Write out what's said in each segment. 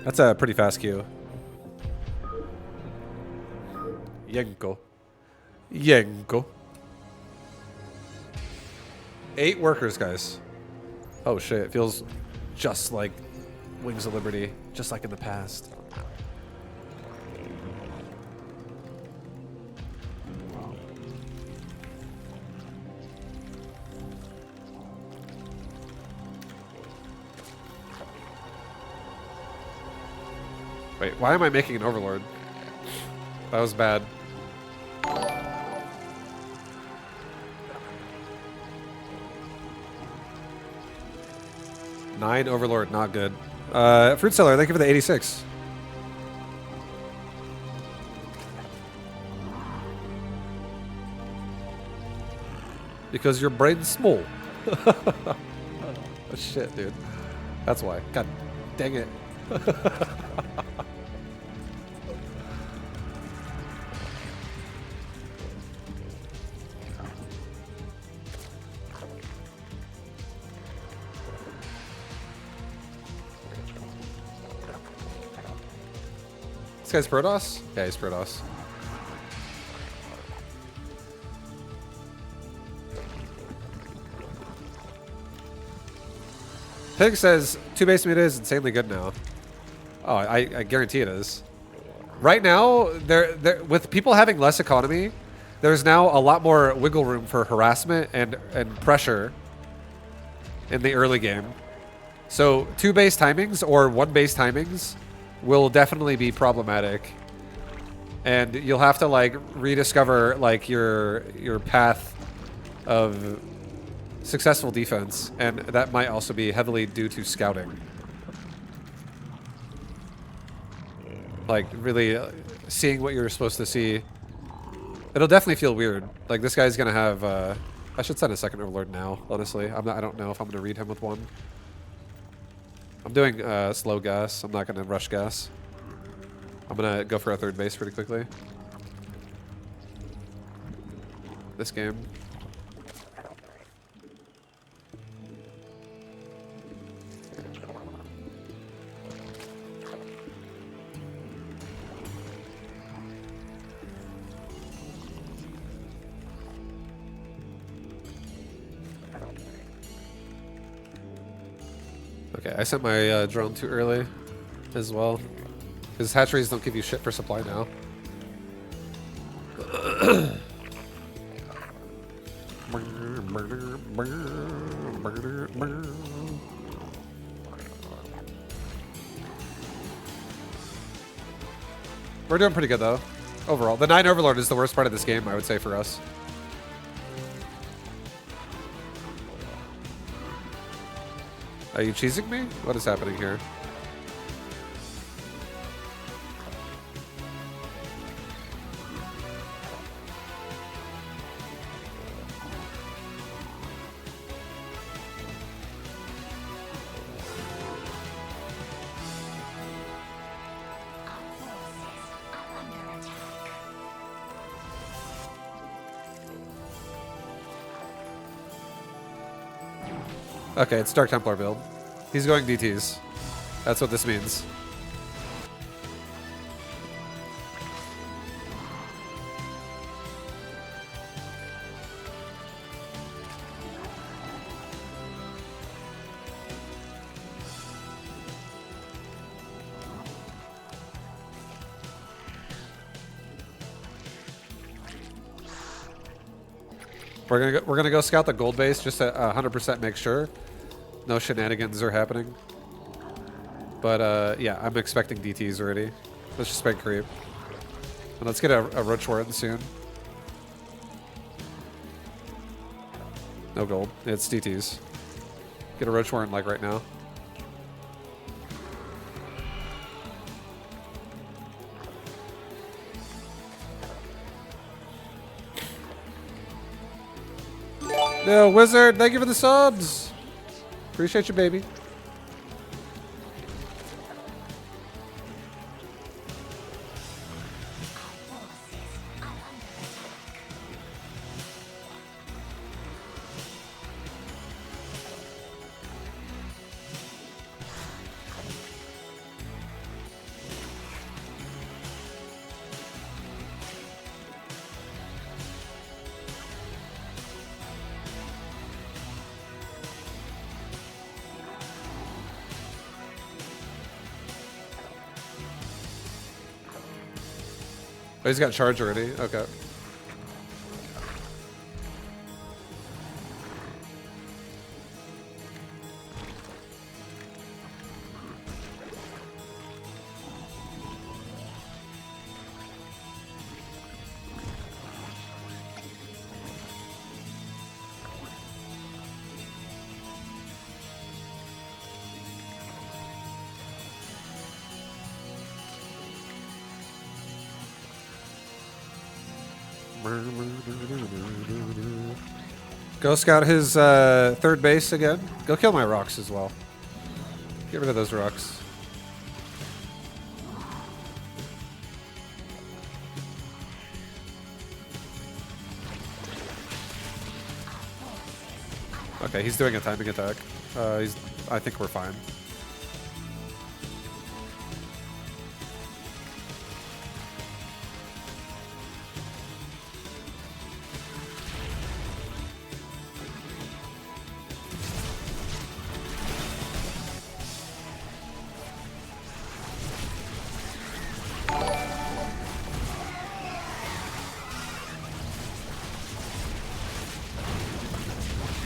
That's a pretty fast queue. Yenko. Yenko. 8 workers, guys. Oh shit, it feels just like Wings of Liberty, just like in the past. Wait, why am I making an overlord? That was bad. Nine overlord, not good. Fruit seller, thank you for the 86. Because your brain's small. Oh, shit, dude. That's why. God dang it. This guy's Protoss? Yeah, he's Protoss. Pig says 2 base meter is insanely good now. Oh, I guarantee it is. Right now, with people having less economy, there's now a lot more wiggle room for harassment and pressure in the early game. So 2 base timings or 1 base timings will definitely be problematic. And you'll have to like rediscover like your path of successful defense, and that might also be heavily due to scouting. Like really seeing what you're supposed to see. It'll definitely feel weird. Like this guy's gonna have I should send a second overlord now, honestly. I don't know if I'm gonna read him with one. I'm doing slow gas. I'm not gonna rush gas. I'm gonna go for a 3rd base pretty quickly. This game. Okay, I sent my drone too early as well. Because hatcheries don't give you shit for supply now. We're doing pretty good though, overall. The 9 overlord is the worst part of this game, I would say, for us. Are you cheesing me? What is happening here? Okay, it's Dark Templar build. He's going DTs. That's what this means. We're gonna go scout the gold base just to 100% make sure no shenanigans are happening. But yeah, I'm expecting DTs already. Let's just spend creep. And let's get a Roach Warren soon. No gold. It's DTs. Get a Roach Warren like right now. No, Wizard, thank you for the subs. Appreciate you, baby. Oh, he's got charge already. Okay. Go scout his third base again. Go kill my rocks as well. Get rid of those rocks. Okay, he's doing a timing attack. I think we're fine.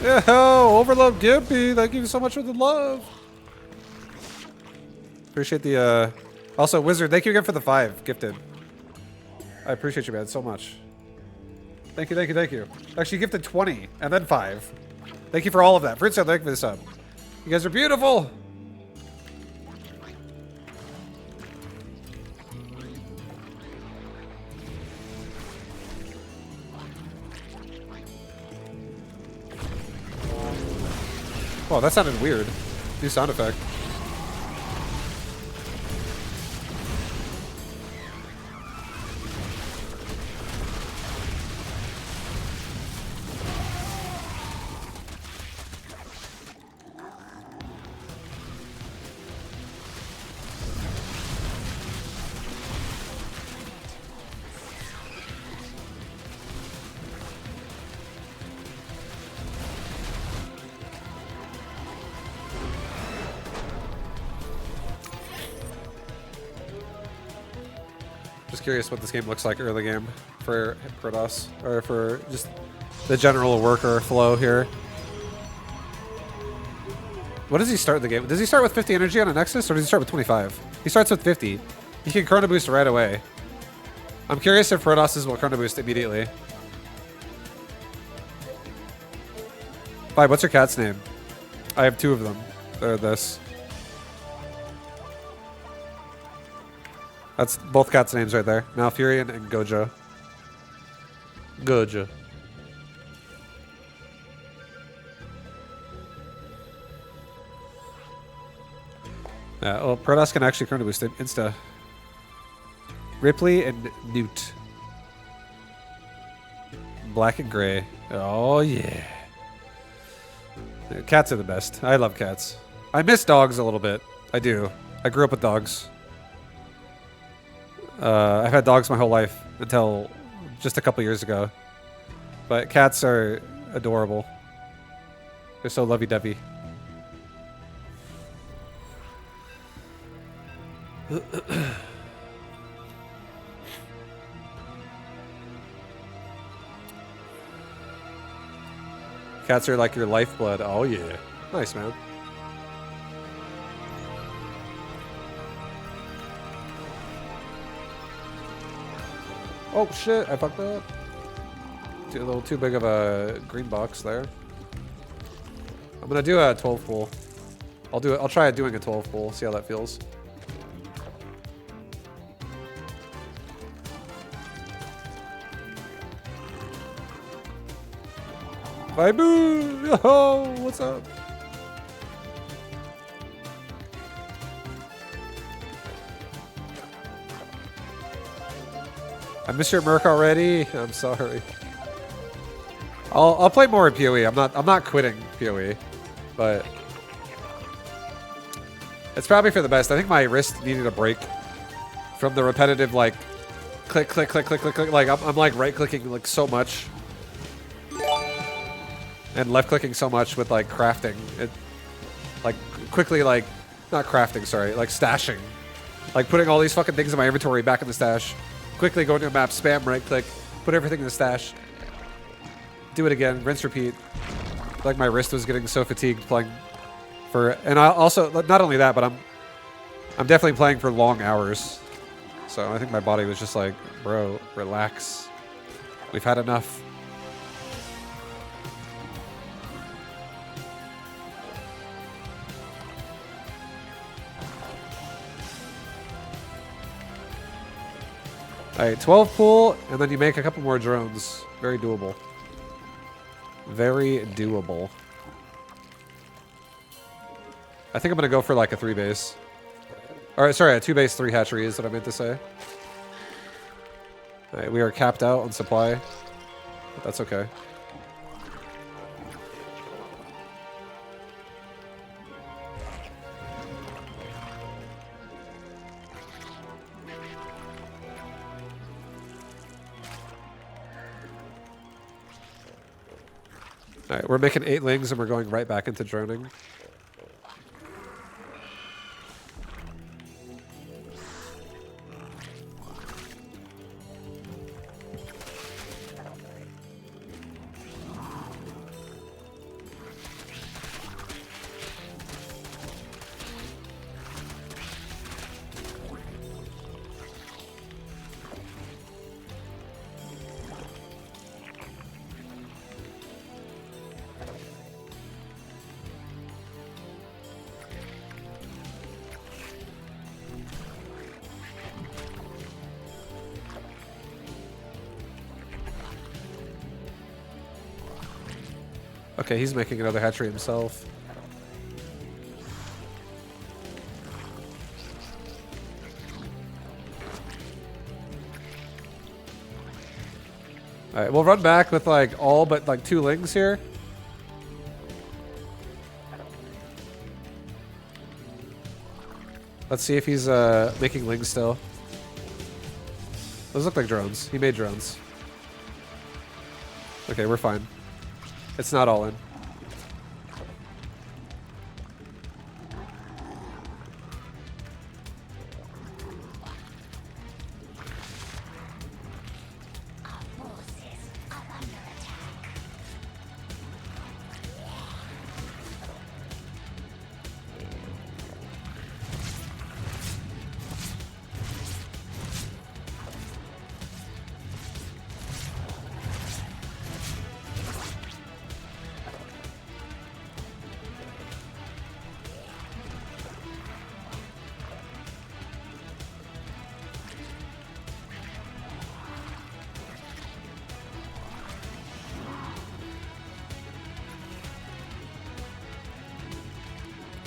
Yeah, Overload Gimpy, thank you so much for the love. Appreciate the, also, Wizard, thank you again for the 5 gifted. I appreciate you, man, so much. Thank you, thank you, thank you. Actually, you gifted 20, and then 5. Thank you for all of that. Fruit thank you for the sub. You guys are beautiful! Oh, that sounded weird. New sound effect. Curious what this game looks like early game for Protoss, or for just the general worker flow here. What does he start the game? Does he start with 50 energy on a Nexus, or does he start with 25? He starts with 50. He can chrono boost right away. I'm curious if Protoss will chrono boost immediately. Vibe, what's your cat's name? I have 2 of them. They're this. That's both cats' names right there. Malfurion and Gojo. Gojo. Yeah, well, Protoss can actually chrono boost it. Insta. Ripley and Newt. Black and gray. Oh, yeah. Cats are the best. I love cats. I miss dogs a little bit. I do. I grew up with dogs. I've had dogs my whole life until just a couple years ago. But cats are adorable. They're so lovey-dovey. Cats are like your lifeblood. Oh, yeah. Nice, man. Oh shit, I fucked up. A little too big of a green box there. I'm gonna do a 12 pool. I'll try doing a 12 pool, see how that feels. Vibu! Yo, what's up? I missed your Merc already. I'm sorry. I'll play more in PoE. I'm not quitting PoE, but it's probably for the best. I think my wrist needed a break from the repetitive like click click click click click click. Like I'm like right clicking like so much and left clicking so much with like crafting. It like quickly like not crafting, sorry, like stashing. Like putting all these fucking things in my inventory back in the stash. quickly go into a map, spam right click, put everything in the stash. Do it again, rinse, repeat. Like my wrist was getting so fatigued playing for, and I also, not only that, but I'm definitely playing for long hours. So I think my body was just like, bro, relax. We've had enough. All right, 12 pool, and then you make a couple more drones. Very doable. Very doable. I think I'm gonna go for like a 3 base. All right, sorry, a 2 base, 3 hatchery is what I meant to say. All right, we are capped out on supply, but that's okay. All right, we're making 8 lings and we're going right back into droning. Okay, he's making another hatchery himself. All right, we'll run back with like all but like 2 lings here. Let's see if he's making lings still. Those look like drones. He made drones. Okay, we're fine. It's not all in.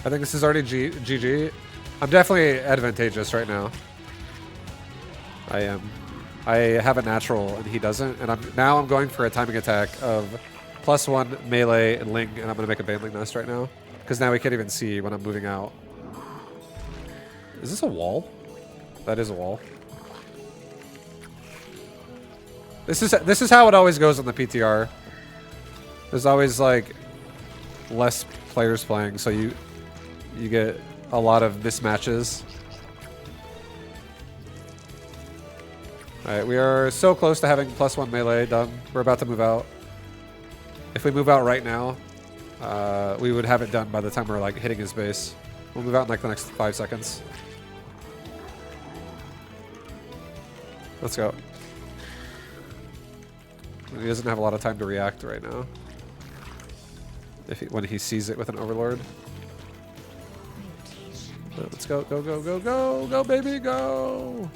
I think this is already GG. I'm definitely advantageous right now. I am. I have a natural and he doesn't, and I'm going for a timing attack of +1 melee and ling, and I'm gonna make a baneling nest right now because now we can't even see when I'm moving out. Is this a wall? That is a wall. This is how it always goes on the PTR. There's always like less players playing, so you get a lot of mismatches. Alright, we are so close to having +1 melee done. We're about to move out. If we move out right now, we would have it done by the time we're like hitting his base. We'll move out in like the next 5 seconds. Let's go. He doesn't have a lot of time to react right now. When he sees it with an overlord. Let's go, go, go, go, go, go, baby, go!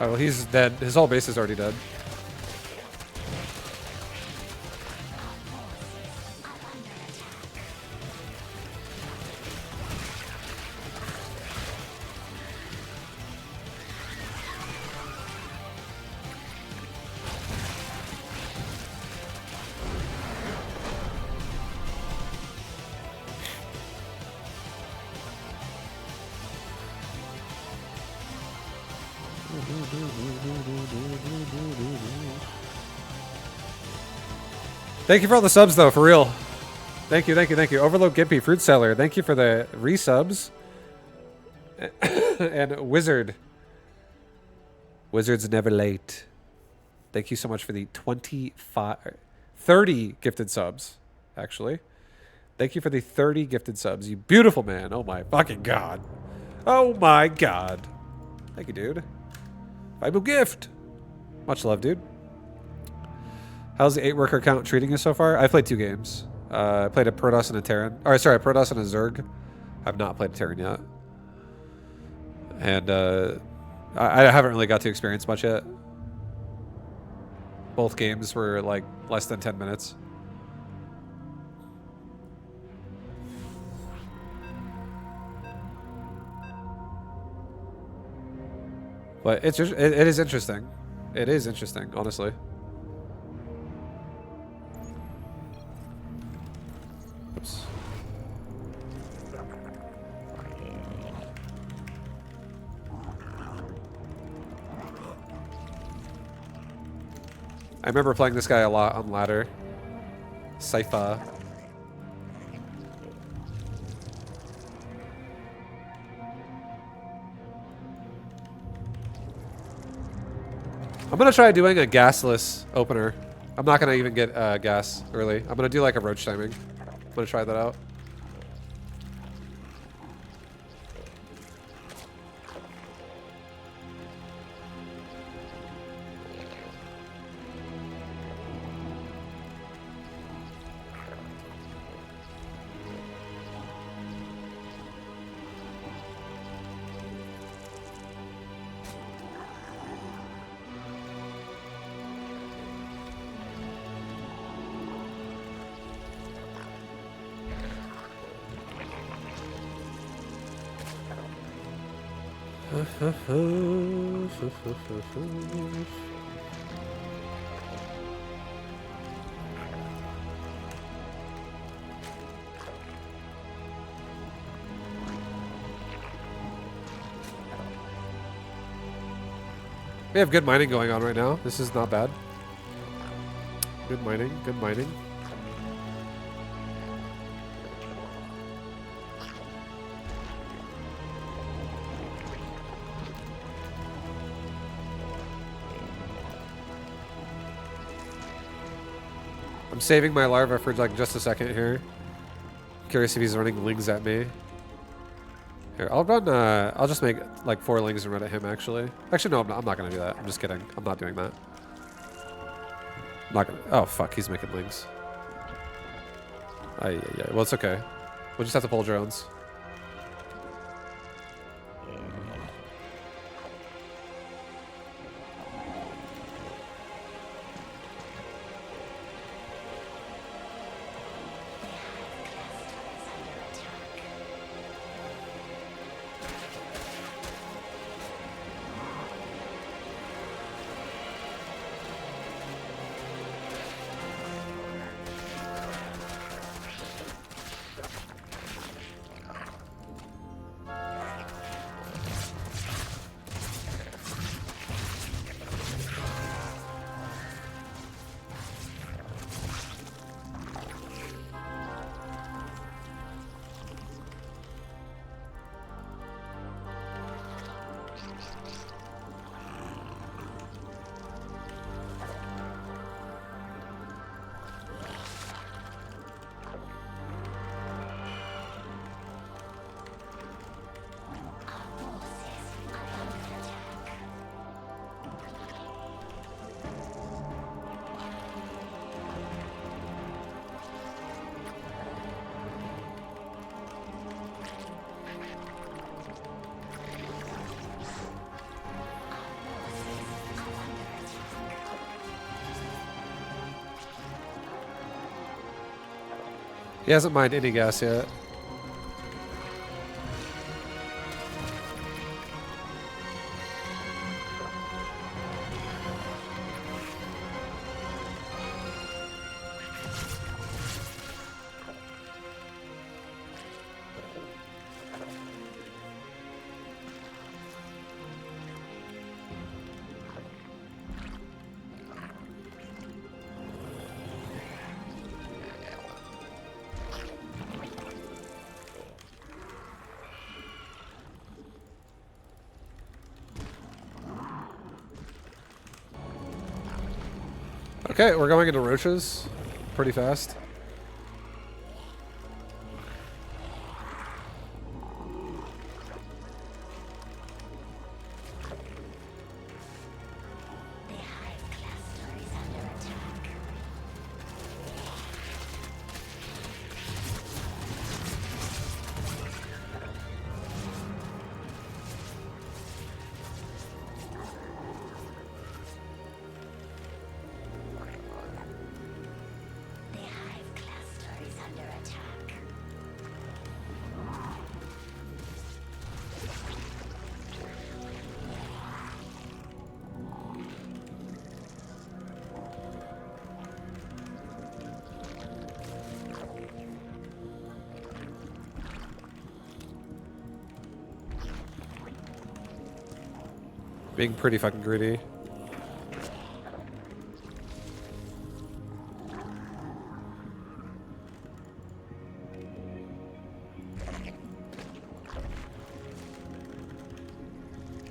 Oh, well, he's dead. His whole base is already dead. Thank you for all the subs, though, for real. Thank you, thank you, thank you. Overload Gimpy, Fruit Seller, thank you for the resubs. And Wizard. Wizard's never late. Thank you so much for the 30 gifted subs, actually. Thank you for the 30 gifted subs, you beautiful man. Oh my fucking god. Oh my god. Thank you, dude. Vibu gift. Much love, dude. How's the 8-worker count treating you so far? I played 2 games. I played a Protoss and a Terran. Or sorry, a Protoss and a Zerg. I've not played a Terran yet. And I haven't really got to experience much yet. Both games were like less than 10 minutes. But it is interesting. It is interesting, honestly. Oops. I remember playing this guy a lot on ladder. Sypha. I'm gonna try doing a gasless opener. I'm not gonna even get gas early. I'm gonna do like a roach timing. I'm gonna try that out. We have good mining going on right now. This is not bad. Good mining, good mining. I'm saving my larva for like just a second here. Curious if he's running lings at me. Here, I'll run, I'll just make like 4 lings and run at him actually. Actually, no, I'm not gonna do that. I'm just kidding. I'm not doing that. I'm not gonna, oh fuck, he's making lings. Yeah, well it's okay. We'll just have to pull drones. He hasn't mined any gas yet. Okay, we're going into roaches pretty fast. Being pretty fucking greedy.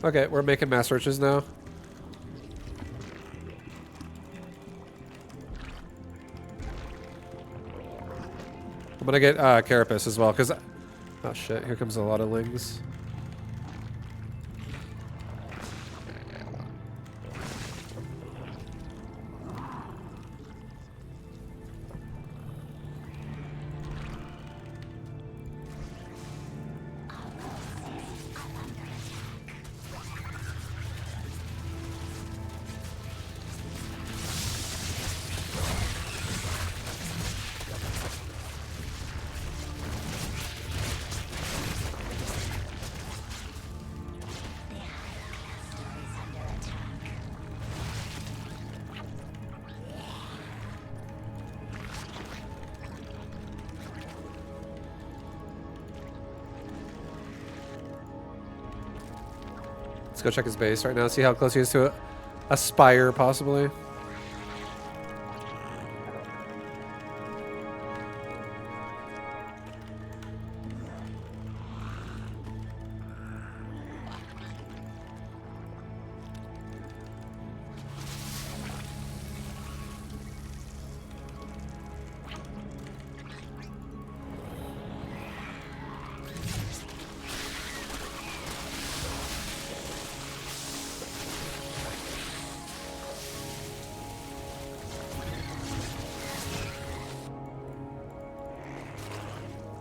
Okay, we're making mass searches now. I'm gonna get Carapace as well, because... Oh shit, here comes a lot of lings. Let's go check his base right now, see how close he is to a spire, possibly.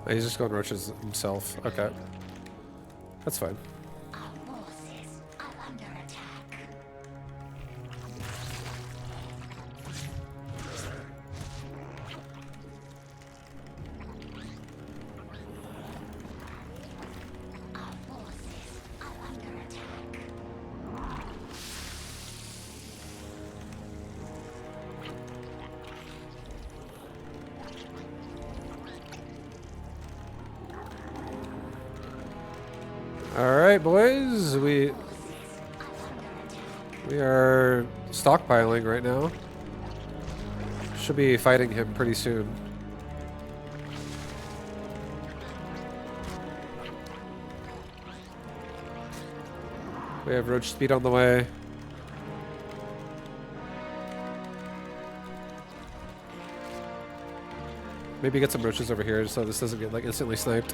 Oh, he's just going roaches himself. Okay. That's fine. Alright, boys. We are stockpiling right now. Should be fighting him pretty soon. We have roach speed on the way. Maybe get some roaches over here so this doesn't get like instantly sniped.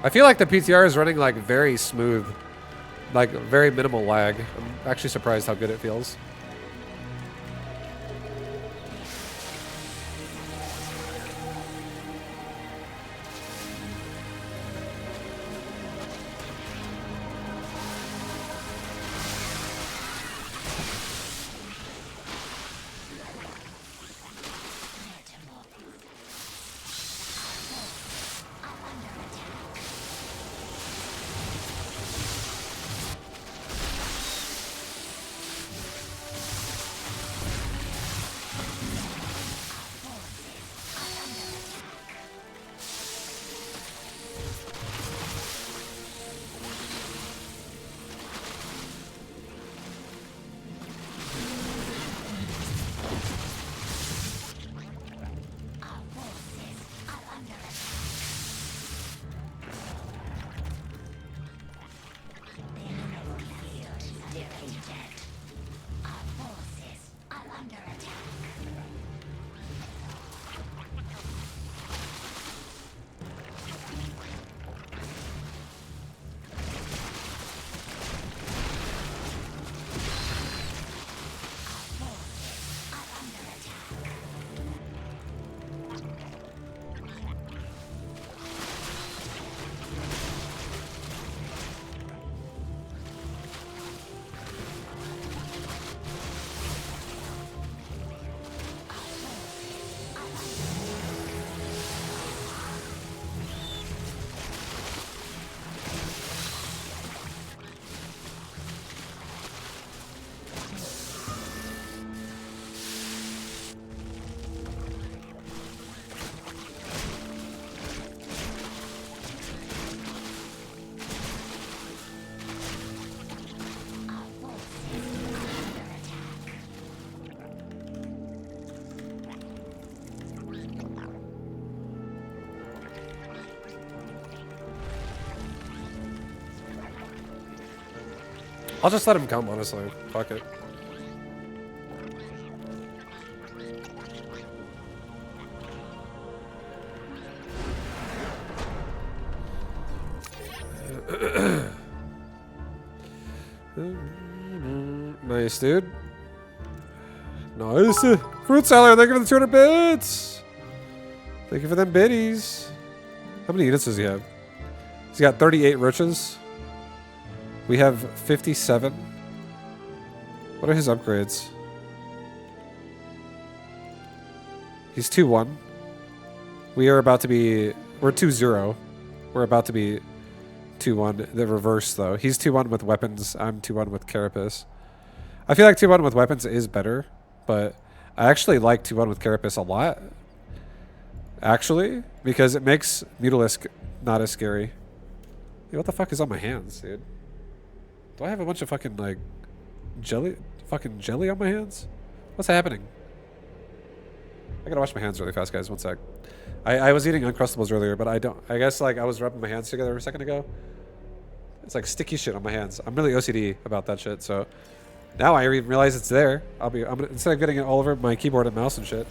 I feel like the PTR is running like very smooth, like very minimal lag. I'm actually surprised how good it feels. I'll just let him come, honestly. Fuck it. Nice, dude. Nice. Fruit salad, thank you for the 200 bits. Thank you for them biddies. How many units does he have? He's got 38 riches. We have 57. What are his upgrades? He's 2-1. We are about to be... We're 2-0. We're about to be 2-1. The reverse, though. He's 2-1 with weapons. I'm 2-1 with Carapace. I feel like 2-1 with weapons is better, but I actually like 2-1 with Carapace a lot. Actually, because it makes Mutalisk not as scary. Hey, what the fuck is on my hands, dude? Do I have a bunch of fucking, like, jelly on my hands? What's happening? I gotta wash my hands really fast, guys. One sec. I was eating Uncrustables earlier, but I guess, like, I was rubbing my hands together a second ago. It's like sticky shit on my hands. I'm really OCD about that shit, so now I even realize it's there. Instead of getting it all over my keyboard and mouse and shit.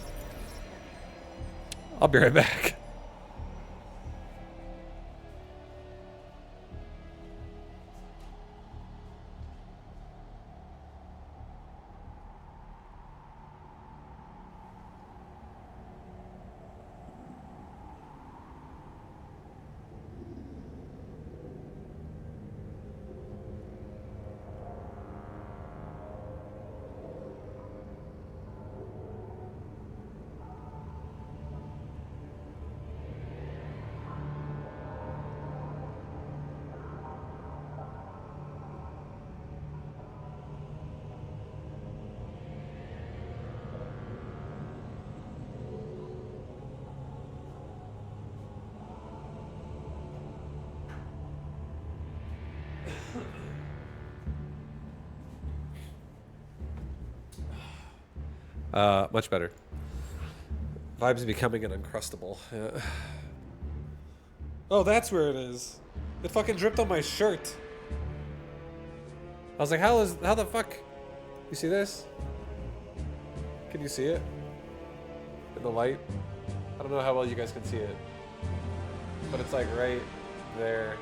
I'll be right back. Much better. Vibes becoming an Uncrustable. Yeah. Oh, that's where it is. It fucking dripped on my shirt. I was like, how the fuck? You see this? Can you see it? In the light? I don't know how well you guys can see it. But it's like right there.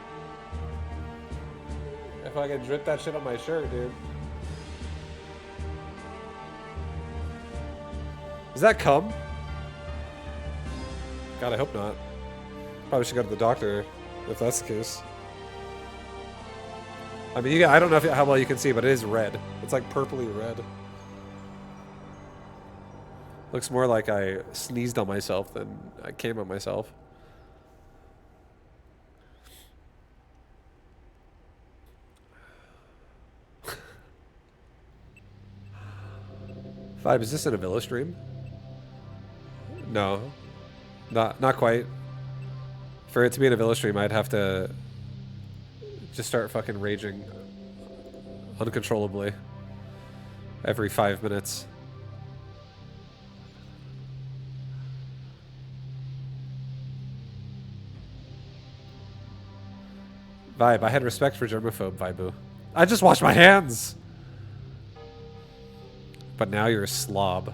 If I can drip that shit on my shirt, dude. Does that cum? God, I hope not. Probably should go to the doctor if that's the case. I mean, I don't know how well you can see, but it is red. It's like purpley red. Looks more like I sneezed on myself than I came on myself. Vibe, is this an Avila stream? No. Not quite. For it to be an Avila stream, I'd have to just start fucking raging uncontrollably every 5 minutes. Vibe, I had respect for germaphobe, Vibu. I just washed my hands! But now you're a slob.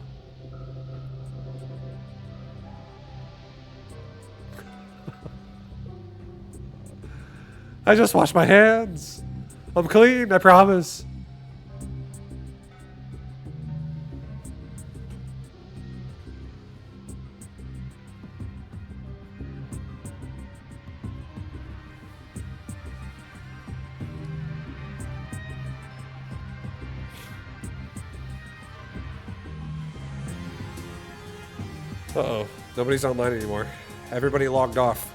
I just washed my hands. I'm clean, I promise. Uh-oh. Nobody's online anymore. Everybody logged off.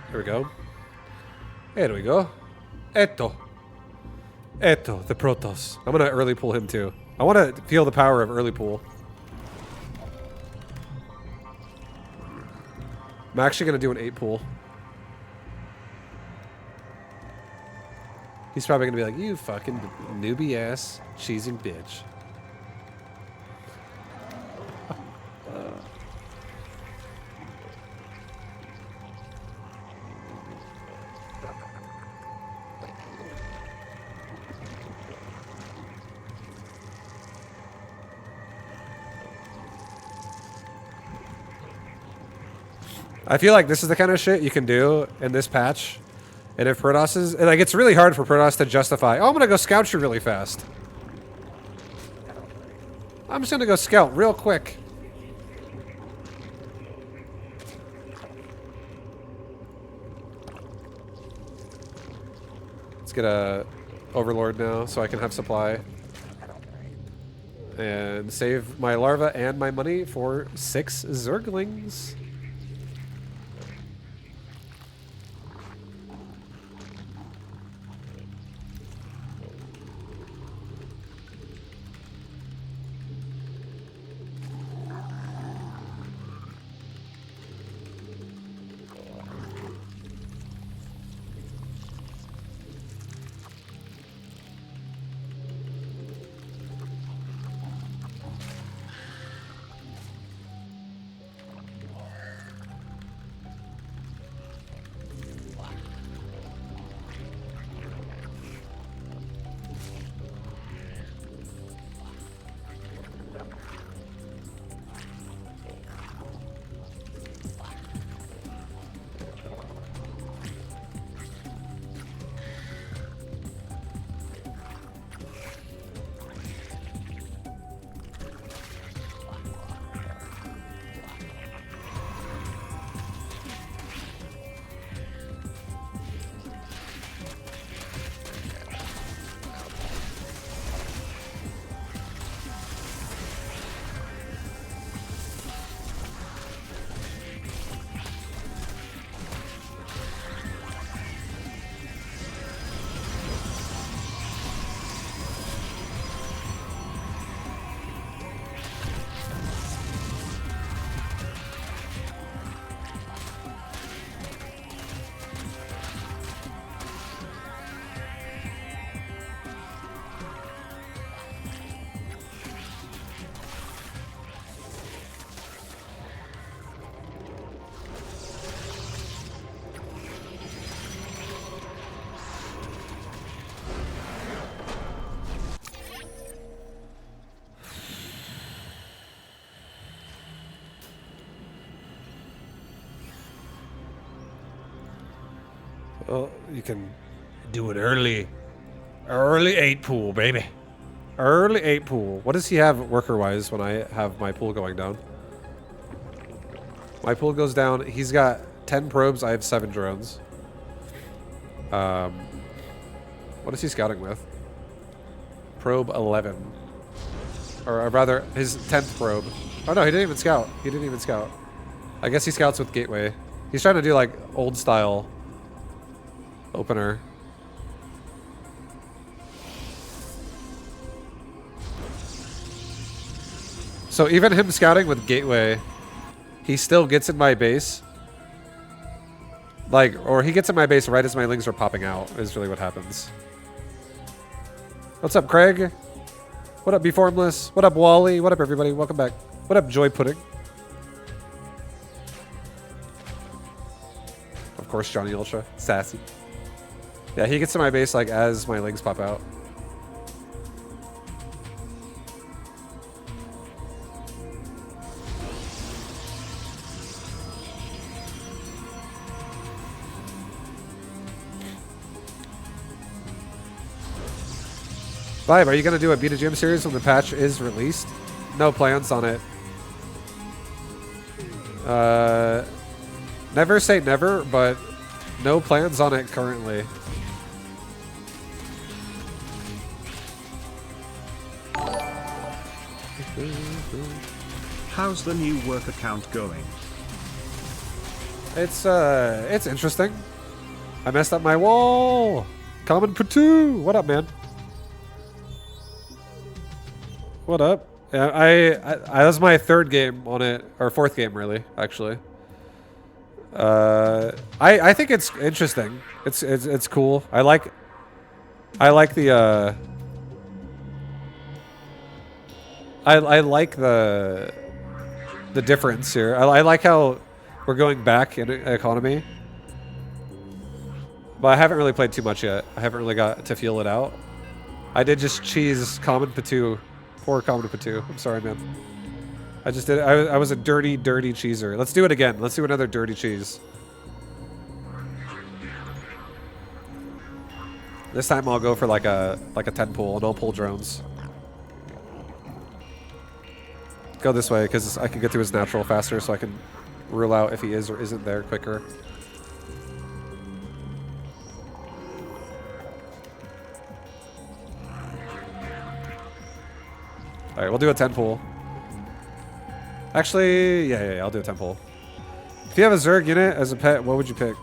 Here we go. There we go. Eto, the Protoss. I'm gonna early pull him too. I want to feel the power of early pool. I'm actually going to do an 8 pool. He's probably going to be like, you fucking newbie ass cheesing bitch. I feel like this is the kind of shit you can do in this patch. And if Protoss is... And like, it's really hard for Protoss to justify, oh, I'm going to go scout you really fast. I'm just going to go scout real quick. Let's get a Overlord now so I can have supply. And save my larva and my money for 6 Zerglings. Well, you can do it early. Early 8 pool, baby. Early 8 pool. What does he have worker-wise when I have my pool going down? My pool goes down. He's got 10 probes. I have 7 drones. What is he scouting with? Probe 11. Or rather, his 10th probe. Oh no, he didn't even scout. He didn't even scout. I guess he scouts with Gateway. He's trying to do like old style opener. So even him scouting with Gateway, he still gets in my base. Like, or he gets in my base right as my lings are popping out, is really what happens. What's up, Craig? What up, Beformless? What up, Wally? What up, everybody? Welcome back. What up, Joy Pudding? Of course, Johnny Ultra. Sassy. Yeah, he gets to my base like as my lings pop out. Vibe, are you going to do a Beta Gym series when the patch is released? No plans on it. Never say never, but no plans on it currently. How's the new work account going? It's interesting. I messed up my wall. Common Patu. What up, man? What up? Yeah, that was my third game on it, or fourth game really, actually. I think it's interesting. It's cool. I like the I like the difference here. I like how we're going back in economy. But I haven't really played too much yet. I haven't really got to feel it out. I did just cheese common patu. Poor common patu. I'm sorry, man. I just did. I was a dirty, dirty cheeser. Let's do it again. Let's do another dirty cheese. This time I'll go for like a 10 pull, and I'll pull drones. Go this way because I can get through his natural faster, so I can rule out if he is or isn't there quicker. All right, we'll do a 10 pull. Actually, yeah, I'll do a 10 pull. If you have a Zerg unit as a pet, what would you pick?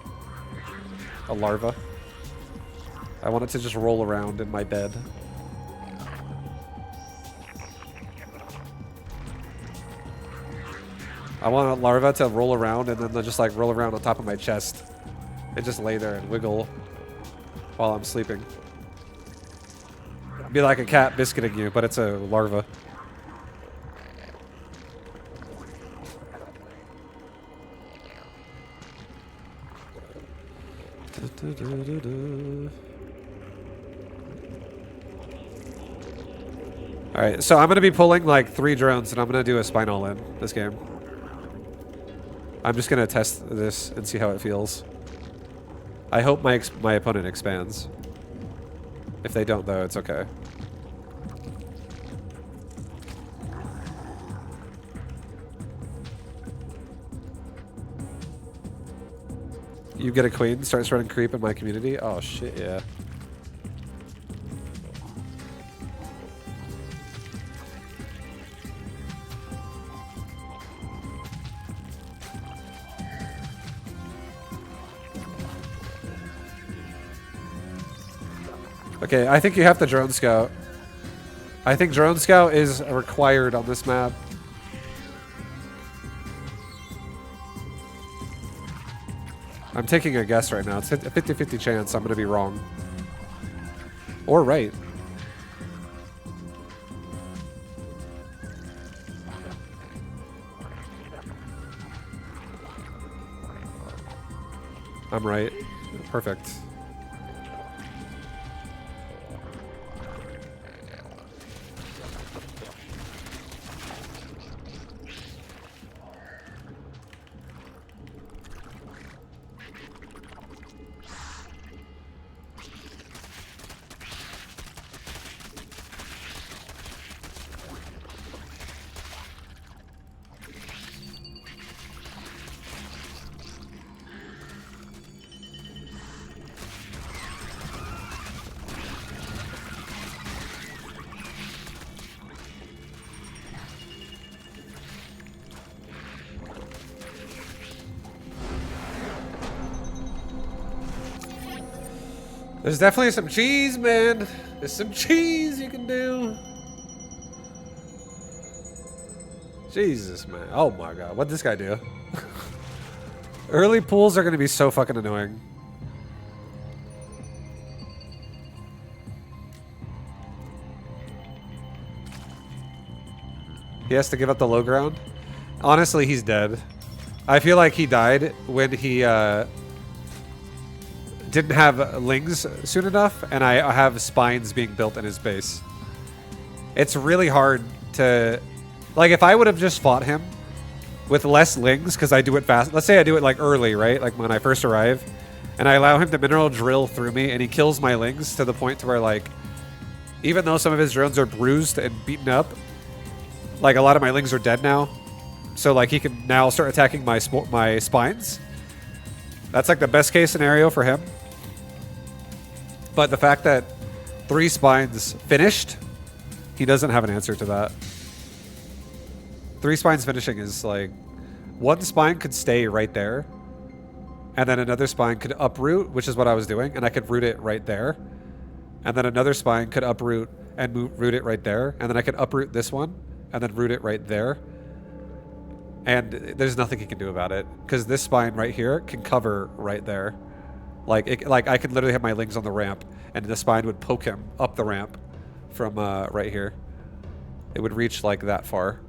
A larva. I want it to just roll around in my bed. I want a larva to roll around and then they'll just like roll around on top of my chest and just lay there and wiggle while I'm sleeping. Be like a cat biscuiting you, but it's a larva. Alright, so I'm going to be pulling like 3 drones and I'm going to do a spine all in this game. I'm just going to test this and see how it feels. I hope my opponent expands. If they don't though, it's okay. You get a queen, starts running creep in my community? Oh shit, yeah. Okay, I think you have to drone scout. I think drone scout is required on this map. I'm taking a guess right now. It's a 50-50 chance I'm going to be wrong. Or right. I'm right. Perfect. There's definitely some cheese, man. There's some cheese you can do. Jesus, man. Oh my god. What'd this guy do? Early pulls are going to be so fucking annoying. He has to give up the low ground. Honestly, he's dead. I feel like he died when he didn't have lings soon enough, and I have spines being built in his base. It's really hard to... Like, if I would have just fought him with less lings, because I do it fast... Let's say I do it, like, early, right? Like, when I first arrive, and I allow him to mineral drill through me, and he kills my lings to the point to where, like, even though some of his drones are bruised and beaten up, like, a lot of my lings are dead now. So, like, he can now start attacking my spines. That's, like, the best case scenario for him. But the fact that 3 spines finished, he doesn't have an answer to that. 3 spines finishing is, like, 1 spine could stay right there. And then another spine could uproot, which is what I was doing. And I could root it right there. And then another spine could uproot and root it right there, and then I can uproot this one and then root it right there. And there's nothing he can do about it because this spine right here can cover right there. Like I could literally have my lings on the ramp, and the spine would poke him up the ramp from right here. It would reach like that far.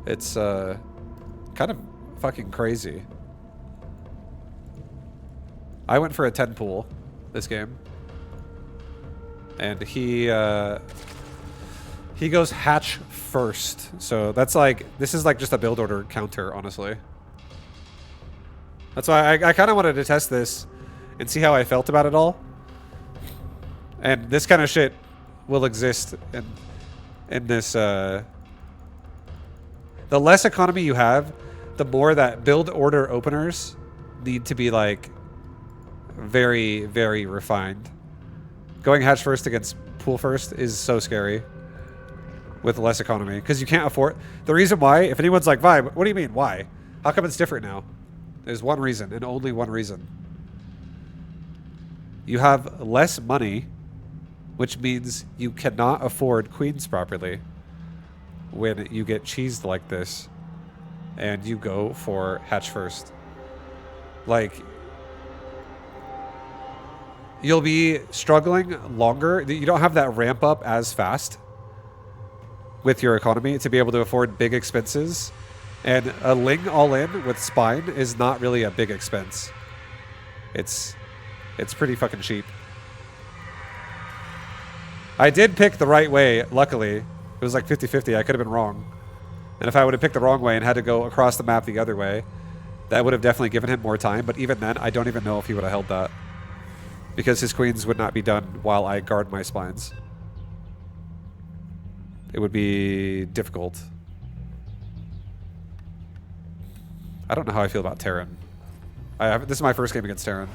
It's kind of fucking crazy. I went for a 10 pool this game, and he goes hatch first. So that's like, this is like just a build order counter, honestly. That's why I kind of wanted to test this and see how I felt about it all. And this kind of shit will exist in this. The less economy you have, the more that build order openers need to be like very, very refined. Going hatch first against pool first is so scary with less economy because you can't afford. The reason why, if anyone's like, Vibe, what do you mean? Why? How come it's different now? There's one reason and only one reason. You have less money, which means you cannot afford queens properly when you get cheesed like this and you go for hatch first. Like, you'll be struggling longer. You don't have that ramp up as fast with your economy to be able to afford big expenses. And a ling all in with spine is not really a big expense. It's pretty fucking cheap. I did pick the right way, luckily. It was like 50-50. I could have been wrong. And if I would have picked the wrong way and had to go across the map the other way, that would have definitely given him more time. But even then, I don't even know if he would have held that. Because his queens would not be done while I guard my spines. It would be difficult. I don't know how I feel about Terran. This is my first game against Terran.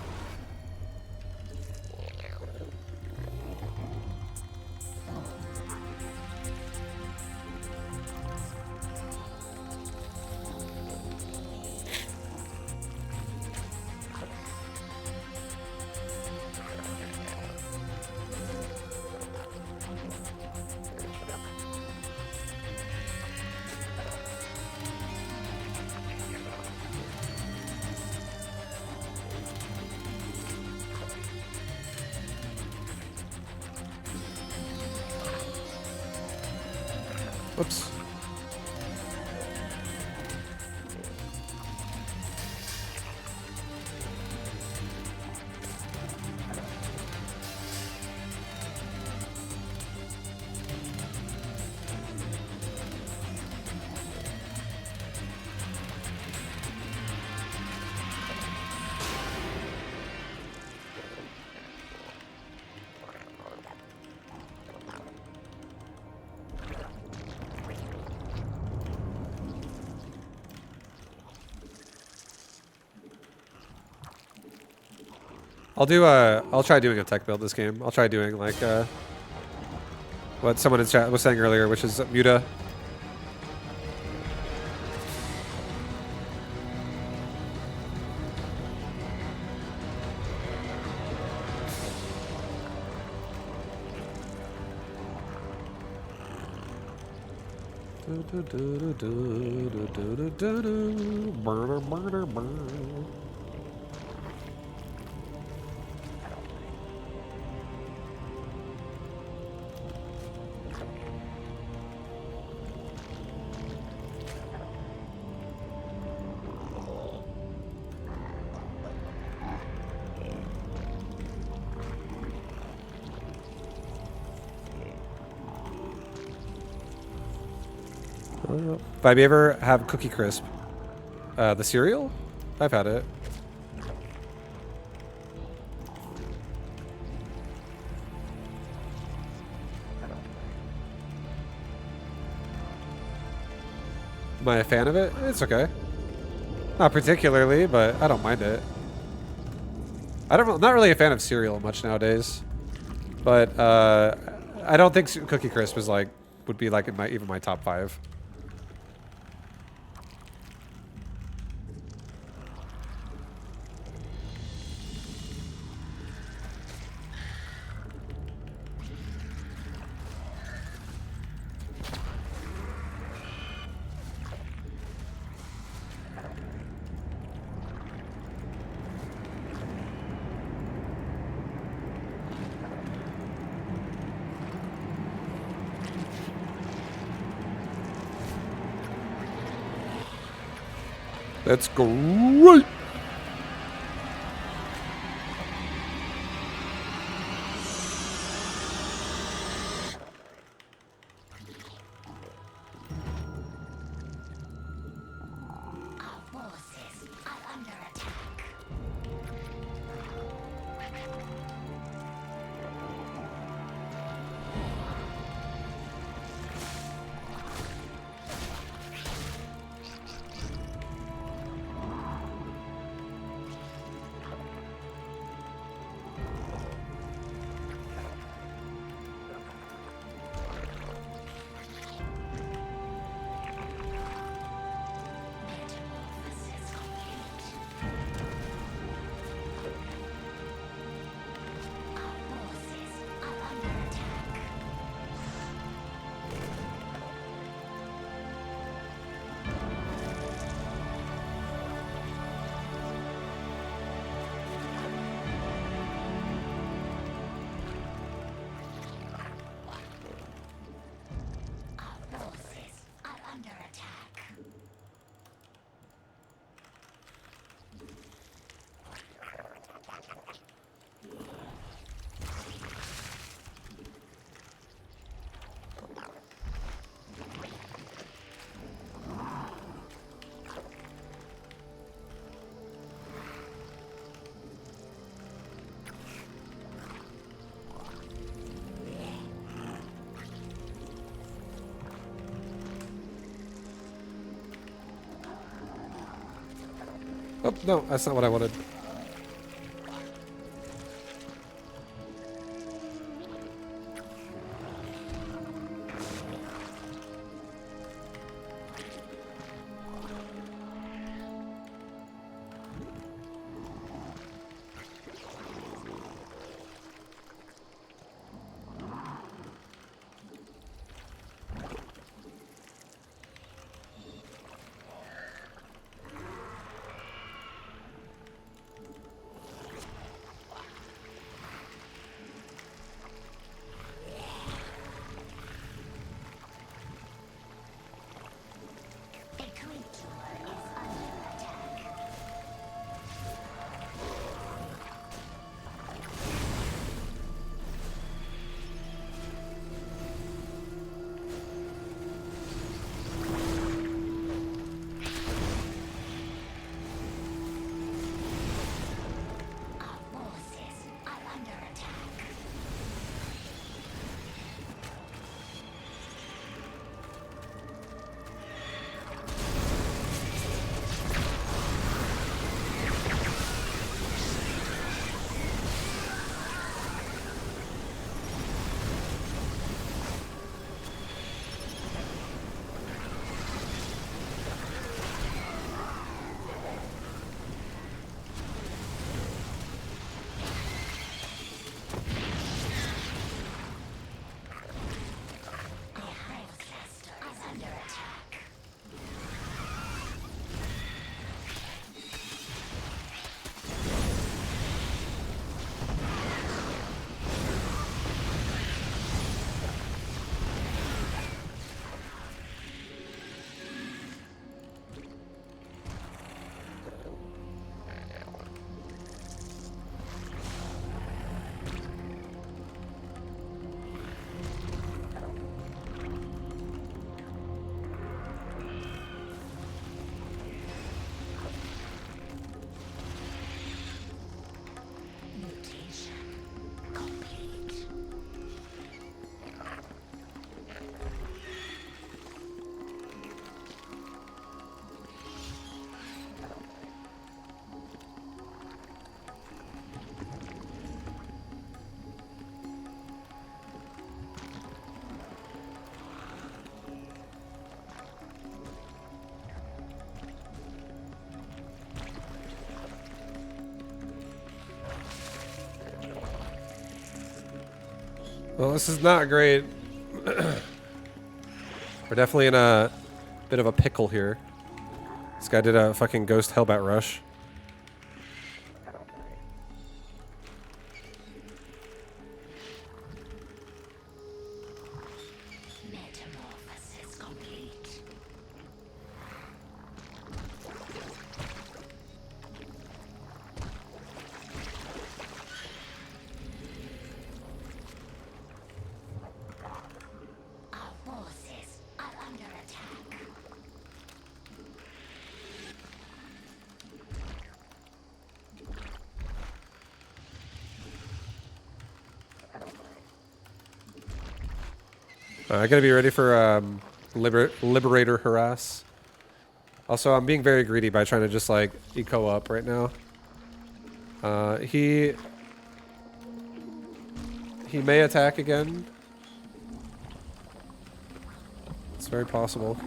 Whoops. I'll try doing a tech build this game. I'll try doing like what someone in chat was saying earlier, which is Muta. Vibe, you ever have Cookie Crisp? The cereal? I've had it. Am I a fan of it? It's okay. Not particularly, but I don't mind it. I'm not really a fan of cereal much nowadays, but I don't think Cookie Crisp is like would be like in even my top 5. That's great. Oh, no, that's not what I wanted. Well, this is not great. We're definitely in a bit of a pickle here. This guy did a fucking ghost hellbat rush. Metamorphosis complete. I gotta be ready for Liberator harass. Also, I'm being very greedy by trying to just like eco up right now. He may attack again. It's very possible.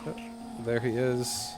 Oh, there he is.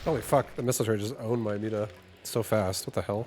Holy fuck, the missile turret just owned my Mita so fast. What the hell?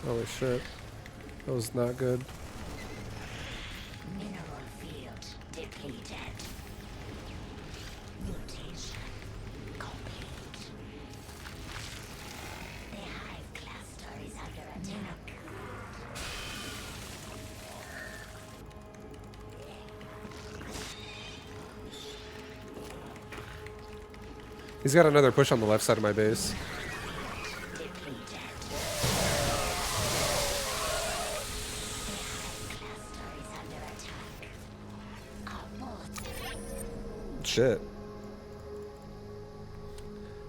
Holy shit. That was not good. Mineral field depleted. Mutation complete. The hive cluster is under attack. He's got another push on the left side of my base. Shit.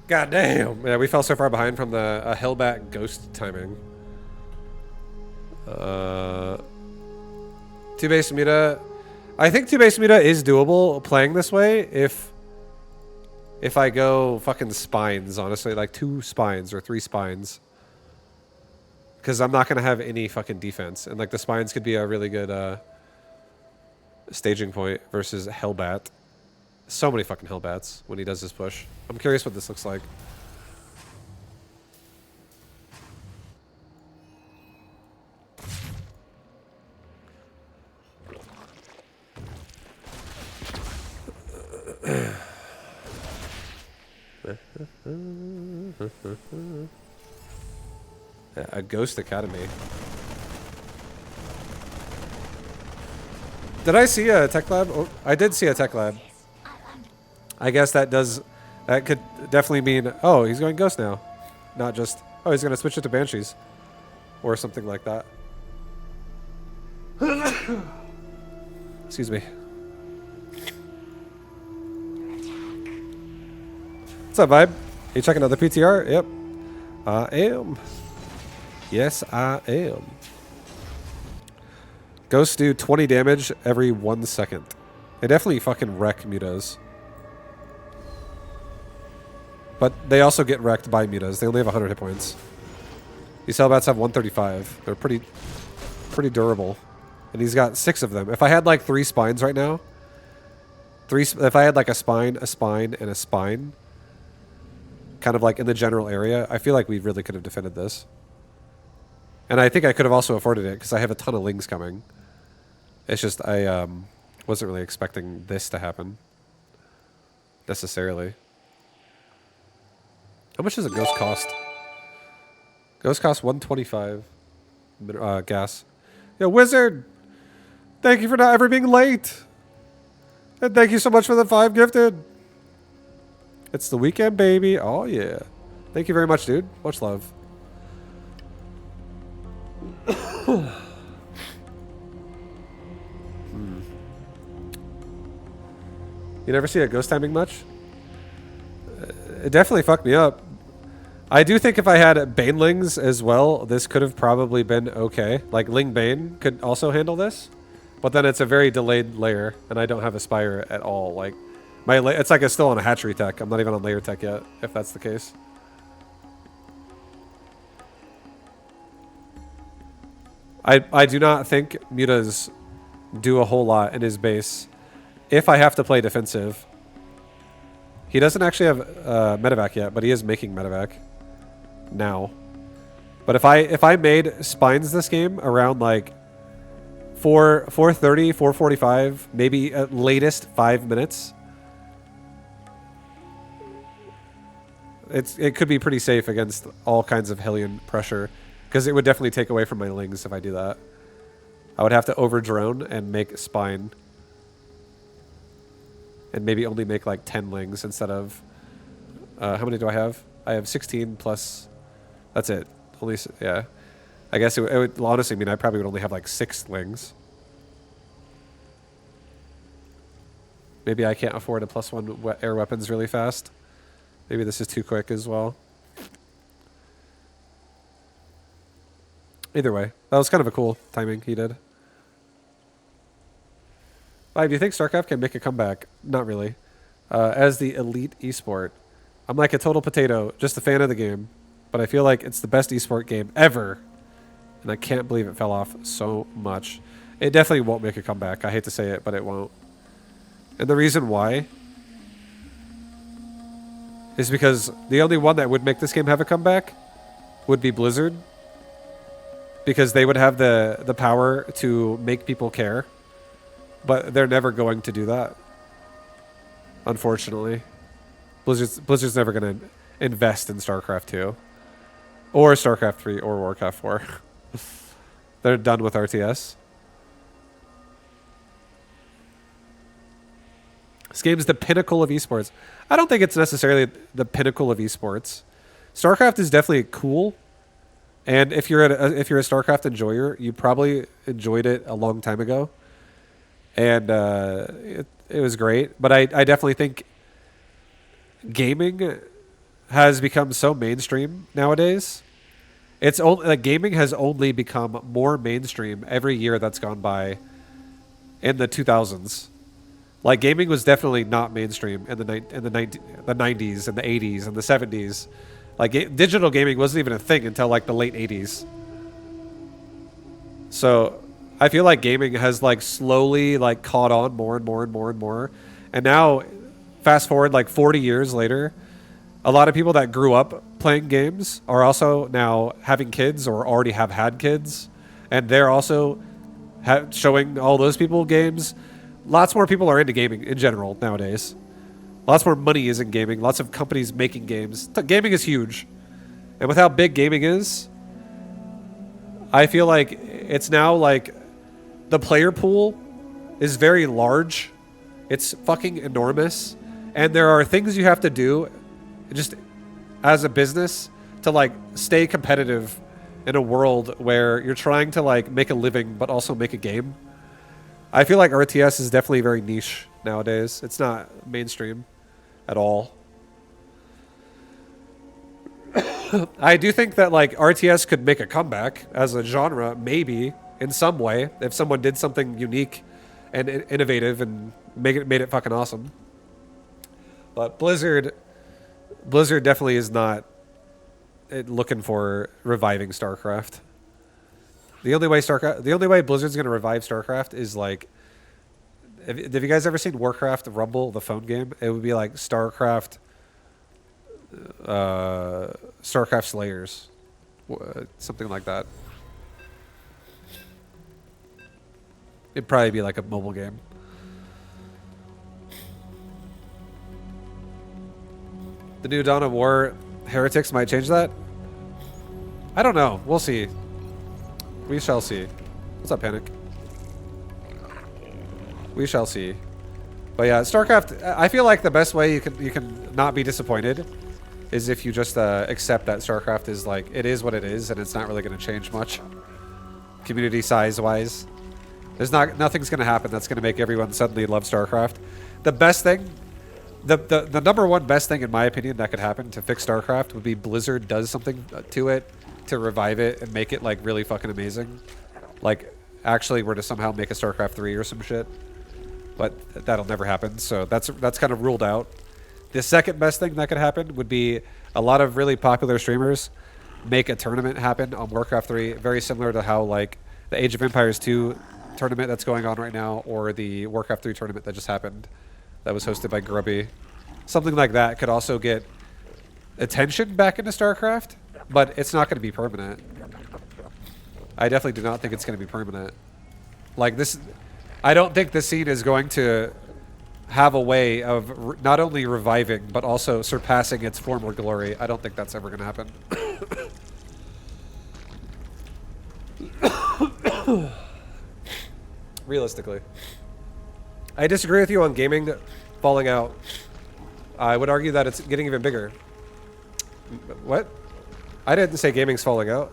God damn. Yeah, we fell so far behind from the Hellbat ghost timing. Two base Muta. I think two base Muta is doable playing this way if I go fucking spines, honestly. Like 2 spines or 3 spines. Because I'm not going to have any fucking defense. And like the spines could be a really good staging point versus Hellbat. So many fucking Hellbats when he does his push. I'm curious what this looks like. A Ghost Academy. Did I see a tech lab? Oh, I did see a tech lab. I guess that could definitely mean, oh, he's going Ghost now. Not just, oh, he's going to switch it to Banshees. Or something like that. Excuse me. What's up, Vibe? You checking out the PTR? Yep. I am. Yes, I am. Ghosts do 20 damage every 1 second. They definitely fucking wreck mutas. But they also get wrecked by mutas. They only have 100 hit points. These Hellbats have 135. They're pretty durable. And he's got 6 of them. If I had like 3 spines right now, if I had like a spine, and a spine, kind of like in the general area, I feel like we really could have defended this. And I think I could have also afforded it because I have a ton of lings coming. It's just I wasn't really expecting this to happen necessarily. How much does a ghost cost? Ghost costs 125 gas. Yo, Wizard! Thank you for not ever being late! And thank you so much for the 5 gifted! It's the weekend, baby. Oh, yeah. Thank you very much, dude. Much love. You never see a ghost timing much? It definitely fucked me up. I do think if I had Banelings as well, this could have probably been okay. Like Ling Bane could also handle this, but then it's a very delayed layer, and I don't have Aspire at all. Like it's like it's still on a hatchery tech. I'm not even on layer tech yet, if that's the case. I do not think mutas do a whole lot in his base if I have to play defensive. He doesn't actually have medevac yet, but he is making medevac now. But if I made spines this game around like 4:30, 4:45, maybe at latest 5 minutes, it could be pretty safe against all kinds of Hellion pressure, because it would definitely take away from my lings if I do that. I would have to over drone and make spine. And maybe only make like 10 lings instead of... how many do I have? I have 16 plus... That's it. Only, yeah. I guess it would honestly mean I probably would only have like 6 lings. Maybe I can't afford a +1 air weapons really fast. Maybe this is too quick as well. Either way, that was kind of a cool timing he did. Do you think Starcraft can make a comeback? Not really. As the elite esport, I'm like a total potato, just a fan of the game, but I feel like it's the best esport game ever, and I can't believe it fell off so much. It definitely won't make a comeback. I hate to say it, but it won't. And the reason why is because the only one that would make this game have a comeback would be Blizzard, because they would have the power to make people care. But they're never going to do that, unfortunately. Blizzard's never going to invest in StarCraft 2. Or StarCraft 3 or Warcraft 4. They're done with RTS. This game is the pinnacle of esports. I don't think it's necessarily the pinnacle of esports. StarCraft is definitely cool. And if you're a StarCraft enjoyer, you probably enjoyed it a long time ago. And it was great, but I definitely think gaming has become so mainstream nowadays. It's only like gaming has only become more mainstream every year that's gone by, in the 2000s. Like gaming was definitely not mainstream in the 90s and the 80s and the 70s. Like digital gaming wasn't even a thing until like the late 80s. So I feel like gaming has like slowly like caught on more and more and more and more. And now fast forward like 40 years later, a lot of people that grew up playing games are also now having kids or already have had kids, and they're also showing all those people games. Lots more people are into gaming in general nowadays. Lots more money is in gaming. Lots of companies making games. Gaming is huge. And with how big gaming is, I feel like it's now like the player pool is very large. It's fucking enormous. And there are things you have to do just as a business to like stay competitive in a world where you're trying to like make a living but also make a game. I feel like RTS is definitely very niche nowadays. It's not mainstream at all. I do think that like RTS could make a comeback as a genre, maybe in some way, if someone did something unique and innovative and made it fucking awesome. But Blizzard definitely is not looking for reviving StarCraft. The only way Blizzard's gonna revive StarCraft is like, have you guys ever seen Warcraft Rumble, the phone game? It would be like StarCraft Slayers, something like that. It'd probably be like a mobile game. The new Dawn of War heretics might change that. I don't know. We'll see. We shall see. What's up, Panic? We shall see. But yeah, StarCraft. I feel like the best way you can not be disappointed is if you just accept that StarCraft is like, it is what it is, and it's not really going to change much. Community size wise, nothing's going to happen that's going to make everyone suddenly love StarCraft. The best thing, the number one best thing in my opinion that could happen to fix StarCraft would be Blizzard does something to it to revive it and make it like really fucking amazing. Like actually were to somehow make a StarCraft 3 or some shit. But that'll never happen, so that's kind of ruled out. The second best thing that could happen would be a lot of really popular streamers make a tournament happen on Warcraft 3, very similar to how like the Age of Empires 2 tournament that's going on right now, or the Warcraft 3 tournament that just happened that was hosted by Grubby. Something like that could also get attention back into StarCraft, but it's not going to be permanent. I definitely do not think it's going to be permanent. Like this, I don't think the scene is going to have a way of not only reviving, but also surpassing its former glory. I don't think that's ever going to happen. Realistically. I disagree with you on gaming falling out. I would argue that it's getting even bigger. What? I didn't say gaming's falling out.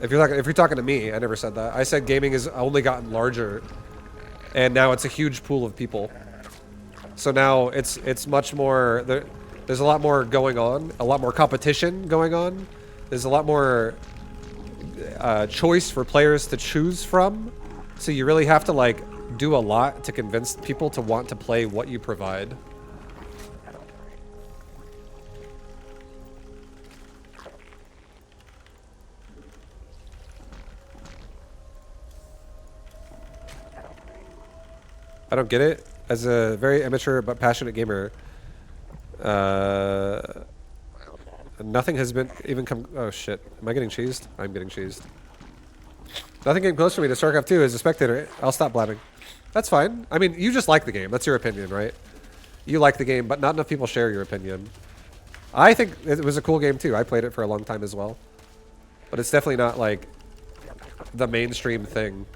If you're talking to me, I never said that. I said gaming has only gotten larger, and now it's a huge pool of people. So now it's much more. There's a lot more going on, a lot more competition going on. There's a lot more choice for players to choose from. So you really have to like do a lot to convince people to want to play what you provide. I don't get it. As a very immature but passionate gamer, nothing has been even come. Oh shit! Am I getting cheesed? I'm getting cheesed. Nothing came close for me to StarCraft 2 as a spectator. I'll stop blabbing. That's fine. I mean, you just like the game. That's your opinion, right? You like the game, but not enough people share your opinion. I think it was a cool game too. I played it for a long time as well, but it's definitely not like the mainstream thing.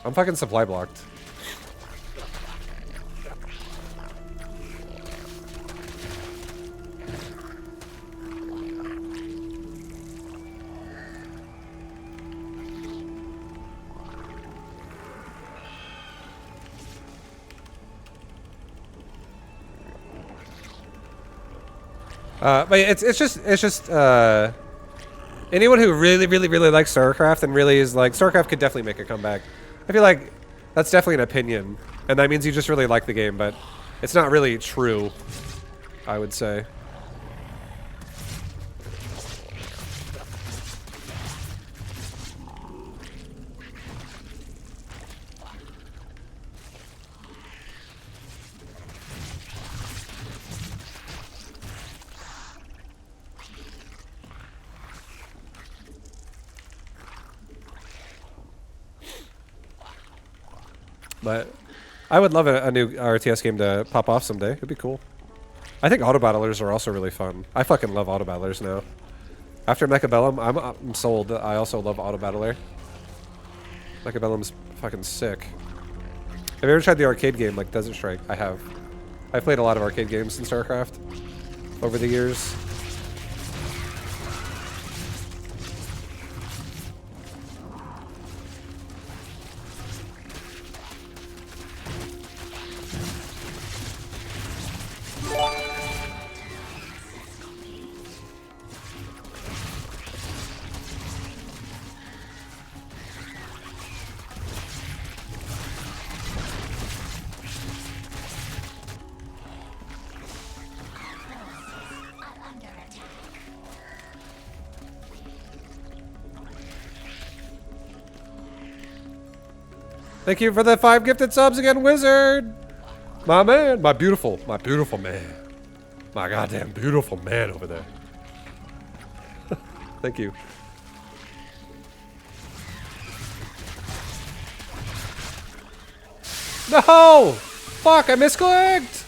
I'm fucking supply blocked. But it's just anyone who really likes StarCraft and really is like StarCraft could definitely make a comeback. I feel like that's definitely an opinion, and that means you just really like the game, but it's not really true, I would say. But I would love a new RTS game to pop off someday. It'd be cool. I think auto battlers are also really fun. I fucking love auto battlers now. After Mechabellum, I'm sold. I also love auto battler. Mechabellum's fucking sick. Have you ever tried the arcade game like Desert Strike? I have. I've played a lot of arcade games in StarCraft over the years. Thank you for the 5 gifted subs again, Wizard! My man, my beautiful man. My goddamn beautiful man over there. Thank you. No! Fuck, I misclicked!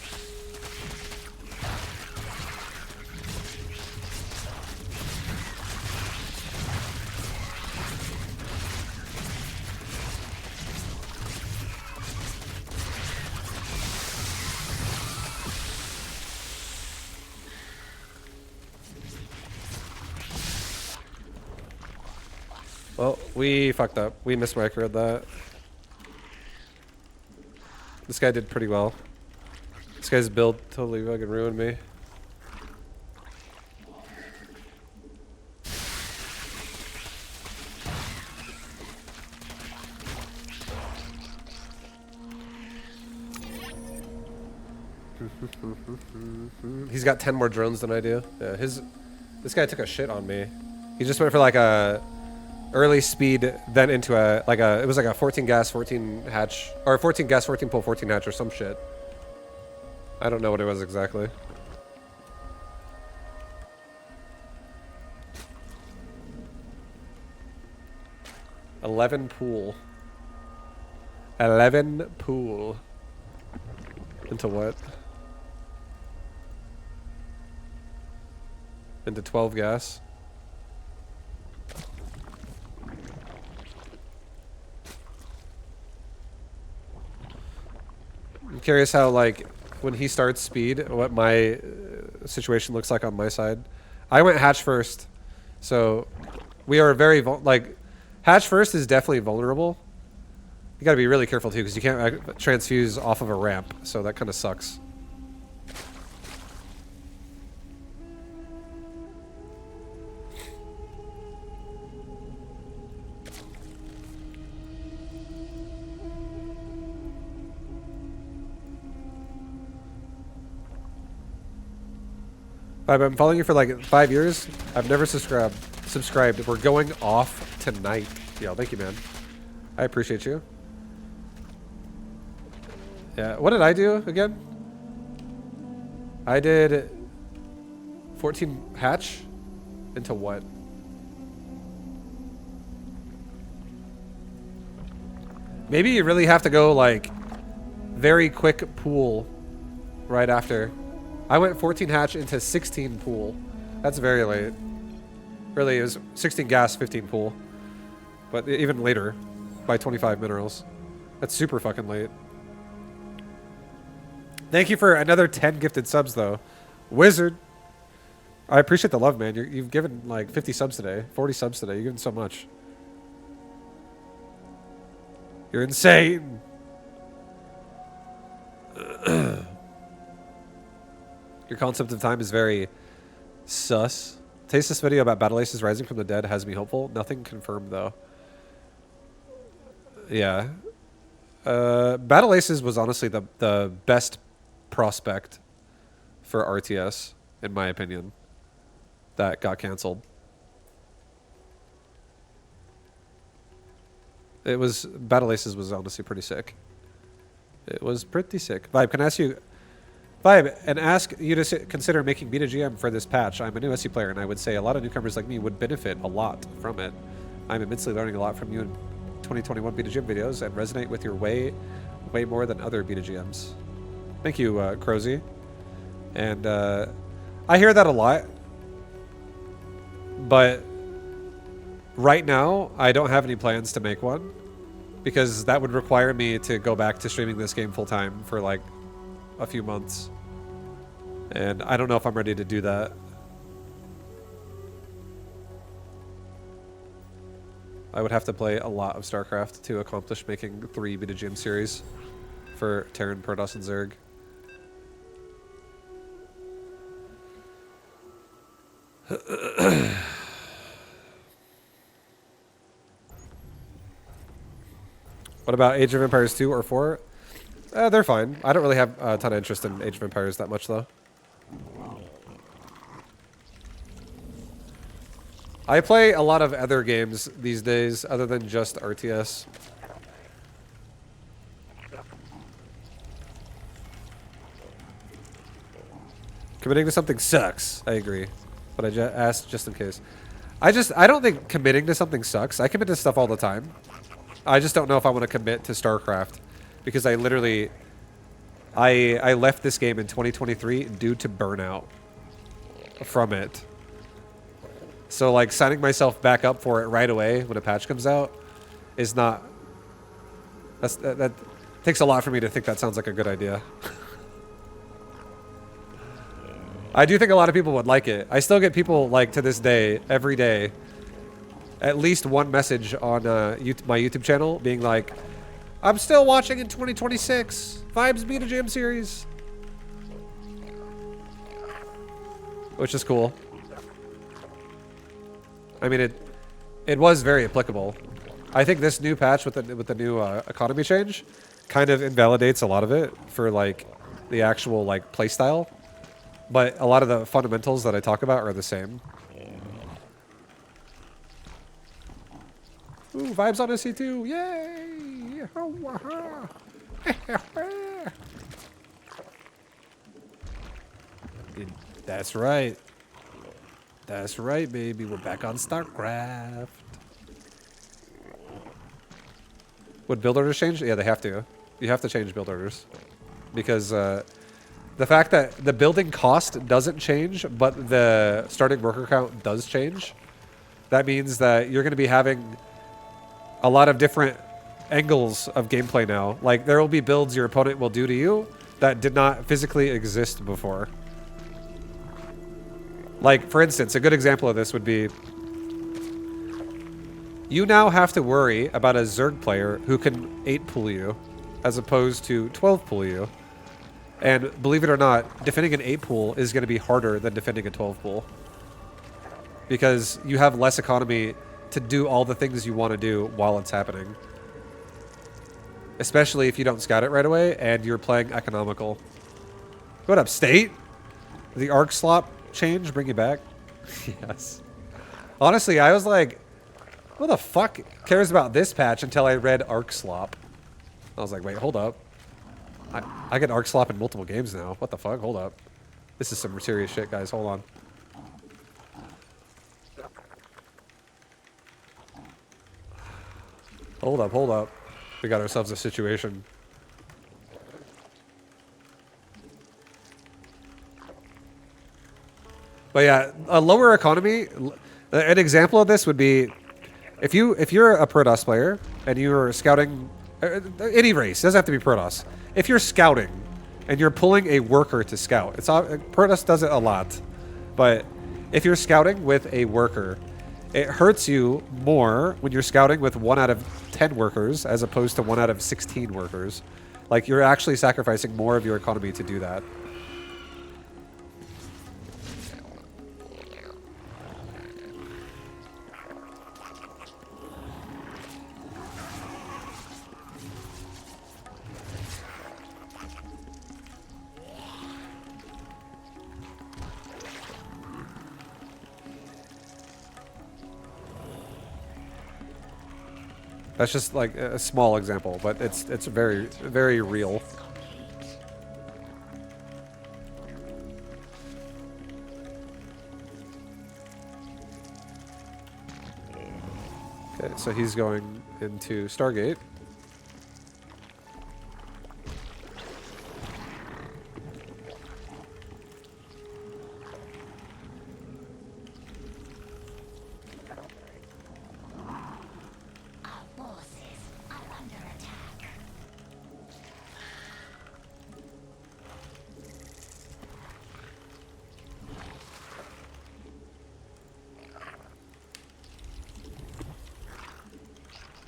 Well, we fucked up. We mismicroed that. This guy did pretty well. This guy's build totally fucking ruined me. He's got 10 more drones than I do. Yeah, this guy took a shit on me. He just went for like a early speed, then into it was like a 14 gas, 14 hatch, or 14 gas, 14 pull, 14 hatch, or some shit. I don't know what it was exactly. $11 pool. Into what? Into 12 gas. I'm curious how, like, when he starts speed, what my situation looks like on my side. I went hatch first, so we are very, hatch first is definitely vulnerable. You gotta be really careful too, because you can't transfuse off of a ramp, so that kind of sucks. I've been following you for like 5 years. I've never subscribed. We're going off tonight. Yo, thank you, man. I appreciate you. Yeah, what did I do again? I did 14 hatch into what? Maybe you really have to go like very quick pool right after. I went 14 hatch into 16 pool. That's very late. Really, it was 16 gas, 15 pool. But even later, by 25 minerals. That's super fucking late. Thank you for another 10 gifted subs, though. Wizard. I appreciate the love, man. You've given like 50 subs today. 40 subs today. You've given so much. You're insane. Your concept of time is very Sus. Taste this video about Battle Aces rising from the dead has me hopeful. Nothing confirmed though. Yeah. Battle Aces was honestly the best prospect for RTS, in my opinion, that got canceled. It was Battle Aces was honestly pretty sick. It was pretty sick. Vibe, can I ask you, Vibe, and ask you to consider making beta GM for this patch. I'm a new SC player, and I would say a lot of newcomers like me would benefit a lot from it. I'm immensely learning a lot from you in 2021 beta GM videos and resonate with your way more than other beta GMs. Thank you, Crozy. And I hear that a lot, but right now I don't have any plans to make one because that would require me to go back to streaming this game full time for like a few months. And I don't know if I'm ready to do that. I would have to play a lot of Starcraft to accomplish making 3 beta GM series for Terran, Protoss, and Zerg. What about Age of Empires 2 or 4? They're fine. I don't really have a ton of interest in Age of Empires that much, though. I play a lot of other games these days other than just RTS. Committing to something sucks. I agree. But I asked just in case. I don't think committing to something sucks. I commit to stuff all the time. I just don't know if I want to commit to StarCraft because I literally I left this game in 2023 due to burnout from it. So like signing myself back up for it right away when a patch comes out is not that takes a lot for me to think that sounds like a good idea. I do think a lot of people would like it. I still get people like to this day, every day, at least one message on my YouTube channel being like, I'm still watching in 2026. Vibes Beta Jam series. Which is cool. I mean, it was very applicable. I think this new patch with the new economy change kind of invalidates a lot of it for like the actual like playstyle. But a lot of the fundamentals that I talk about are the same. Ooh, vibes on SC2. Yay! That's right. That's right, baby. We're back on Starcraft. Would build orders change? Yeah, they have to. You have to change build orders. Because the fact that the building cost doesn't change, but the starting worker count does change, that means that you're going to be having a lot of different angles of gameplay now. Like, there will be builds your opponent will do to you that did not physically exist before. Like, for instance, a good example of this would be you now have to worry about a Zerg player who can 8-pull you as opposed to 12-pull you. And believe it or not, defending an 8-pull is going to be harder than defending a 12-pull. Because you have less economy to do all the things you want to do while it's happening. Especially if you don't scout it right away and you're playing economical. What up, State? The arc slop change bring you back? Yes. Honestly, I was like, who the fuck cares about this patch until I read arc slop? I was like, wait, hold up. I get arc slop in multiple games now. What the fuck? Hold up. This is some serious shit, guys. Hold on. Hold up, hold up. We got ourselves a situation. But yeah, a lower economy. An example of this would be if you're a Protoss player and you're scouting any race, doesn't have to be Protoss. If you're scouting and you're pulling a worker to scout, Protoss does it a lot, but if you're scouting with a worker, it hurts you more when you're scouting with 1 out of 10 workers as opposed to 1 out of 16 workers. Like, you're actually sacrificing more of your economy to do that. That's just like a small example, but it's very, very real. Complete. Okay, so he's going into Stargate. Our forces are under attack.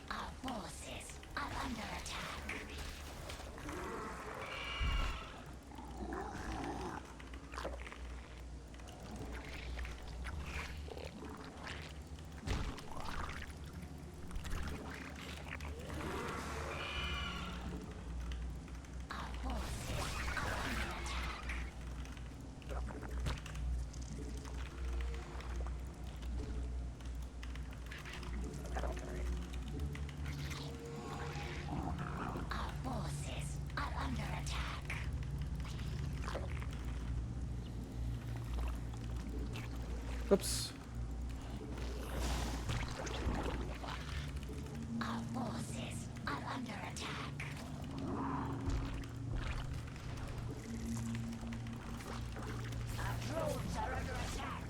Our forces are under attack. Our forces are under attack. Our forces are under attack. Oops. Our forces are under attack. Our drones are under attack.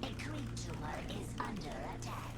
A creature is under attack.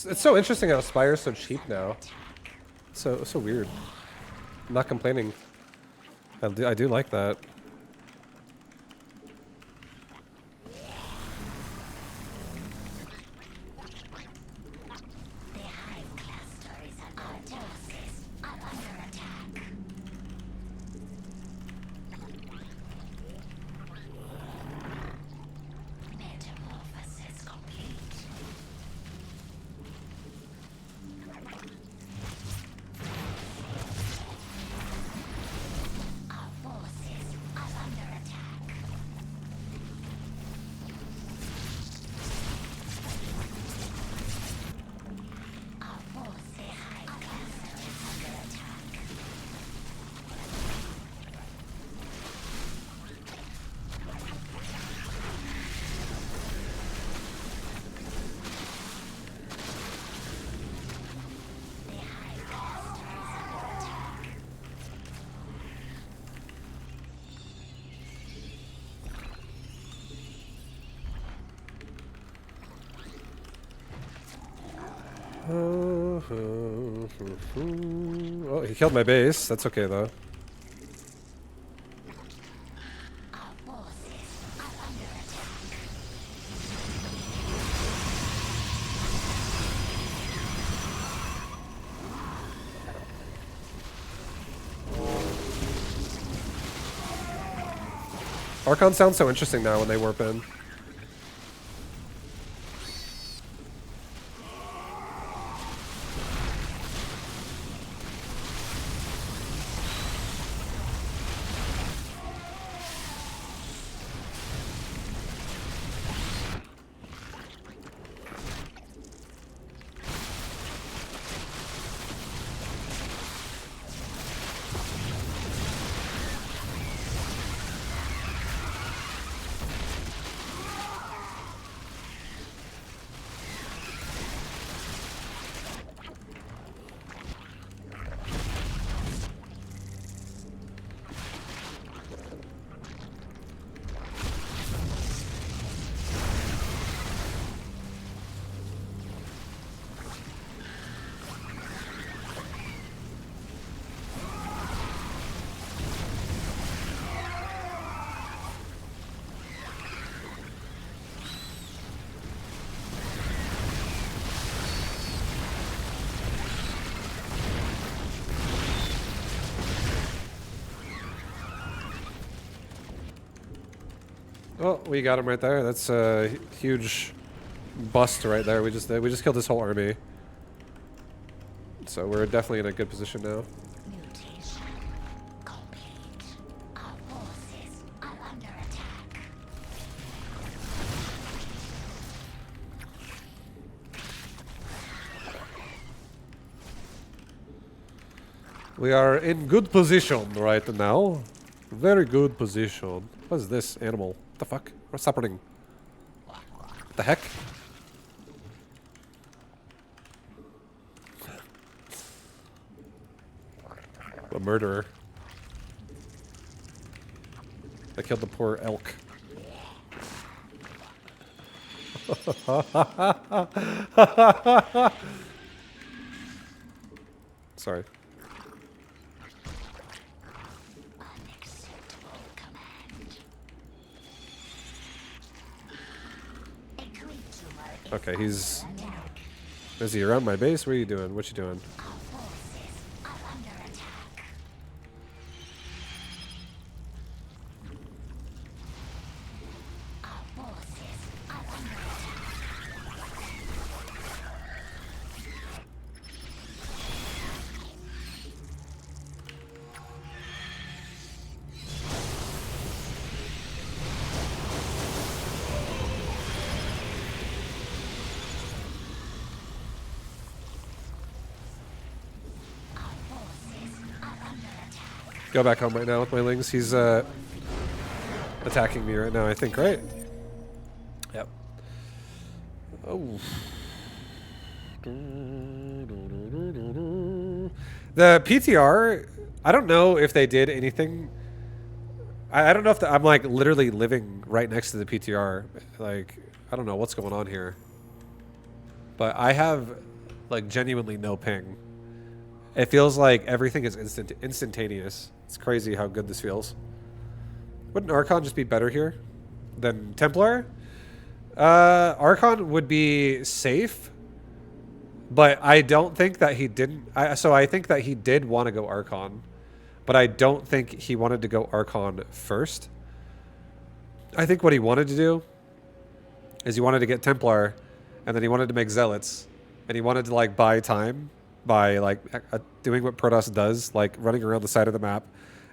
It's so interesting how Spire's so cheap now. So weird. I'm not complaining. I do like that. The hive cluster is under our forces are under attack. Metamorphosis complete. Our forces are under attack. Our forces, the hive cluster is under attack. The hive cluster is under attack. Oh, he killed my base. That's okay though. Our forces are under attack. Archon sounds so interesting now when they warp in. Oh, we got him right there. That's a huge bust right there. We just killed his whole army. So we're definitely in a good position now. Mutation complete. Our forces are under attack. We are in good position right now. Very good position. What is this animal? What the fuck? What's happening? What the heck? A murderer. I killed the poor elk. Sorry. Unacceptable command. A creep tumor is Okay, he's... under attack. Is he around my base? What are you doing? What you doing? Our forces are under attack. Our forces are under attack. Our forces are under attack. Go back home right now with my lings. He's attacking me right now, I think, right? Yep. Oh. The PTR, I don't know if they did anything. I don't know if I'm like literally living right next to the PTR. Like, I don't know what's going on here. But I have like genuinely no ping. It feels like everything is instantaneous. It's crazy how good this feels. Wouldn't Archon just be better here than Templar? Archon would be safe, but I don't think that he didn't. So I think that he did want to go Archon, but I don't think he wanted to go Archon first. I think what he wanted to do is he wanted to get Templar, and then he wanted to make Zealots, and he wanted to like buy time by like doing what Protoss does, like running around the side of the map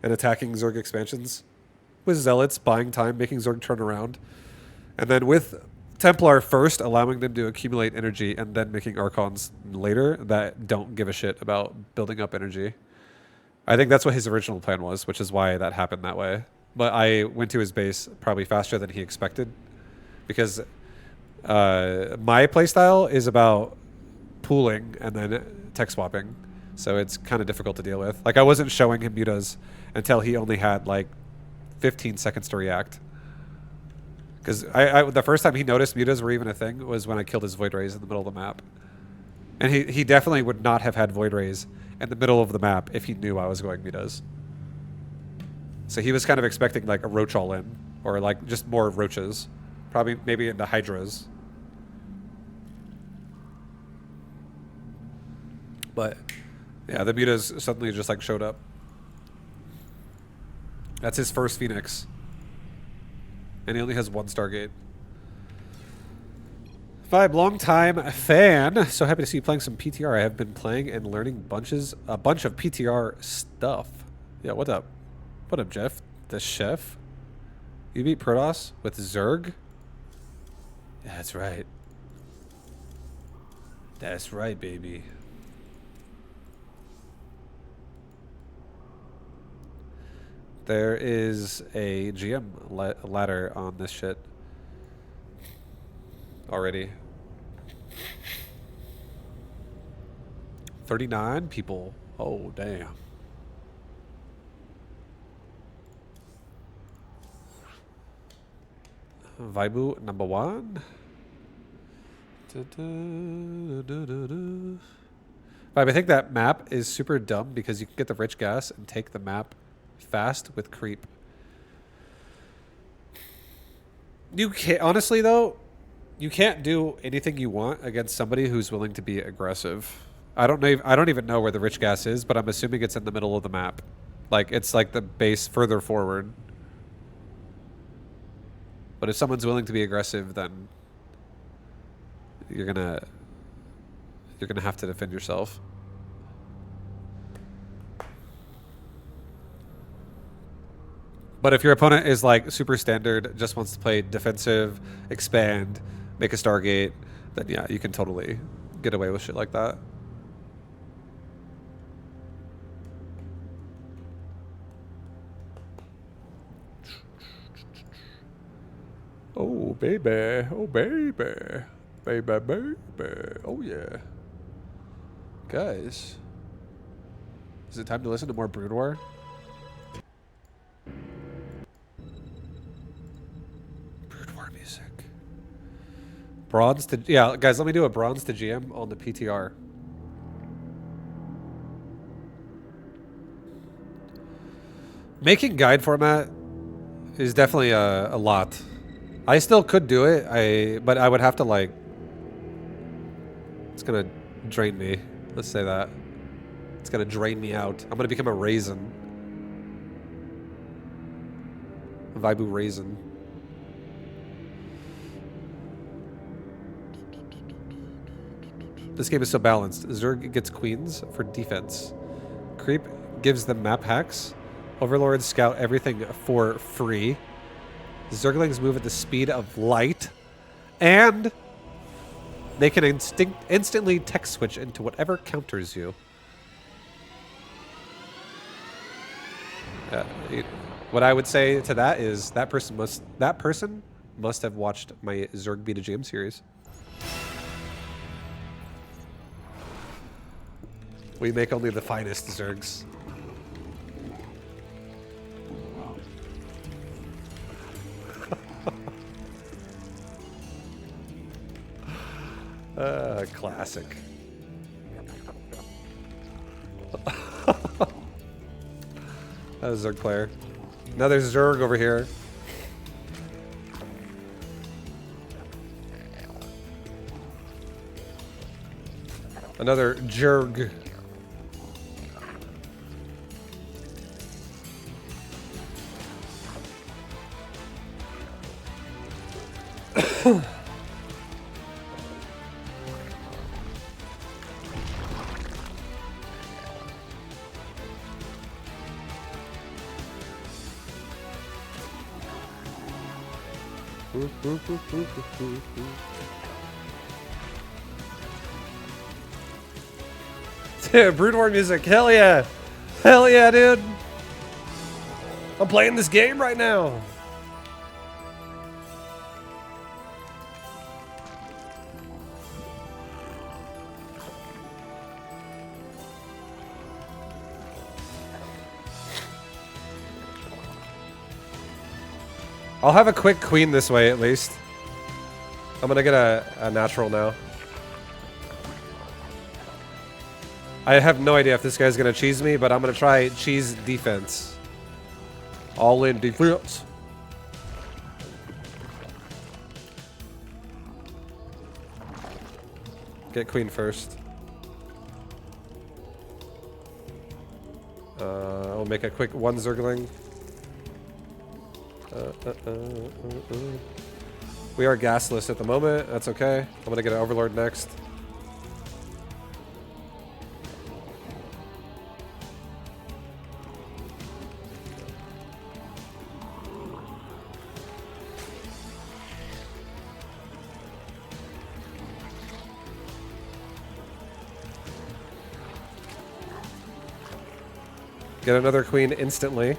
and attacking Zerg expansions with Zealots, buying time, making Zerg turn around, and then with Templar first, allowing them to accumulate energy, and then making Archons later that don't give a shit about building up energy. I think that's what his original plan was, which is why that happened that way. But I went to his base probably faster than he expected, because my playstyle is about pooling and then tech swapping, so it's kind of difficult to deal with. Like, I wasn't showing him mutas until he only had like 15 seconds to react, because the first time he noticed mutas were even a thing was when I killed his Void Rays in the middle of the map, and he definitely would not have had Void Rays in the middle of the map if he knew I was going mutas. So he was kind of expecting like a roach all in, or like just more roaches, probably maybe into hydras. But yeah, the mutas suddenly just like showed up. That's his first Phoenix, and he only has one Stargate. Vibe, long time fan. So happy to see you playing some PTR. I have been playing and learning a bunch of PTR stuff. Yeah, what up? What up, Jeff? The chef? You beat Protoss with Zerg? Yeah, that's right. That's right, baby. There is a GM ladder on this shit already. 39 people. Oh, damn. Vibu #1. Vibe, I think that map is super dumb because you can get the rich gas and take the map fast with creep. You can't, honestly though, you can't do anything you want against somebody who's willing to be aggressive. I don't even know where the rich gas is, but I'm assuming it's in the middle of the map. Like, it's like the base further forward. But if someone's willing to be aggressive, then you're gonna have to defend yourself. But if your opponent is like super standard, just wants to play defensive, expand, make a Stargate, then yeah, you can totally get away with shit like that. Oh baby, oh baby, baby, baby, oh yeah. Guys, is it time to listen to more Brood War? Brood War music. Bronze to, yeah, guys, let me do a bronze to GM on the PTR. Making guide format is definitely a lot. I still could do it, but I would have to like, it's gonna drain me. Let's say that. It's gonna drain me out. I'm gonna become a raisin. A vibu raisin. This game is so balanced. Zerg gets queens for defense. Creep gives them map hacks. Overlords scout everything for free. Zerglings move at the speed of light. And they can instantly tech switch into whatever counters you. What I would say to that is that person must have watched my Zerg Beta Jam series. We make only the finest Zergs. Classic. That was a Zerg player. Another Zerg over here. Another Zerg. Dude, Brood War music, hell yeah. Hell yeah, dude. I'm playing this game right now. I'll have a quick queen this way, at least. I'm gonna get a natural now. I have no idea if this guy's gonna cheese me, but I'm gonna try cheese defense. All in defense. Get queen first. I'll make a quick one Zergling. We are gasless at the moment. That's okay. I'm gonna get an Overlord next. Get another queen instantly.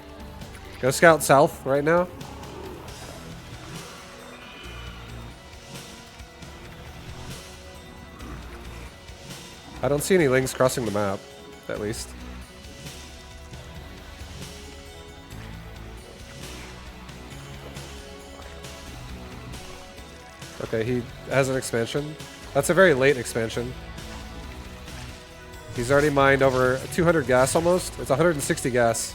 Go scout south right now. I don't see any lings crossing the map, at least. Okay, he has an expansion. That's a very late expansion. He's already mined over 200 gas almost. It's 160 gas.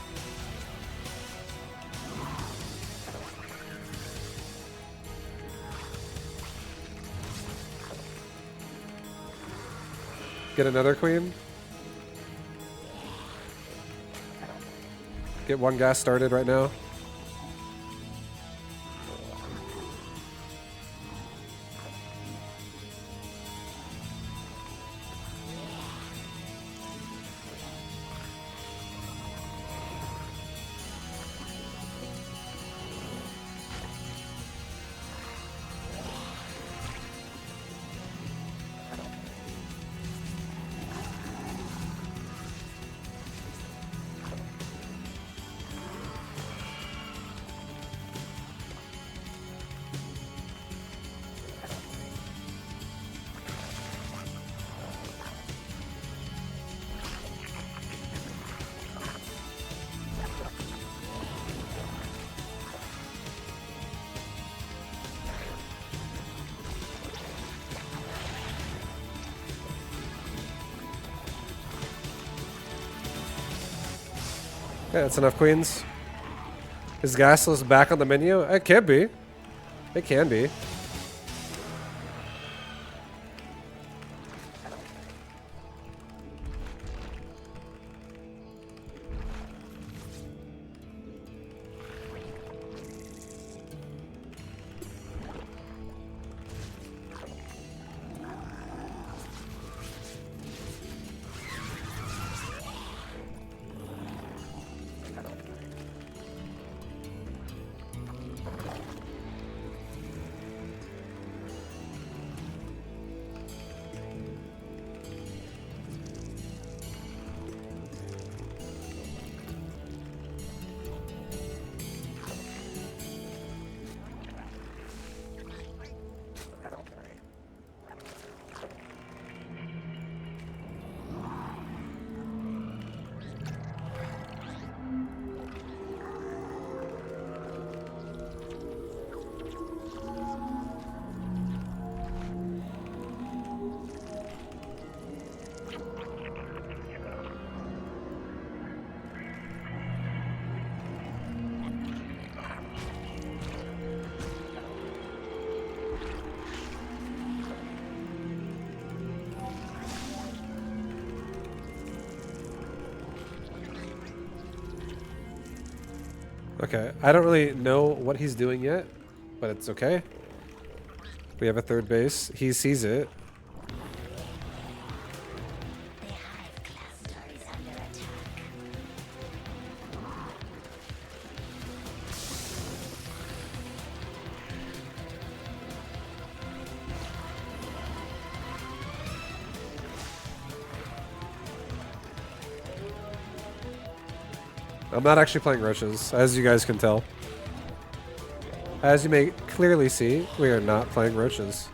Get another queen. Get one gas started right now. Okay, that's enough queens. Is gasless back on the menu? It can be. It can be. Okay, I don't really know what he's doing yet, but it's okay. We have a third base. He sees it. The hive cluster is under attack. I'm not actually playing roaches, as you guys can tell. As you may clearly see, we are not playing roaches.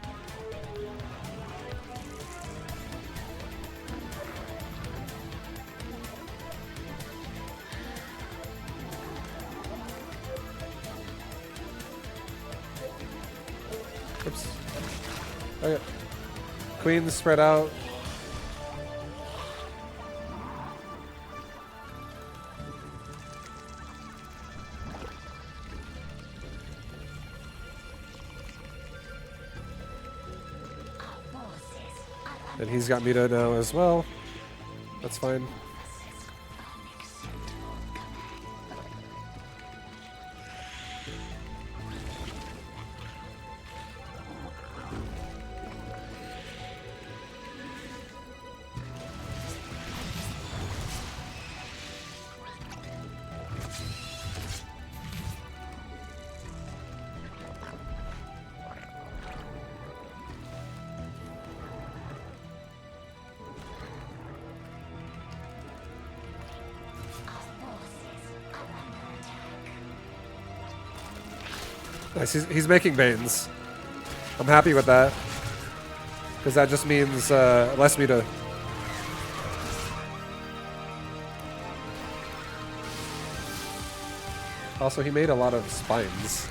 Oops. Okay. Queens spread out. And he's got Mito now as well. That's fine. Nice, he's making Banes. I'm happy with that. Because that just means less Mito. Also, he made a lot of spines.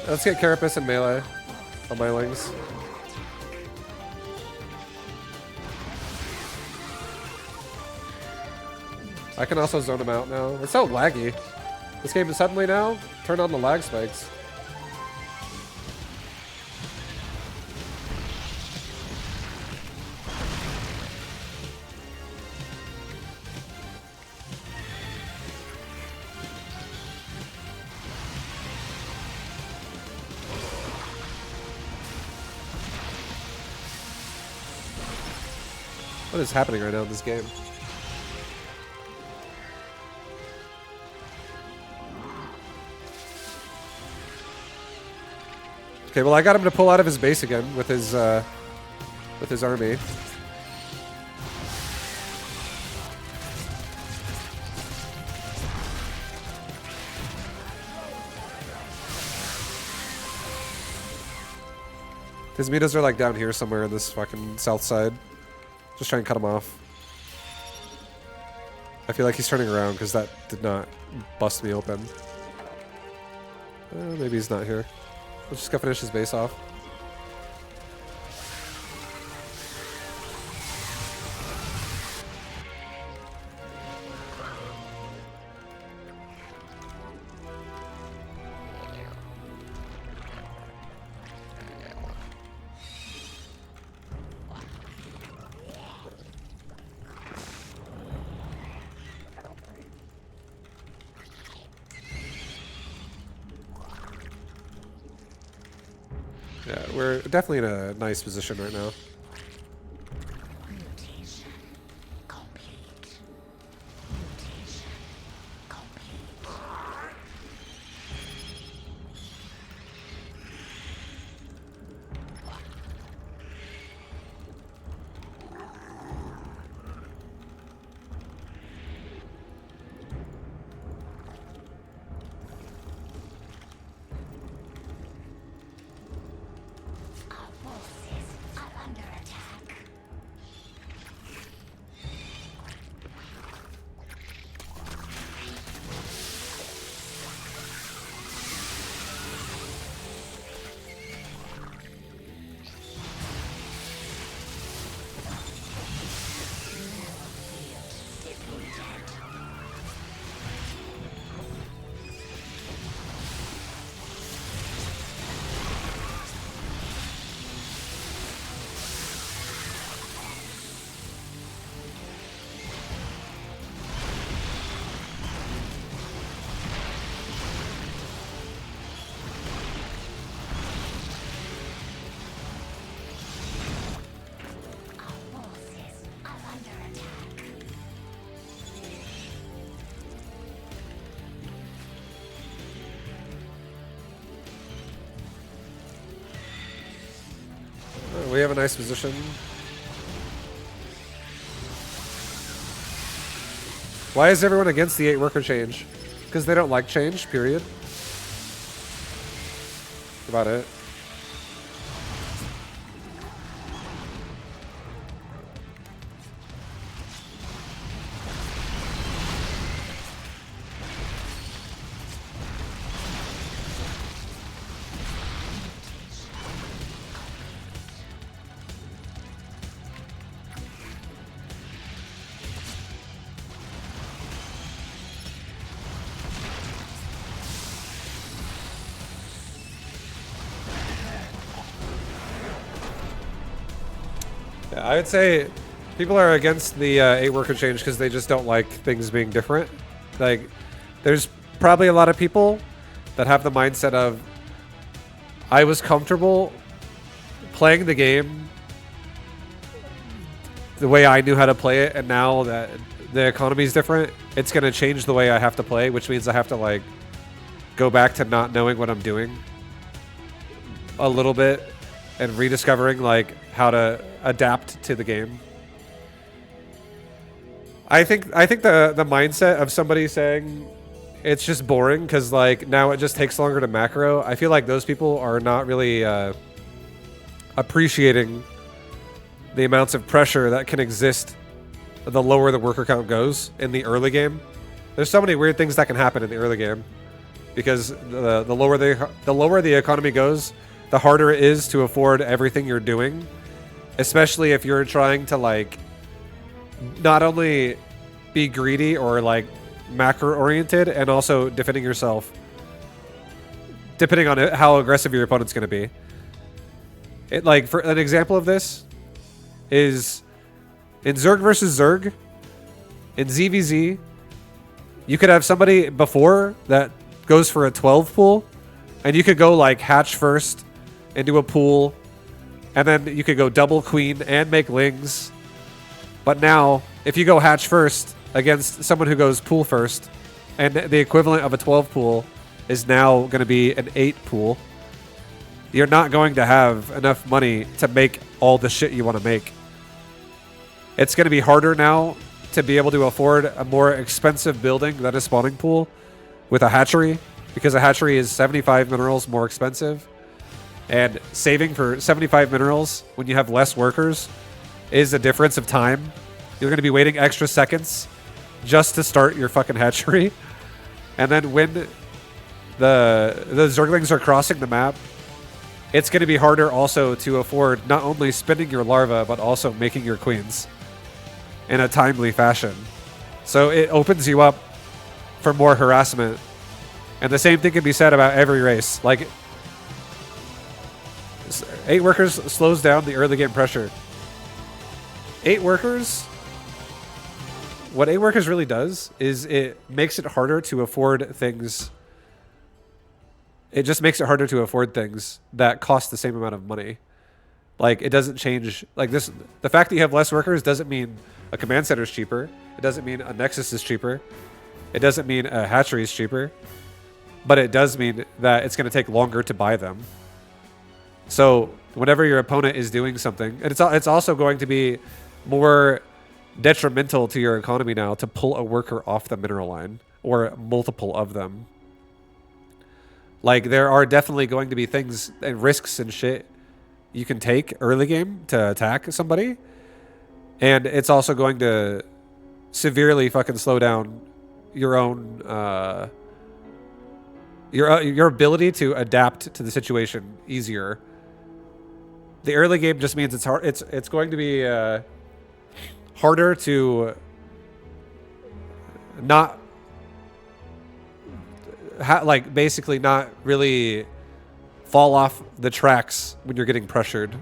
Let's get Carapace and melee on my wings. I can also zone him out now. It's so laggy. This game is suddenly now turned on the lag spikes. What is happening right now in this game? Okay, well I got him to pull out of his base again with his army. His mitas are like down here somewhere in this fucking south side. Just try and cut him off. I feel like he's turning around because that did not bust me open. Maybe he's not here. Let's just go finish his base off. Yeah, we're definitely in a nice position right now. Mutation complete. Mutation complete. Our forces are under attack. Our forces are under attack. We have a nice position. Why is everyone against the 8 worker change? Because they don't like change, period. About it. Yeah, I would say people are against the 8 worker change because they just don't like things being different. Like, there's probably a lot of people that have the mindset of, I was comfortable playing the game the way I knew how to play it, and now that the economy is different, it's going to change the way I have to play, which means I have to, like, go back to not knowing what I'm doing a little bit and rediscovering, like, how to adapt to the game. I think the mindset of somebody saying it's just boring because, like, now it just takes longer to macro, I feel like those people are not really appreciating the amounts of pressure that can exist the lower the worker count goes in the early game. There's so many weird things that can happen in the early game because the lower the economy goes, the harder it is to afford everything you're doing, especially if you're trying to, like, not only be greedy or, like, macro oriented and also defending yourself depending on how aggressive your opponent's going to be. It, like, for an example of this is in Zerg versus Zerg, in ZVZ, you could have somebody before that goes for a 12 pool, and you could go, like, hatch first into a pool, and then you could go double queen and make lings. But now, if you go hatch first against someone who goes pool first, and the equivalent of a 12 pool is now going to be an 8 pool, you're not going to have enough money to make all the shit you want to make. It's going to be harder now to be able to afford a more expensive building than a spawning pool with a hatchery, because a hatchery is 75 minerals more expensive. And saving for 75 minerals when you have less workers is a difference of time. You're going to be waiting extra seconds just to start your fucking hatchery. And then when the Zerglings are crossing the map, it's going to be harder also to afford not only spinning your larva, but also making your queens in a timely fashion. So it opens you up for more harassment. And the same thing can be said about every race. Like, 8 workers slows down the early game pressure. 8 workers, what 8 workers really does is it makes it harder to afford things. It just makes it harder to afford things that cost the same amount of money. Like, it doesn't change, like this, the fact that you have less workers doesn't mean a command center is cheaper. It doesn't mean a nexus is cheaper. It doesn't mean a hatchery is cheaper. But it does mean that it's going to take longer to buy them. So whenever your opponent is doing something, and it's also going to be more detrimental to your economy now to pull a worker off the mineral line, or multiple of them. Like, there are definitely going to be things and risks and shit you can take early game to attack somebody. And it's also going to severely fucking slow down your own your ability to adapt to the situation easier. The early game just means it's hard. It's going to be harder to not like basically not really fall off the tracks when you're getting pressured.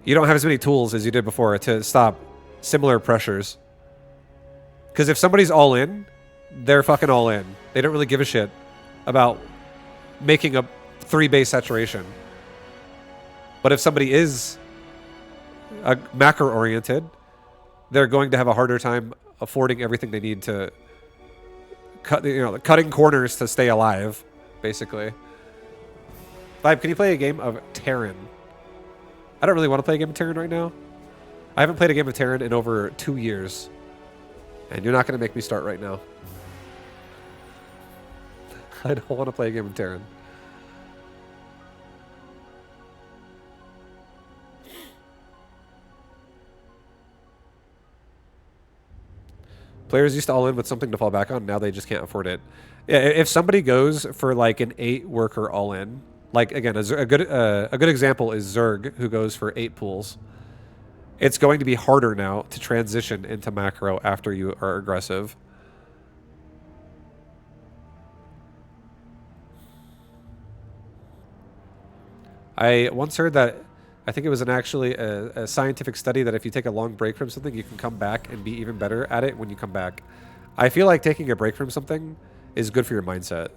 You don't have as many tools as you did before to stop similar pressures. Because if somebody's all in, they're fucking all in. They don't really give a shit about making a 3 base saturation. But if somebody is macro oriented, they're going to have a harder time affording everything they need to cutting corners to stay alive, basically. Vibe, can you play a game of Terran? I don't really want to play a game of Terran right now. I haven't played a game of Terran in over 2 years. And you're not going to make me start right now. I don't want to play a game of Terran. Players used to all in with something to fall back on. Now they just can't afford it. Yeah, if somebody goes for like an 8 worker all in, like again, a good example is Zerg, who goes for 8 pools. It's going to be harder now to transition into macro after you are aggressive. I once heard that, I think it was actually a scientific study, that if you take a long break from something, you can come back and be even better at it when you come back. I feel like taking a break from something is good for your mindset.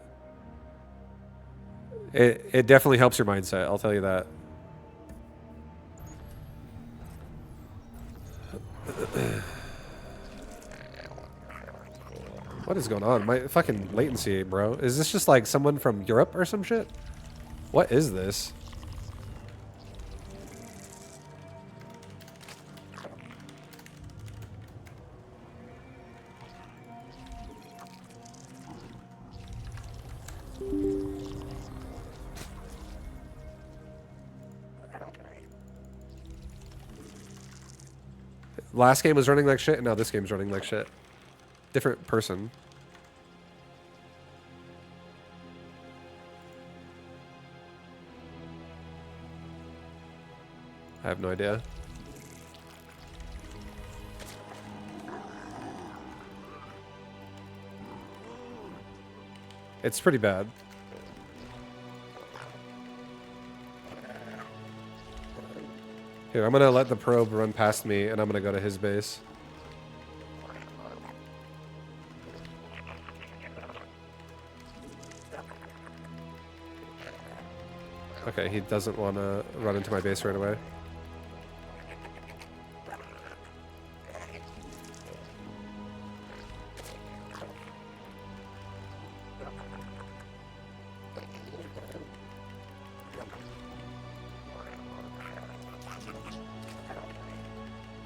It definitely helps your mindset, I'll tell you that. What is going on? My fucking latency, bro. Is this just like someone from Europe or some shit? What is this? Last game was running like shit, and now this game's running like shit. Different person. I have no idea. It's pretty bad. Here, I'm gonna let the probe run past me, and I'm gonna go to his base. Okay, he doesn't want to run into my base right away.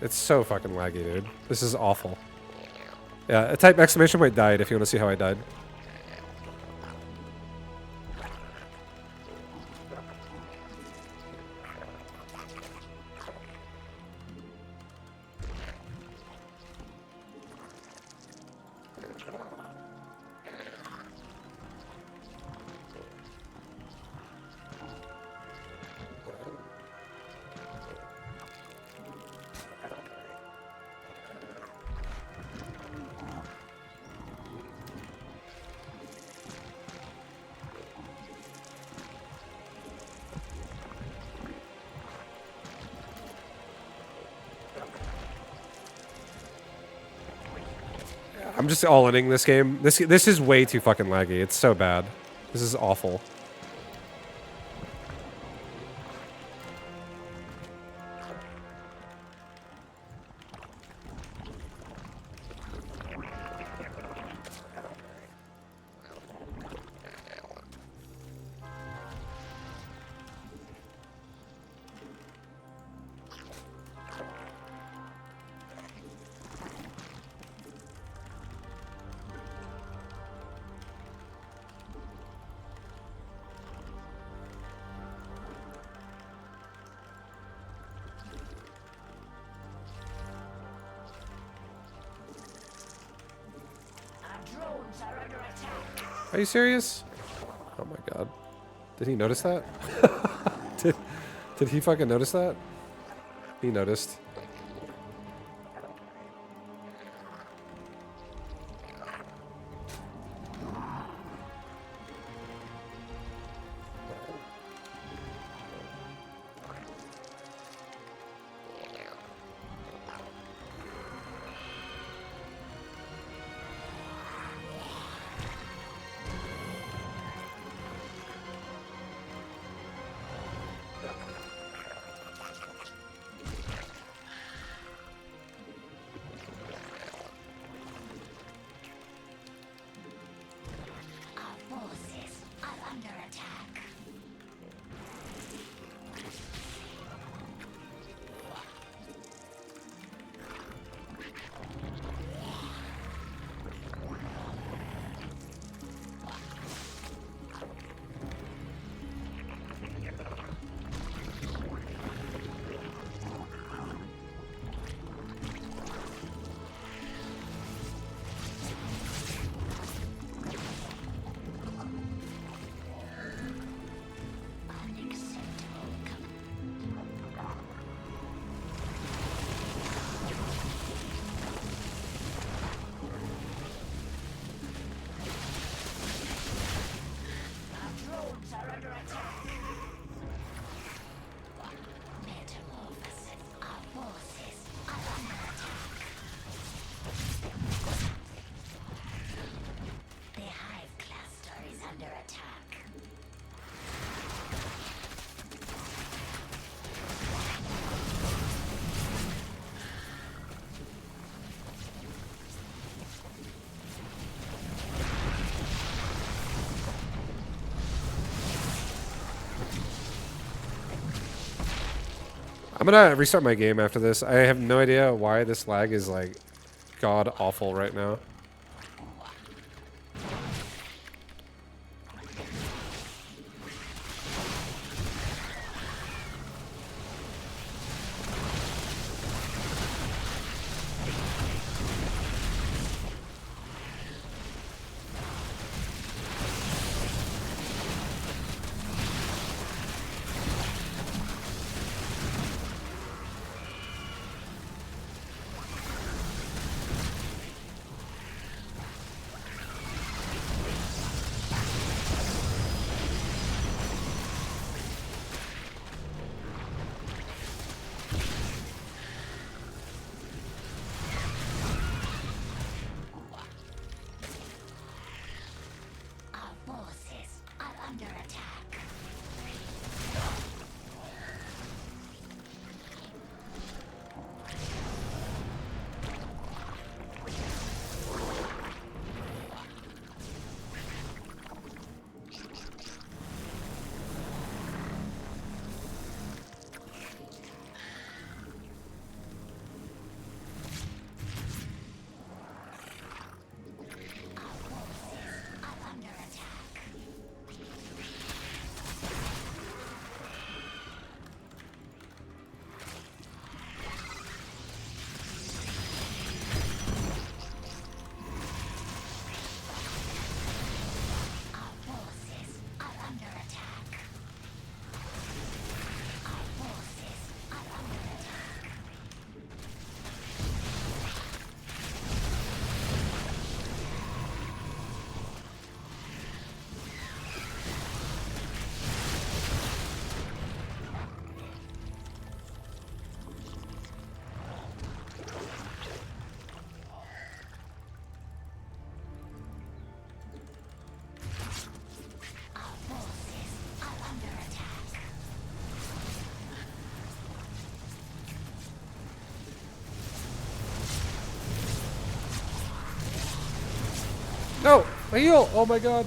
It's so fucking laggy, dude. This is awful. Yeah, type exclamation point died if you want to see how I died. I'm just all-inning this game. This is way too fucking laggy. It's so bad. This is awful. Drones are under attack. Are you serious? Oh my god. Did he notice that? did he fucking notice that? He noticed. Our forces are under attack. Drones are under attack. Metamorphosis. Our forces are under attack. The hive cluster is under attack. I'm gonna restart my game after this. I have no idea why this lag is like god awful right now. No! My heal! Oh my god.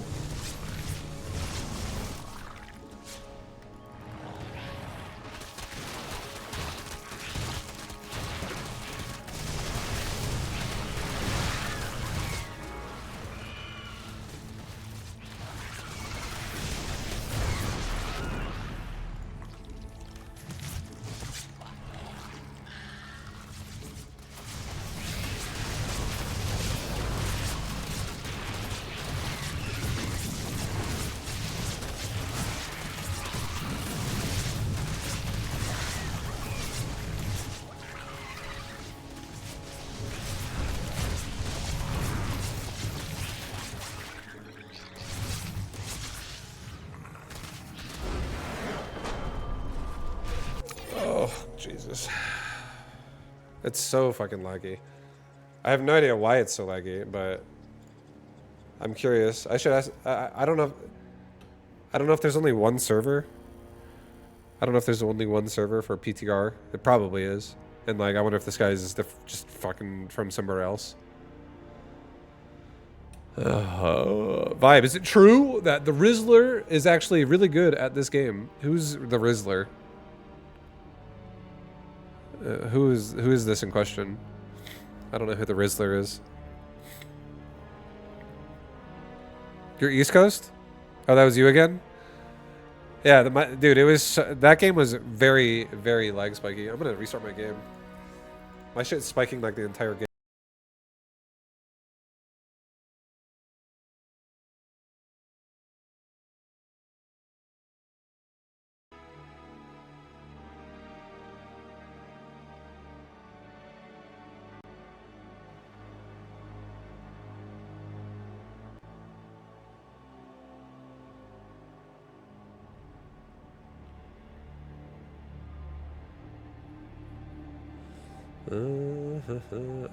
Oh, Jesus. It's so fucking laggy. I have no idea why it's so laggy, but I'm curious. I should ask. I don't know. I don't know if there's only one server. I don't know if there's only one server for PTR. It probably is. And like, I wonder if this guy is just fucking from somewhere else. Vibe, is it true that the Rizzler is actually really good at this game? Who's the Rizzler? Who is this in question? I don't know who the Rizzler is. You're East Coast? Oh, that was you again? Yeah, dude, it was that game was very, very lag spiky. I'm gonna restart my game. My shit's spiking like the entire game.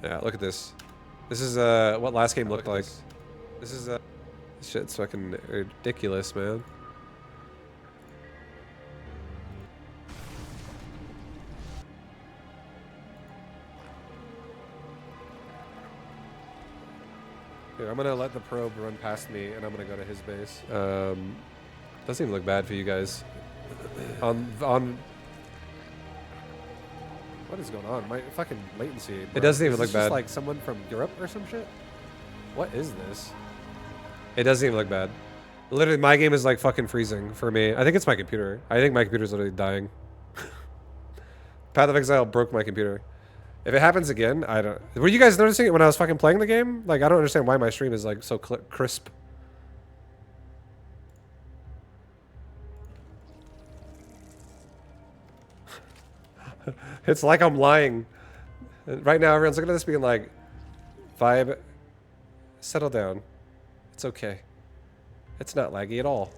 Yeah, look at this. This is what last game looked like. This is shit's fucking ridiculous, man. Here, I'm gonna let the probe run past me, and I'm gonna go to his base. Doesn't even look bad for you guys. On. What is going on? My fucking latency. Bro. It doesn't even is look this bad. Just like someone from Europe or some shit. What is this? It doesn't even look bad. Literally, my game is like fucking freezing for me. I think it's my computer. I think my computer's literally dying. Path of Exile broke my computer. If it happens again, I don't... Were you guys noticing it when I was fucking playing the game? Like, I don't understand why my stream is like so crisp. It's like I'm lying. Right now, everyone's looking at this being like, Vibe, settle down. It's okay. It's not laggy at all.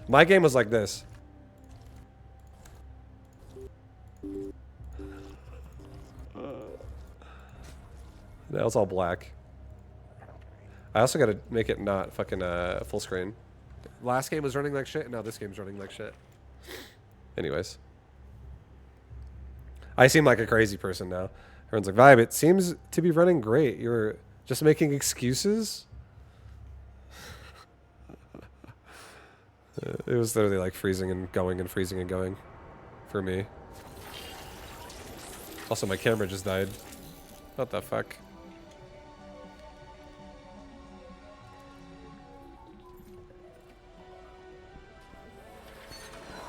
My game was like this. Now it's all black. I also gotta make it not fucking full screen. Last game was running like shit, and now this game's running like shit. Anyways. I seem like a crazy person now. Everyone's like, Vibe, it seems to be running great. You're just making excuses? It was literally like freezing and going and freezing and going for me. Also, my camera just died. What the fuck?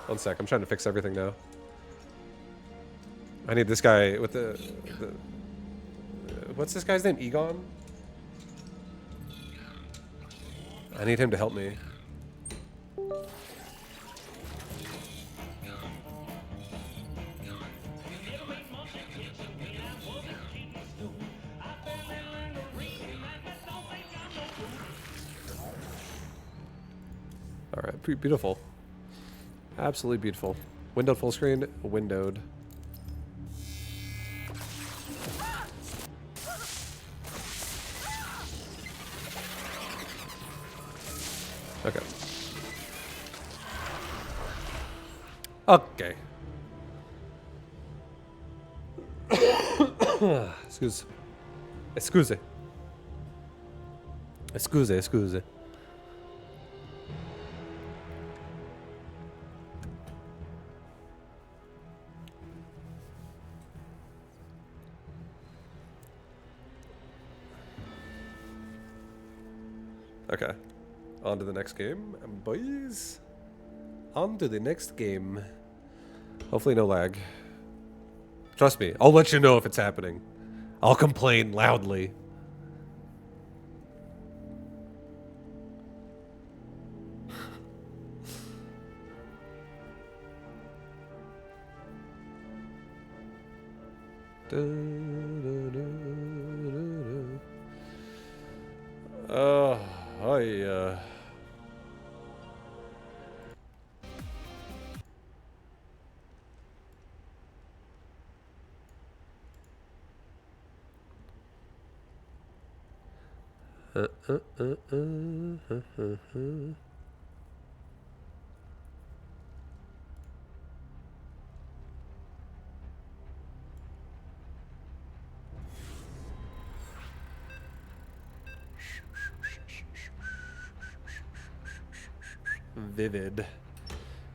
One sec, I'm trying to fix everything now. I need this guy with the what's this guy's name? Egon? I need him to help me. Alright, beautiful. Absolutely beautiful. Windowed full screen, windowed. Okay. Okay. Excuse. Excuse, excuse. Okay. On to the next game, boys. On to the next game. Hopefully no lag. Trust me, I'll let you know if it's happening. I'll complain loudly. Oh, yeah. Vivid.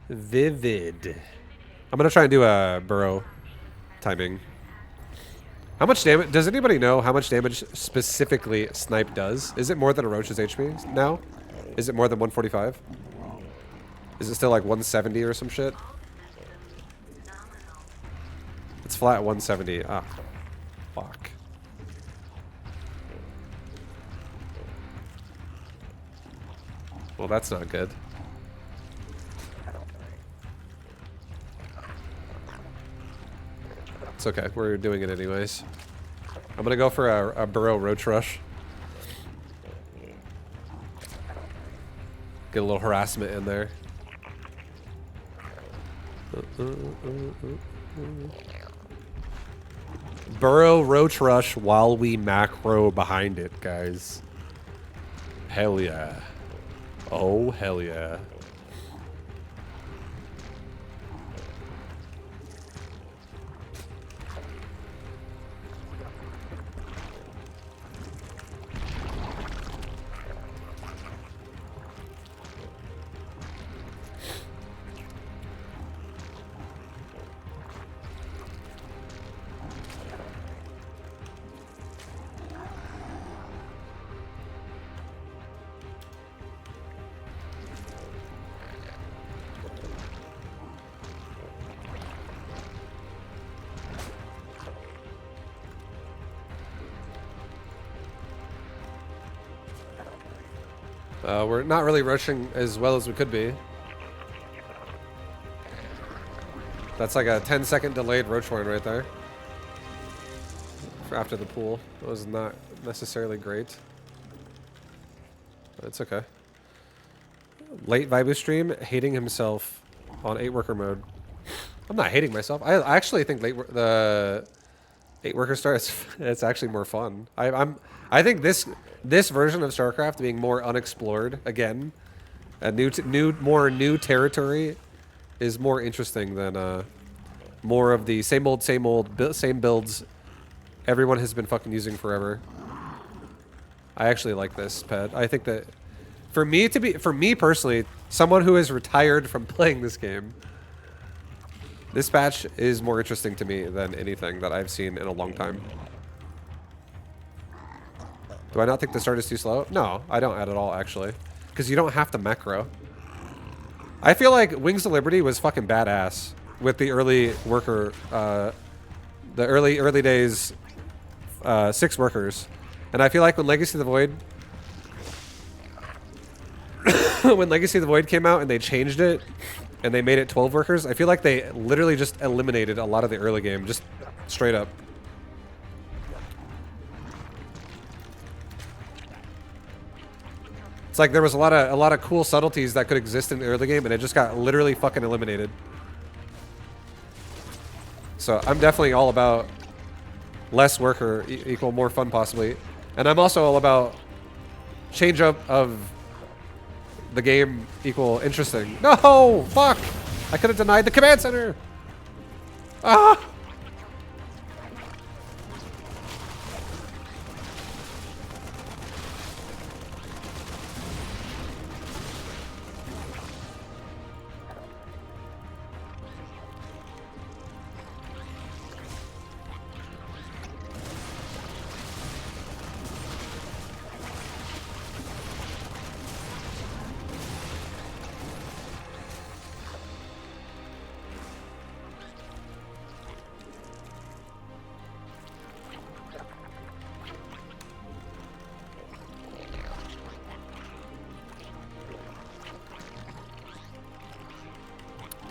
Vivid. I'm gonna try and do a burrow timing. How much damage? Does anybody know how much damage specifically snipe does? Is it more than a roach's HP now? Is it more than 145? Is it still like 170 or some shit? It's flat 170. Ah, fuck. Well, that's not good. It's okay. We're doing it anyways. I'm gonna go for a burrow roach rush. Get a little harassment in there. Burrow roach rush while we macro behind it, guys. Hell yeah. Oh, hell yeah. We're not really rushing as well as we could be. That's like a 10-second delayed roach horn right there. For after the pool. That was not necessarily great. But it's okay. Late vibu stream, hating himself on 8-worker mode. I'm not hating myself. I actually think the 8-worker start, it's actually more fun. I think this version of Starcraft being more unexplored again, a more new territory, is more interesting than more of the same old same builds everyone has been fucking using forever. I actually like this pet. I think that for me personally, someone who has retired from playing this game, this patch is more interesting to me than anything that I've seen in a long time. Do I not think the start is too slow? No, I don't at all, actually. Because you don't have to macro. I feel like Wings of Liberty was fucking badass with the early worker, the early days 6 workers. And I feel like when Legacy of the Void... when Legacy of the Void came out and they changed it, and they made it 12 workers, I feel like they literally just eliminated a lot of the early game, just straight up. It's like there was a lot of cool subtleties that could exist in the early game, and it just got literally fucking eliminated. So I'm definitely all about less worker equal more fun possibly, and I'm also all about change up of the game equal interesting. No, fuck! I could have denied the command center. Ah!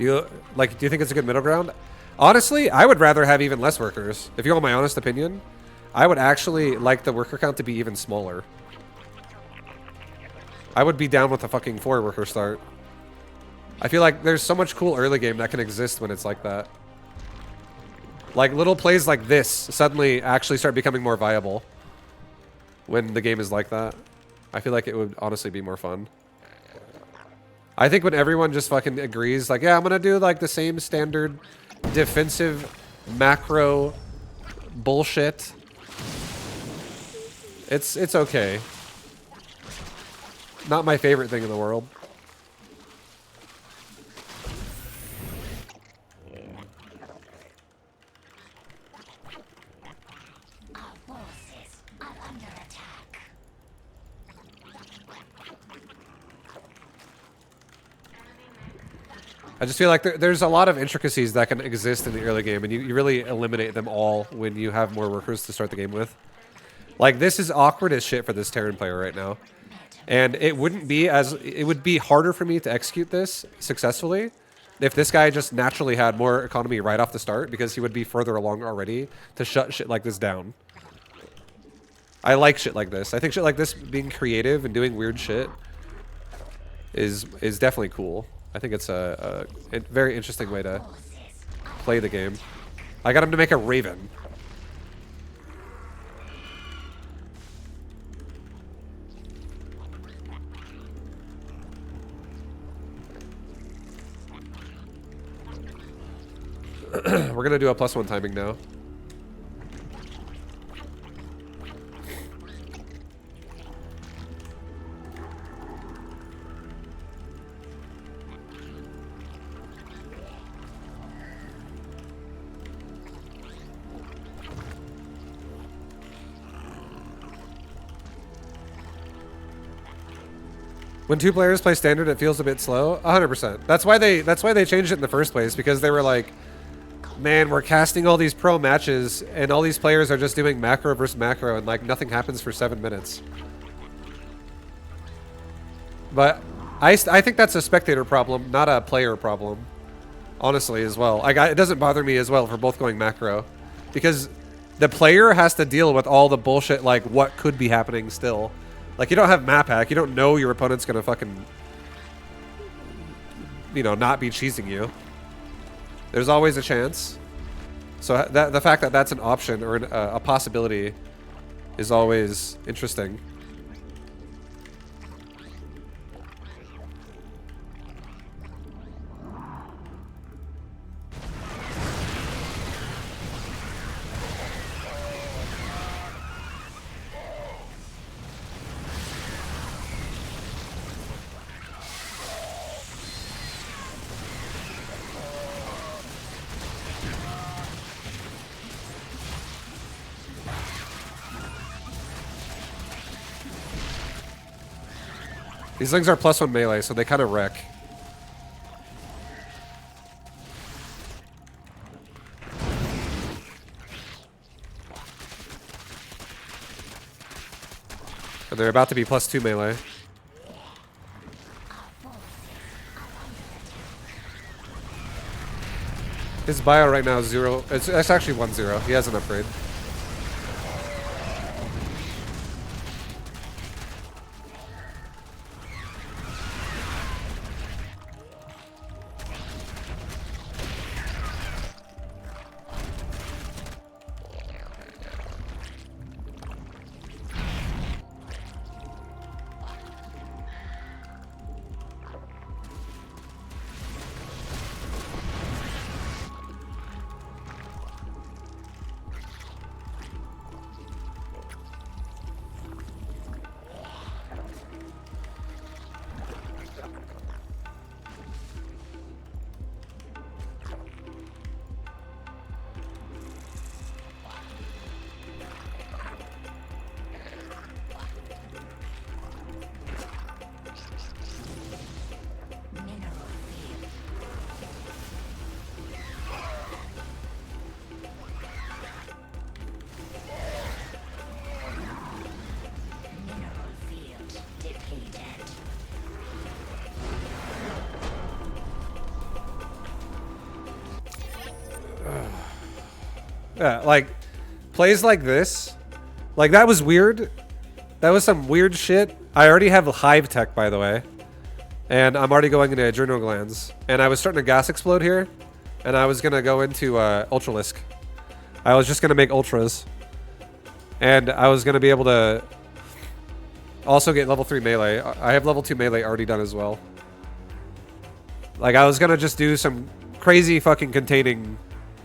Do you think it's a good middle ground? Honestly, I would rather have even less workers. If you want my honest opinion, I would actually like the worker count to be even smaller. I would be down with a fucking 4 worker start. I feel like there's so much cool early game that can exist when it's like that. Like little plays like this suddenly actually start becoming more viable when the game is like that. I feel like it would honestly be more fun. I think when everyone just fucking agrees, like, yeah, I'm gonna do like the same standard defensive macro bullshit. It's okay. Not my favorite thing in the world. Our forces are under attack. I just feel like there's a lot of intricacies that can exist in the early game, and you really eliminate them all when you have more workers to start the game with. Like, this is awkward as shit for this Terran player right now. And it would be harder for me to execute this successfully if this guy just naturally had more economy right off the start, because he would be further along already to shut shit like this down. I like shit like this. I think shit like this, being creative and doing weird shit, is definitely cool. I think it's a very interesting way to play the game. I got him to make a Raven. We're gonna do a +1 timing now. When 2 players play standard, it feels a bit slow. 100%. That's why they changed it in the first place, because they were like, man, we're casting all these pro matches, and all these players are just doing macro versus macro, and like nothing happens for 7 minutes. But I think that's a spectator problem, not a player problem, honestly, as well. It doesn't bother me as well for both going macro, because the player has to deal with all the bullshit, like what could be happening still. Like, you don't have map hack, you don't know your opponent's gonna fucking, you know, not be cheesing you. There's always a chance. So the fact that that's an option or a possibility is always interesting. These things are +1 melee, so they kind of wreck. And they're about to be +2 melee. His bio right now is 0. It's actually 1-0. He has an upgrade. Yeah, like plays like this, like that was weird. That was some weird shit. I already have hive tech, by the way, and I'm already going into adrenal glands. And I was starting to gas explode here, and I was gonna go into ultralisk. I was just gonna make ultras, and I was gonna be able to also get level 3 melee. I have level 2 melee already done as well. Like I was gonna just do some crazy fucking containing,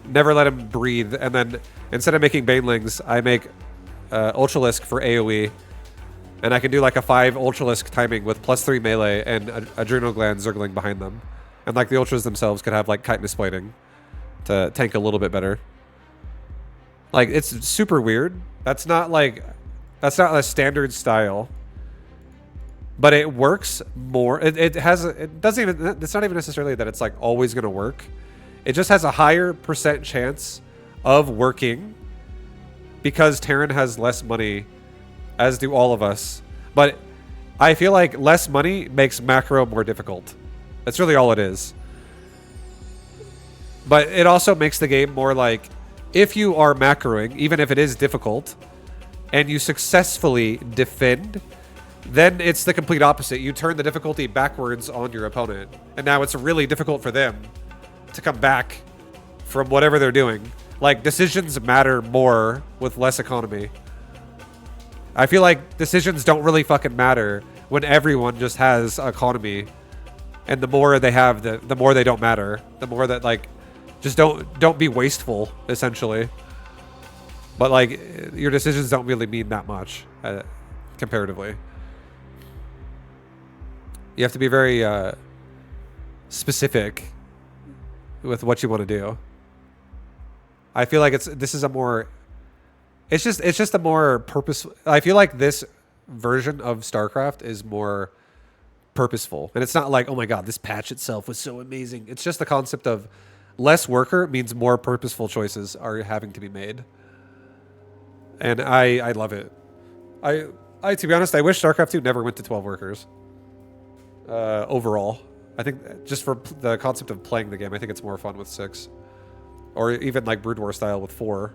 never let him breathe, and then instead of making banelings, I make ultralisk for AoE, and I can do like a 5 ultralisk timing with +3 melee and adrenal glands zergling behind them, and like the ultras themselves could have like chitinous plating to tank a little bit better. Like it's super weird. That's not a standard style. But it works more. It doesn't even. It's not even necessarily that it's like always gonna work. It just has a higher % chance of working because Terran has less money, as do all of us. But I feel like less money makes macro more difficult. That's really all it is. But it also makes the game more like, if you are macroing, even if it is difficult, and you successfully defend, then it's the complete opposite. You turn the difficulty backwards on your opponent, and now it's really difficult for them to come back from whatever they're doing. Like, decisions matter more with less economy. I feel like decisions don't really fucking matter when everyone just has economy, and the more they have, the more they don't matter. The more that, like, just don't be wasteful, essentially. But, like, your decisions don't really mean that much, comparatively. You have to be very specific with what you want to do. I feel like it's just a more purposeful. I feel like this version of Starcraft is more purposeful, and it's not like, oh my god, this patch itself was so amazing. It's just the concept of less worker means more purposeful choices are having to be made, and I love it. I to be honest, I wish Starcraft 2 never went to 12 workers. Overall, I think just for the concept of playing the game, I think it's more fun with 6, or even like Brood War style with 4.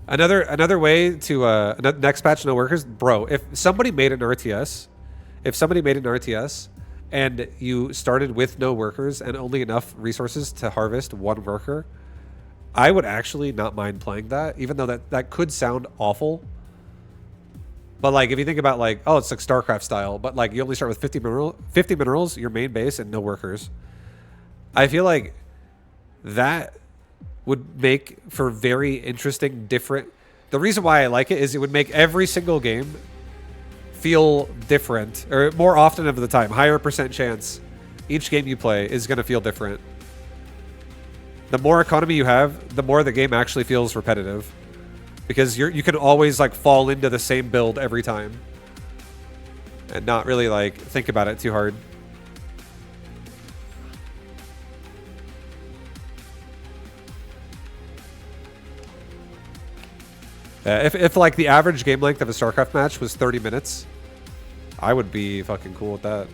Another way to next patch no workers, bro. If somebody made an RTS, and you started with no workers and only enough resources to harvest 1 worker, I would actually not mind playing that, even though that could sound awful. But like, if you think about like, oh, it's like StarCraft style, but like you only start with 50 minerals, your main base, and no workers. I feel like that would make for very interesting, different. The reason why I like it is it would make every single game feel different, or more often of the time, higher % chance each game you play is going to feel different. The more economy you have, the more the game actually feels repetitive, because you can always like fall into the same build every time and not really like think about it too hard. If like the average game length of a StarCraft match was 30 minutes, I would be fucking cool with that.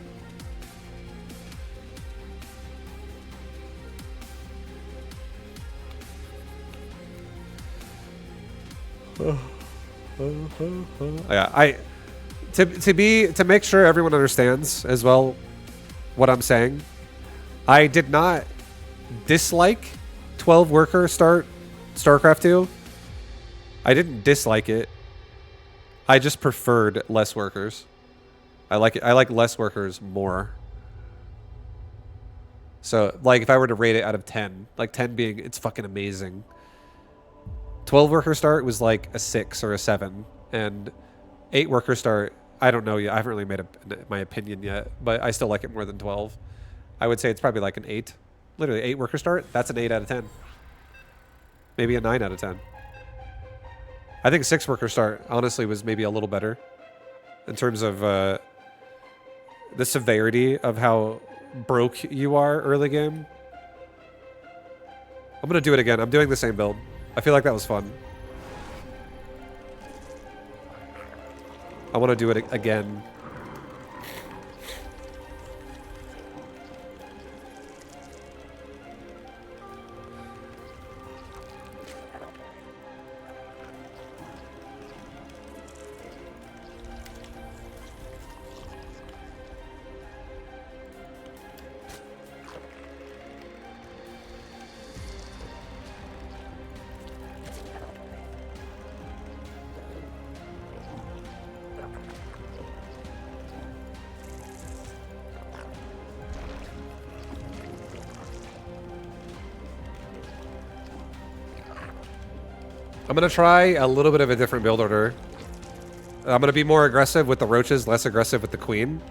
Yeah, to make sure everyone understands as well what I'm saying, I did not dislike 12 worker start StarCraft 2. I didn't dislike it. I just preferred less workers. I like it. I like less workers more. So, like, if I were to rate it out of 10, like 10 being it's fucking amazing, 12 worker start was like a 6 or a 7, and 8 worker start, I don't know yet. I haven't really made my opinion yet, but I still like it more than 12. I would say it's probably like an 8. Literally, 8 worker start, that's an 8 out of 10. Maybe a 9 out of 10. I think 6 worker start, honestly, was maybe a little better in terms of the severity of how broke you are early game. I'm going to do it again. I'm doing the same build. I feel like that was fun. I want to do it again. I'm gonna try a little bit of a different build order. I'm gonna be more aggressive with the roaches, less aggressive with the queen.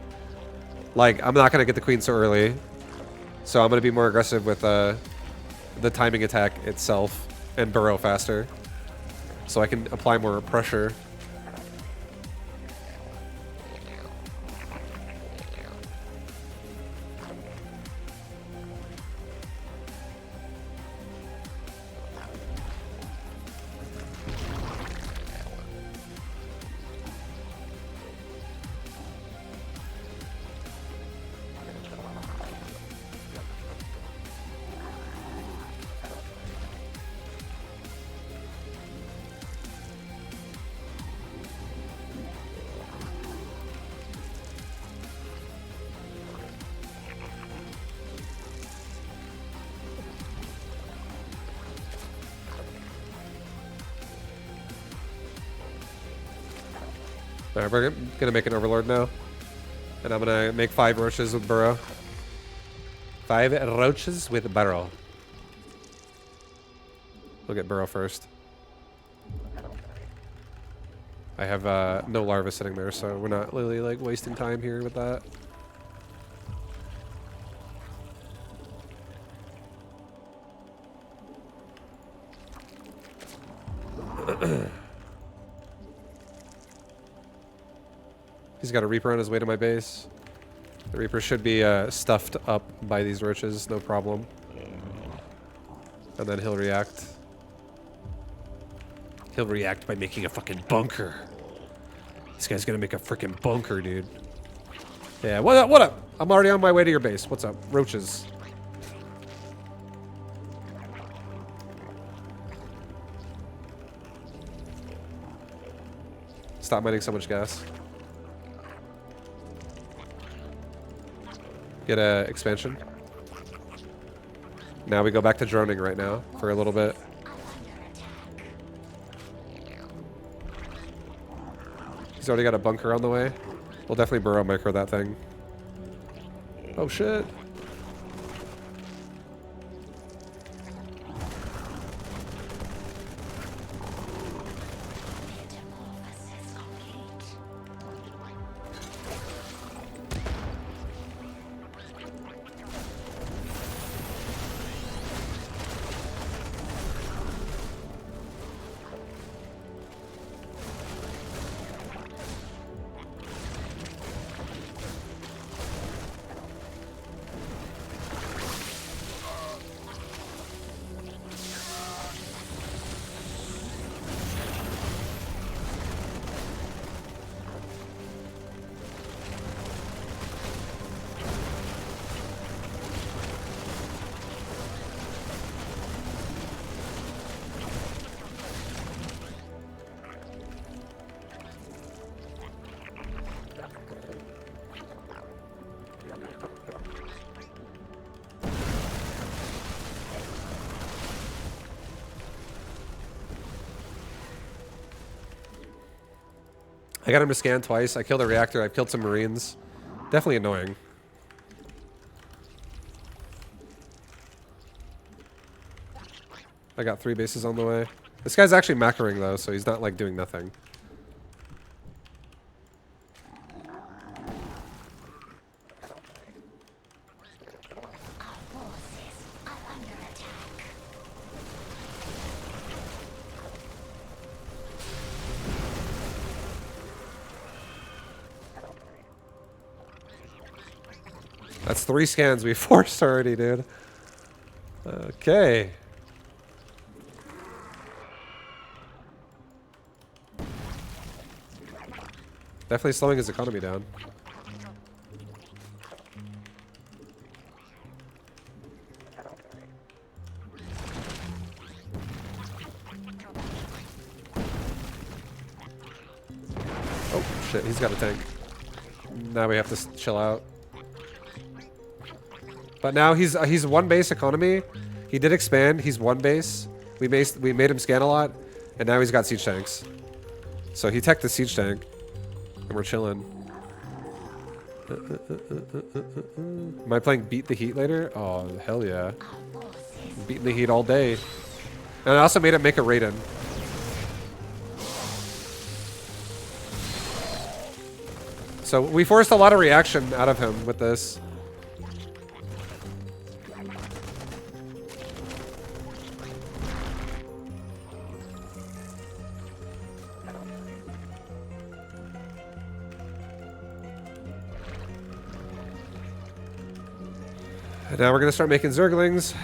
Like, I'm not gonna get the queen so early. So I'm gonna be more aggressive with the timing attack itself and burrow faster. So I can apply more pressure. Alright, we're gonna make an overlord now. And I'm gonna make 5 roaches with burrow. 5 roaches with burrow. We'll get burrow first. I have no larvae sitting there, so we're not really like wasting time here with that. He's got a Reaper on his way to my base. The Reaper should be stuffed up by these roaches, no problem. And then he'll react. He'll react by making a fucking bunker. This guy's gonna make a freaking bunker, dude. Yeah, what up, what up? I'm already on my way to your base. What's up? Roaches. Stop mining so much gas. Get a expansion. Now we go back to droning right now for a little bit. He's already got a bunker on the way. We'll definitely burrow micro that thing. Oh shit. I got him to scan twice. I killed a reactor. I've killed some marines. Definitely annoying. I got 3 bases on the way. This guy's actually macroing though, so he's not like doing nothing. That's 3 scans we forced already, dude. Okay. Definitely slowing his economy down. Oh, shit, he's got a tank. Now we have to chill out. But now he's 1 base economy. He did expand. He's 1 base. We made him scan a lot, and now he's got siege tanks. So he teched the siege tank, and we're chilling. Am I playing Beat the Heat later? Oh hell yeah! Beating the Heat all day. And I also made him make a Raiden. So we forced a lot of reaction out of him with this. And now we're going to start making Zerglings.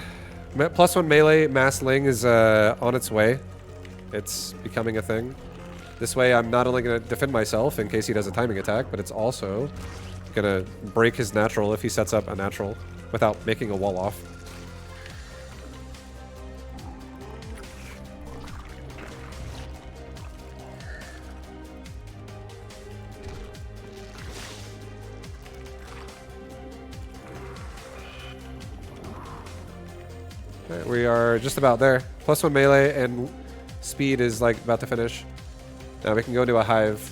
+1 melee mass ling is on its way. It's becoming a thing. This way I'm not only going to defend myself in case he does a timing attack, but it's also going to break his natural if he sets up a natural without making a wall off. Okay, we are just about there. +1 melee and speed is like about to finish. Now we can go into a hive.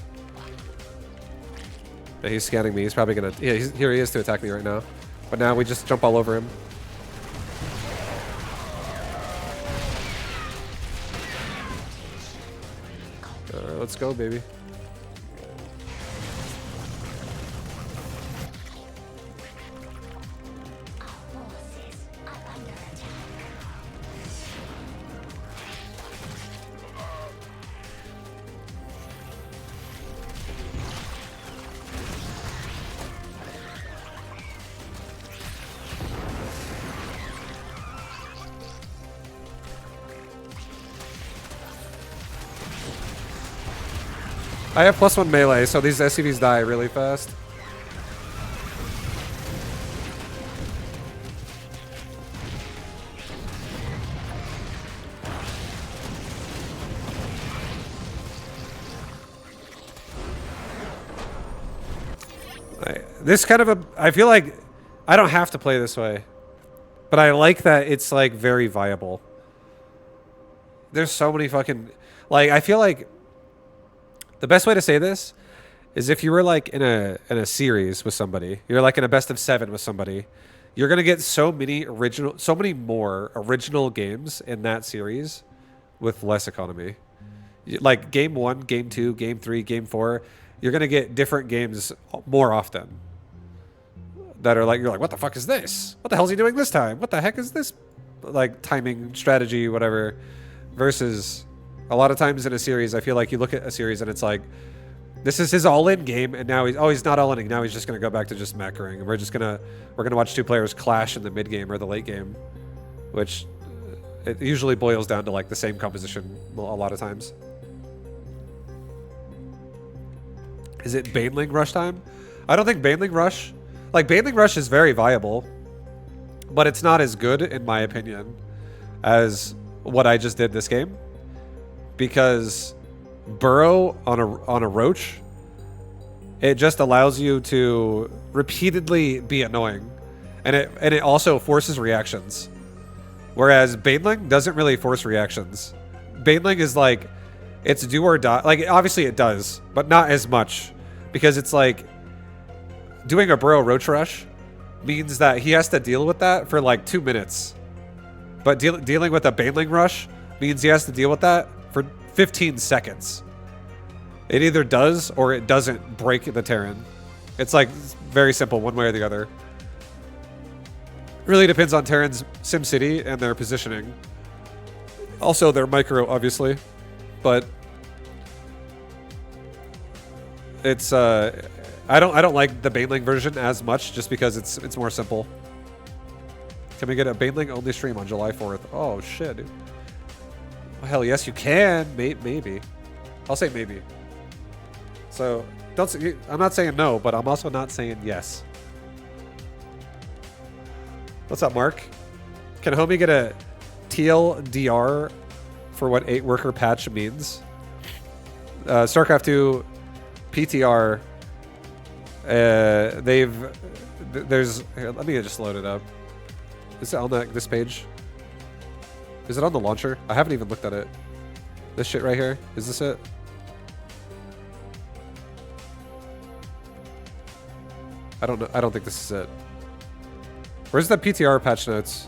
Yeah, he's scanning me. He's probably gonna. Yeah, here he is to attack me right now. But now we just jump all over him. Let's go, baby. I have +1 melee, so these SCVs die really fast. This kind of a... I feel like I don't have to play this way, but I like that it's like very viable. There's so many fucking... Like, I feel like the best way to say this is if you were like in a series with somebody, you're like in a best of 7 with somebody, you're gonna get so many more original games in that series with less economy. Like game 1, game 2, game 3, game 4, you're gonna get different games more often that are like, you're like, what the fuck is this? What the hell is he doing this time? What the heck is this? Like timing, strategy, whatever. Versus a lot of times in a series, I feel like you look at a series and it's like, this is his all-in game, and now he's not all-in. Now he's just gonna go back to just macroing, and we're gonna watch 2 players clash in the mid game or the late game, which it usually boils down to like the same composition a lot of times. Is it Baneling Rush time? I don't think Baneling Rush... Like, Baneling Rush is very viable, but it's not as good, in my opinion, as what I just did this game. Because Burrow on a Roach, it just allows you to repeatedly be annoying. And it also forces reactions. Whereas Baneling doesn't really force reactions. Baneling is like, it's do or die. Like, obviously it does, but not as much. Because it's like, doing a Burrow Roach Rush means that he has to deal with that for like 2 minutes. But dealing with a Baneling Rush means he has to deal with that for 15 seconds. It either does or it doesn't break the Terran. It's like very simple, one way or the other. Really depends on Terran's SimCity and their positioning. Also their micro, obviously. But it's I don't like the Baneling version as much just because it's more simple. Can we get a Baneling only stream on July 4th? Oh shit, dude. Oh, hell yes, you can. Maybe. I'll say maybe. So I'm not saying no, but I'm also not saying yes. What's up, Mark? Can homie get a TLDR for what 8-worker patch means? Starcraft 2 PTR. There's here, let me just load it up. Is it on this page? Is it on the launcher? I haven't even looked at it. This shit right here, is this it? I don't know. I don't think this is it. Where's the PTR patch notes?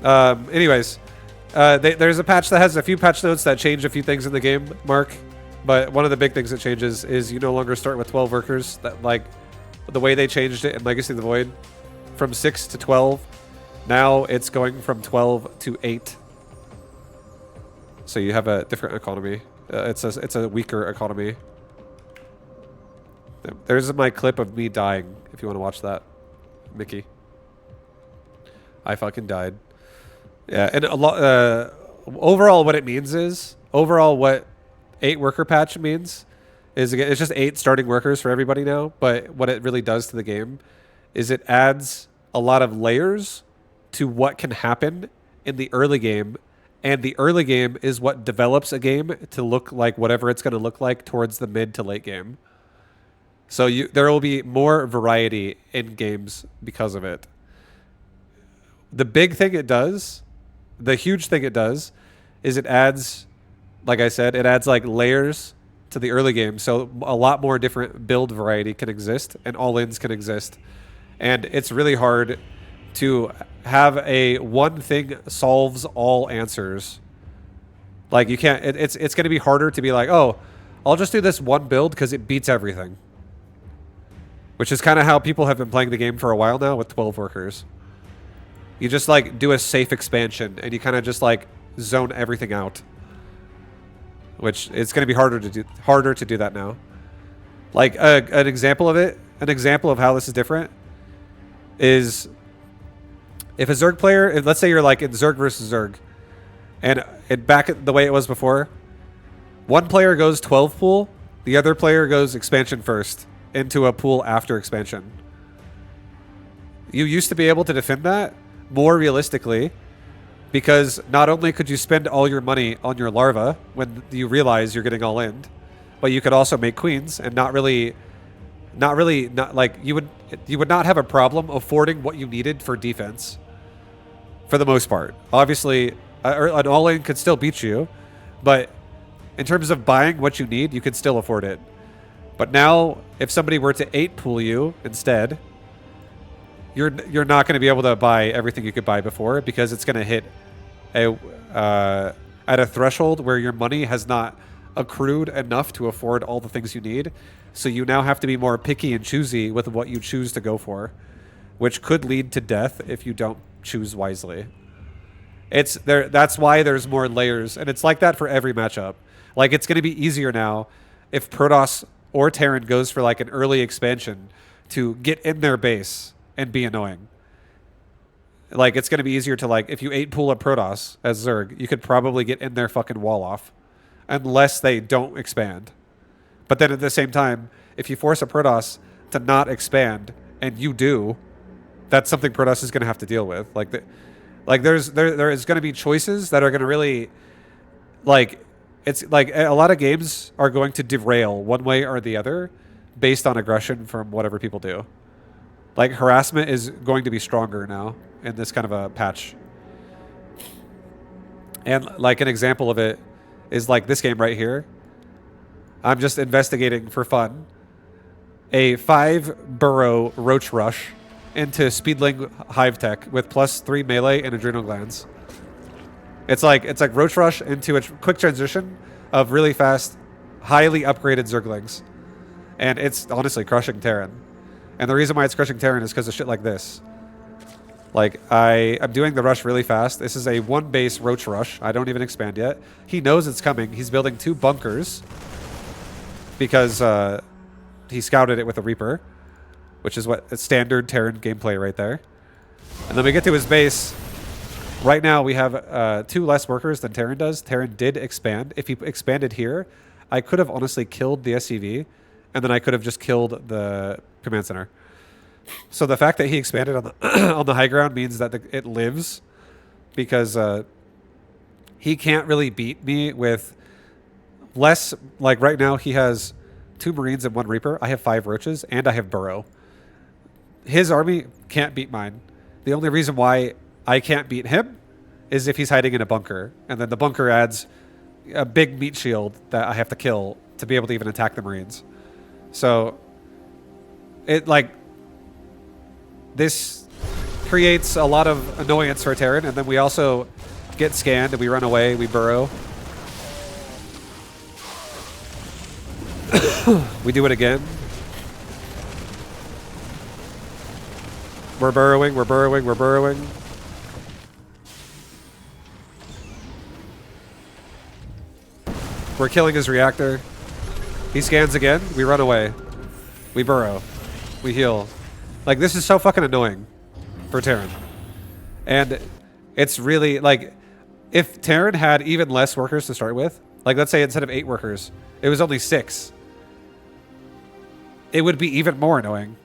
Anyways, there's a patch that has a few patch notes that change a few things in the game, Mark. but one of the big things that changes is you no longer start with 12 workers. That like the way they changed it in Legacy of the Void from 6 to 12. Now it's going from 12 to 8. So you have a different economy. It's a weaker economy. There's my clip of me dying, if you want to watch that, Mickey. I fucking died. Yeah, and a lot. Overall, what it means is what 8 worker patch means is again it's just 8 starting workers for everybody now. But what it really does to the game is it adds a lot of layers to what can happen in the early game. And the early game is what develops a game to look like whatever it's going to look like towards the mid to late game. So there will be more variety in games because of it. The big thing it does, the huge thing it does, is it adds, like I said, it adds like layers to the early game. So a lot more different build variety can exist and all-ins can exist. And it's really hard to have a one thing solves all answers. Like you can't, it's going to be harder to be like, oh, I'll just do this one build because it beats everything. Which is kind of how people have been playing the game for a while now with 12 workers. You just like do a safe expansion and you kind of just like zone everything out. Which it's going to be harder to do that now. Like an example of it, an example of how this is different is if a Zerg player, let's say you're like in Zerg versus Zerg, and back the way it was before, one player goes 12 pool, the other player goes expansion first into a pool after expansion. You used to be able to defend that more realistically because not only could you spend all your money on your larva when you realize you're getting all in, but you could also make queens and not like you would not have a problem affording what you needed for defense for the most part. Obviously, an all-in could still beat you, but in terms of buying what you need, you could still afford it. But now, if somebody were to 8 pool you instead, you're not going to be able to buy everything you could buy before because it's going to hit at a threshold where your money has not accrued enough to afford all the things you need. So you now have to be more picky and choosy with what you choose to go for, which could lead to death if you don't choose wisely. It's there. That's why there's more layers, and it's like that for every matchup. Like it's going to be easier now if Protoss or Terran goes for like an early expansion to get in their base and be annoying. Like it's going to be easier to like if you 8 pool a Protoss as Zerg, you could probably get in their fucking wall off, unless they don't expand. But then at the same time, if you force a Protoss to not expand and you do, that's something Protoss is going to have to deal with. There is going to be choices that are going to really, like, it's like a lot of games are going to derail one way or the other based on aggression from whatever people do. Like harassment is going to be stronger now in this kind of a patch. And like an example of it is like this game right here. I'm just investigating for fun a 5 burrow roach rush into Speedling Hive Tech with +3 melee and adrenal glands. It's like roach rush into a quick transition of really fast, highly upgraded Zerglings. And it's honestly crushing Terran. And the reason why it's crushing Terran is because of shit like this. Like, I'm doing the rush really fast. This is a 1 base roach rush. I don't even expand yet. He knows it's coming. He's building 2 bunkers because he scouted it with a Reaper, which is what standard Terran gameplay right there. And then we get to his base. Right now we have 2 less workers than Terran does. Terran did expand. If he expanded here, I could have honestly killed the SCV, and then I could have just killed the command center. So the fact that he expanded on the on the high ground means that it lives, because he can't really beat me with less. Like right now, he has 2 Marines and 1 Reaper. I have 5 Roaches, and I have Burrow. His army can't beat mine. The only reason why I can't beat him is if he's hiding in a bunker, and then the bunker adds a big meat shield that I have to kill to be able to even attack the Marines. So it this creates a lot of annoyance for Terran, and then we also get scanned and we run away, we burrow. We do it again. We're burrowing, we're burrowing, we're burrowing. We're killing his reactor. He scans again. We run away. We burrow. We heal. Like, this is so fucking annoying for Terran. And it's really, like, if Terran had even less workers to start with, like, let's say instead of 8 workers, it was only 6, it would be even more annoying.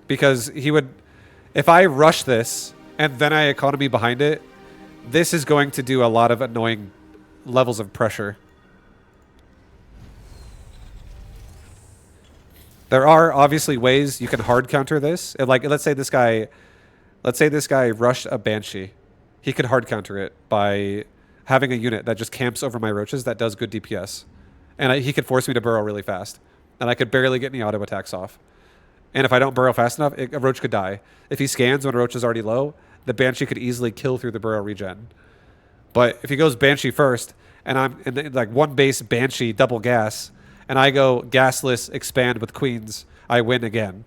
Because he would, if I rush this and then I economy behind it, this is going to do a lot of annoying levels of pressure. There are obviously ways you can hard counter this. And like, let's say this guy rushed a Banshee. He could hard counter it by having a unit that just camps over my roaches that does good DPS. And he could force me to burrow really fast. And I could barely get any auto attacks off. And if I don't burrow fast enough, a roach could die. If he scans when a roach is already low, the Banshee could easily kill through the burrow regen. But if he goes Banshee first, and I'm in like one base Banshee double gas, and I go gasless expand with queens, I win again.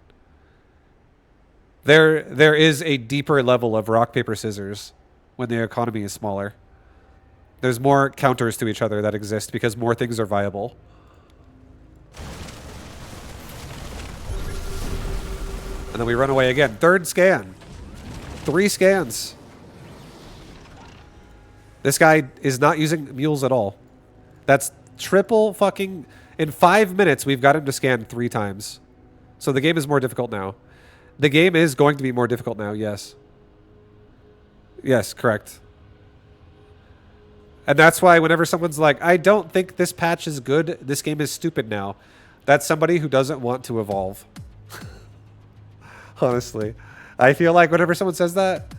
There is a deeper level of rock, paper, scissors when the economy is smaller. There's more counters to each other that exist because more things are viable. And then we run away again. 3rd scan. 3 scans. This guy is not using mules at all. That's triple fucking... In 5 minutes, we've got him to scan 3 times. So the game is more difficult now. The game is going to be more difficult now, yes. Yes, correct. And that's why whenever someone's like, I don't think this patch is good, this game is stupid now, that's somebody who doesn't want to evolve. Honestly. I feel like whenever someone says that,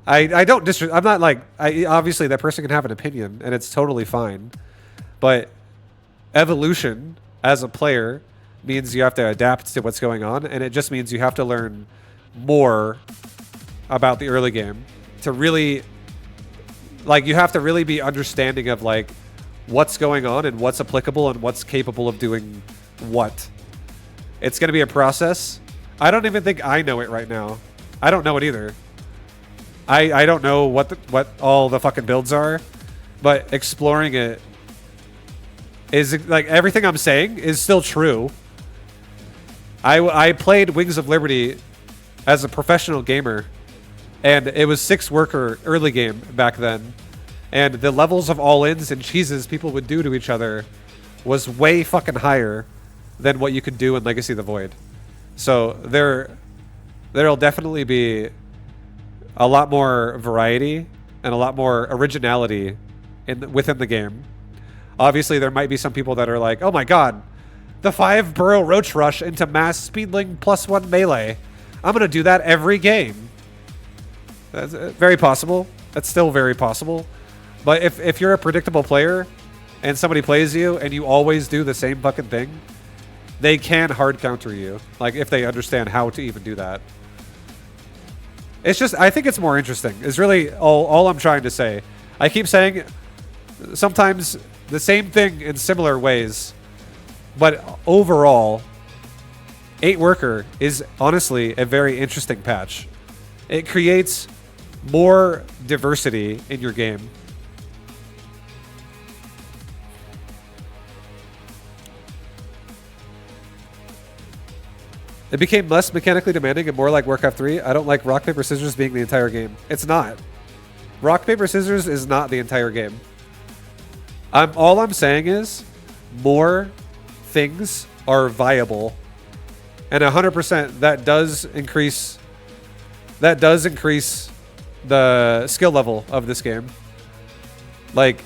I don't I'm not like, obviously that person can have an opinion, and it's totally fine. But evolution as a player means you have to adapt to what's going on, and it just means you have to learn more about the early game to really, like, you have to really be understanding of like what's going on and what's applicable and what's capable of doing what. It's going to be a process. I don't even think I know it right now. I don't know it either. I don't know what all the fucking builds are, but exploring it is like, everything I'm saying is still true. I played Wings of Liberty as a professional gamer, and it was 6 worker early game back then, and the levels of all-ins and cheeses people would do to each other was way fucking higher than what you could do in Legacy of the Void. So there'll definitely be a lot more variety and a lot more originality within the game. Obviously, there might be some people that are like, oh my god, the 5 burrow roach rush into mass speedling +1 melee. I'm going to do that every game. That's very possible. That's still very possible. But if you're a predictable player and somebody plays you and you always do the same fucking thing, they can hard counter you. Like, if they understand how to even do that. It's just, I think it's more interesting. Is really all I'm trying to say. I keep saying sometimes the same thing in similar ways, but overall, 8 worker is honestly a very interesting patch. It creates more diversity in your game. It became less mechanically demanding and more like Warcraft 3. I don't like rock, paper, scissors being the entire game. It's not. Rock, paper, scissors is not the entire game. All I'm saying is more things are viable. And 100% that does increase the skill level of this game. Like,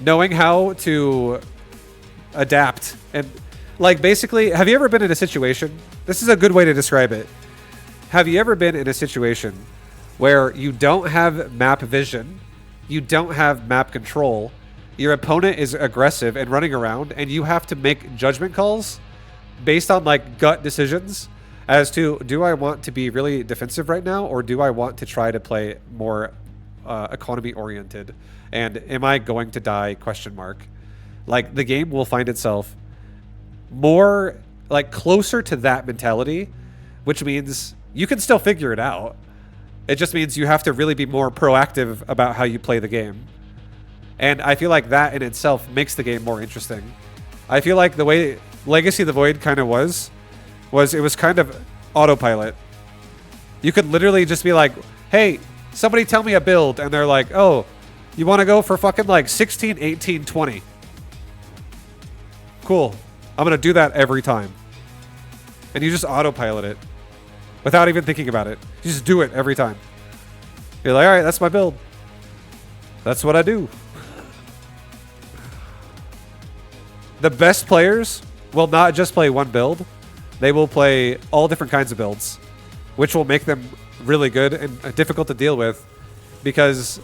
knowing how to adapt and, like, basically, have you ever been in a situation? This is a good way to describe it. Have you ever been in a situation where you don't have map vision, you don't have map control, your opponent is aggressive and running around, and you have to make judgment calls based on, like, gut decisions as to, do I want to be really defensive right now, or do I want to try to play more economy oriented? And am I going to die? ? Like the game will find itself more like closer to that mentality, which means you can still figure it out. It just means you have to really be more proactive about how you play the game. And I feel like that in itself makes the game more interesting. I feel like the way Legacy of the Void kind of was it was kind of autopilot. You could literally just be like, hey, somebody tell me a build. And they're like, oh, you want to go for fucking like 16, 18, 20. Cool. I'm going to do that every time. And you just autopilot it without even thinking about it. You just do it every time. You're like, all right, that's my build. That's what I do. The best players will not just play one build. They will play all different kinds of builds, which will make them really good and difficult to deal with because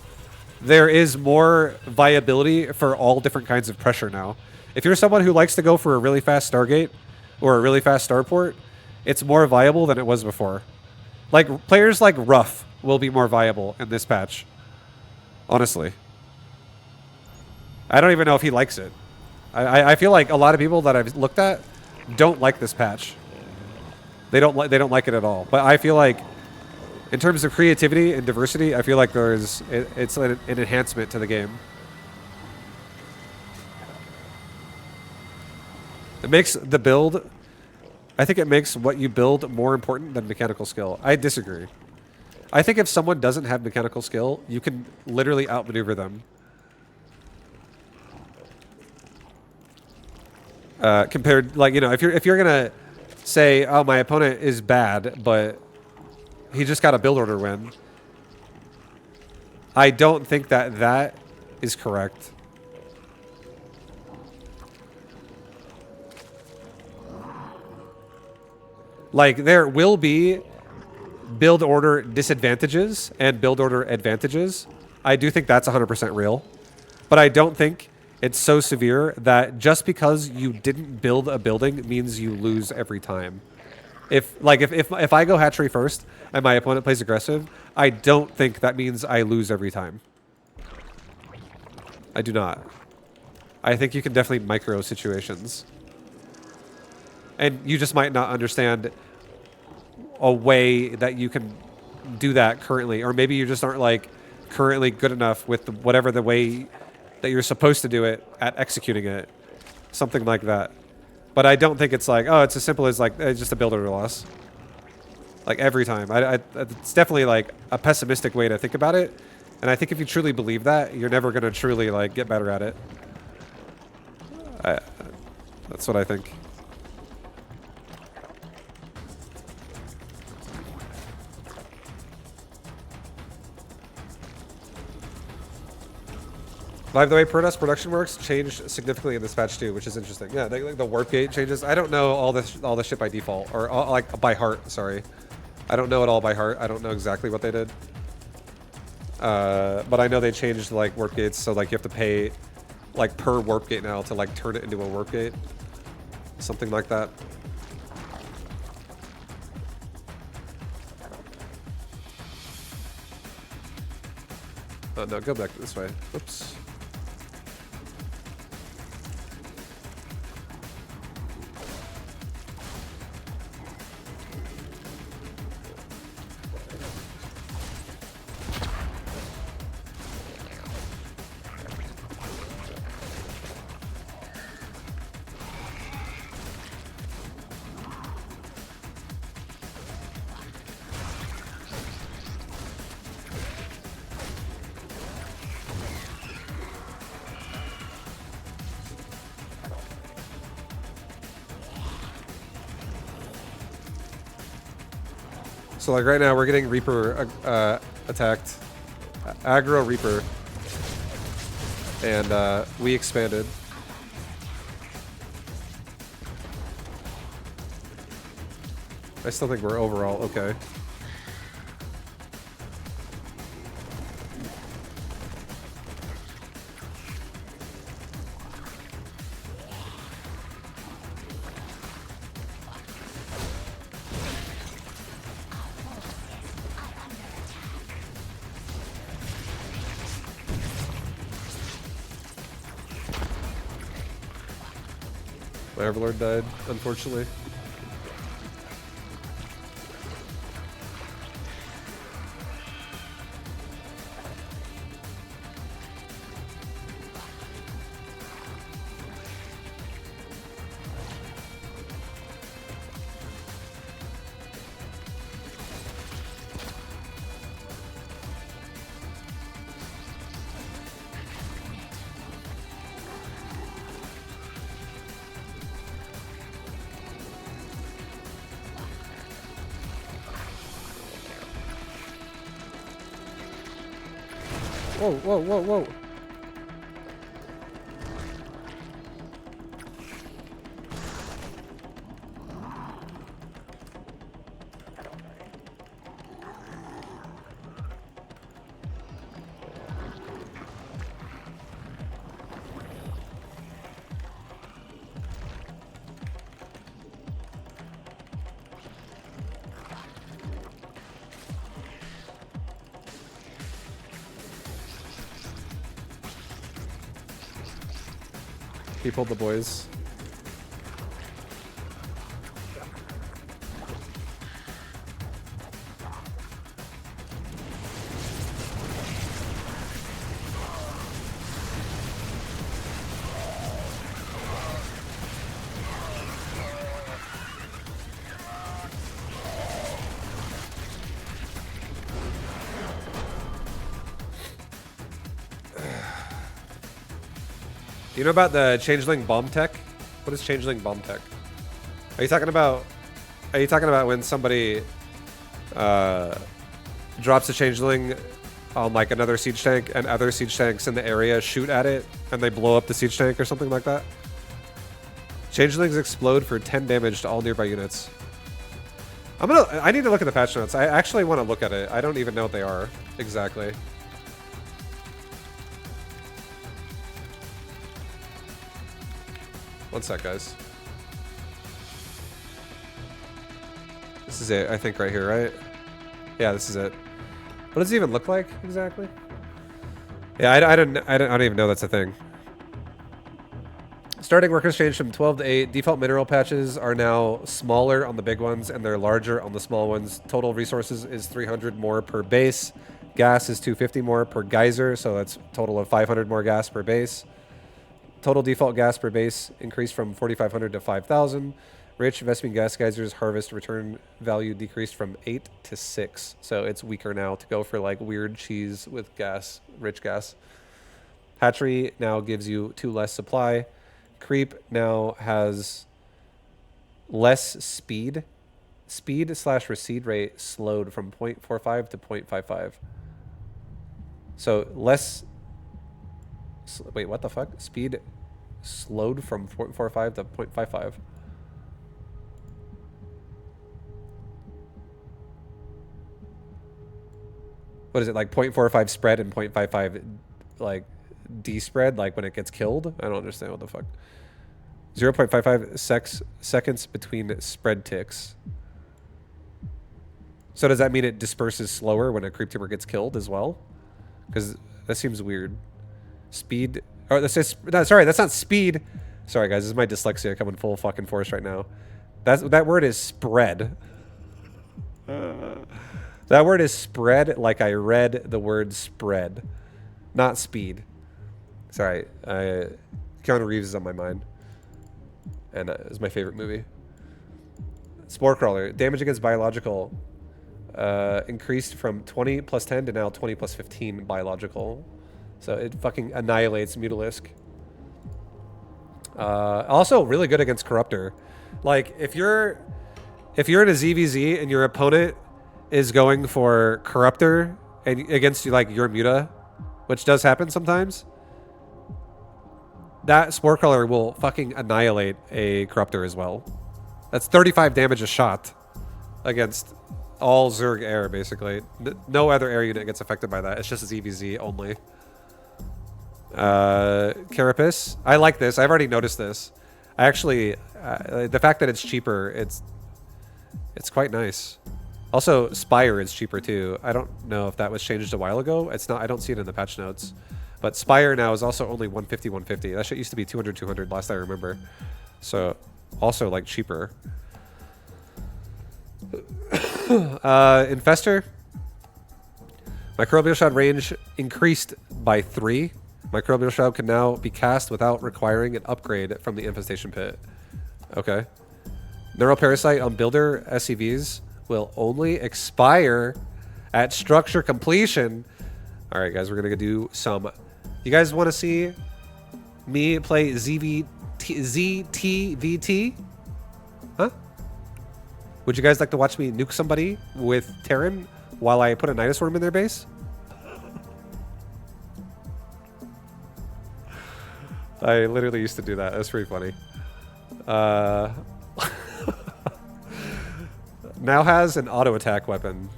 there is more viability for all different kinds of pressure now. If you're someone who likes to go for a really fast Stargate or a really fast Starport, it's more viable than it was before. Like, players like Ruff will be more viable in this patch. Honestly. I don't even know if he likes it. I feel like a lot of people that I've looked at don't like this patch. They don't like it at all. But I feel like in terms of creativity and diversity, I feel like it's an enhancement to the game. It makes the build, I think it makes what you build more important than mechanical skill. I disagree. I think if someone doesn't have mechanical skill, you can literally outmaneuver them. Compared, like, you know, if you're gonna say, oh, my opponent is bad, but he just got a build order win, I don't think that is correct. Like, there will be build order disadvantages and build order advantages. I do think that's 100% real. But I don't think it's so severe that just because you didn't build a building means you lose every time. If I go hatchery first and my opponent plays aggressive, I don't think that means I lose every time. I do not. I think you can definitely micro situations. And you just might not understand a way that you can do that currently. Or maybe you just aren't like currently good enough with whatever the way that you're supposed to do it at executing it. Something like that. But I don't think it's like, oh, it's as simple as like, it's just a build order loss. Like every time. It's definitely like a pessimistic way to think about it. And I think if you truly believe that, you're never going to truly like get better at it. That's what I think. By the way, Protoss production works changed significantly in this patch too, which is interesting. Yeah, like the warp gate changes. I don't know all this shit by default, or like by heart. Sorry, I don't know it all by heart. I don't know exactly what they did, but I know they changed like warp gates, so like you have to pay like per warp gate now to like turn it into a warp gate, something like that. No, go back this way. Oops. So like right now we're getting Reaper attacked, aggro Reaper, and we expanded. I still think we're overall okay. My Overlord died, unfortunately. Whoa, whoa, whoa, whoa. He pulled the boys. Do you know about the changeling bomb tech? What is changeling bomb tech? Are you talking about when somebody drops a changeling on like another siege tank and other siege tanks in the area shoot at it and they blow up the siege tank or something like that? Changelings explode for 10 damage to all nearby units. I need to look at the patch notes. I actually want to look at it. I don't even know what they are exactly. One sec, guys. This is it, I think, right here, right? Yeah, this is it. What does it even look like exactly? Yeah, I don't even know that's a thing. Starting workers changed from 12 to 8. Default mineral patches are now smaller on the big ones and they're larger on the small ones. Total resources is 300 more per base. Gas is 250 more per geyser, so that's a total of 500 more gas per base. Total default gas per base increased from 4,500 to 5,000. Rich Vespine gas geysers harvest return value decreased from 8 to 6. So it's weaker now to go for like weird cheese with gas, rich gas. Hatchery now gives you 2 less supply. Creep now has less speed. Speed/recede rate slowed from 0.45 to 0.55. So less... Wait, what the fuck? Speed slowed from 0.45 to 0.55. What is it, like 0.45 spread and 0.55 like despread, like when it gets killed? I don't understand what the fuck. 0.55 seconds between spread ticks. So does that mean it disperses slower when a creep tumor gets killed as well? Because that seems weird. Speed. Oh, that says, no, sorry, that's not speed. Sorry, guys, this is my dyslexia coming full fucking force right now. That word is spread. That word is spread like I read the word spread, not speed. Sorry, Keanu Reeves is on my mind, and it's my favorite movie. Spore Crawler. Damage against biological increased from 20 plus 10 to now 20 plus 15 biological. So it fucking annihilates Mutalisk. Also really good against Corruptor. Like if you're in a ZVZ and your opponent is going for Corruptor and against like your Muta, which does happen sometimes, that Spore Crawler will fucking annihilate a Corruptor as well. That's 35 damage a shot against all Zerg air, basically. No other air unit gets affected by that. It's just ZVZ only. Carapace. I like this. I've already noticed this. I actually, the fact that it's cheaper, it's quite nice. Also, Spire is cheaper too. I don't know if that was changed a while ago. It's not. I don't see it in the patch notes. But Spire now is also only 150, 150. That shit used to be 200, 200 last I remember. So also like cheaper. Infestor. Microbial Shroud range increased by 3. Microbial Shroud can now be cast without requiring an upgrade from the Infestation Pit. Okay. Neural Parasite on Builder SCVs will only expire at structure completion. All right, guys, we're going to do some... You guys want to see me play ZTVT? Huh? Would you guys like to watch me nuke somebody with Terran while I put a Nidus Worm in their base? I literally used to do that. That's pretty funny. Now has an auto attack weapon.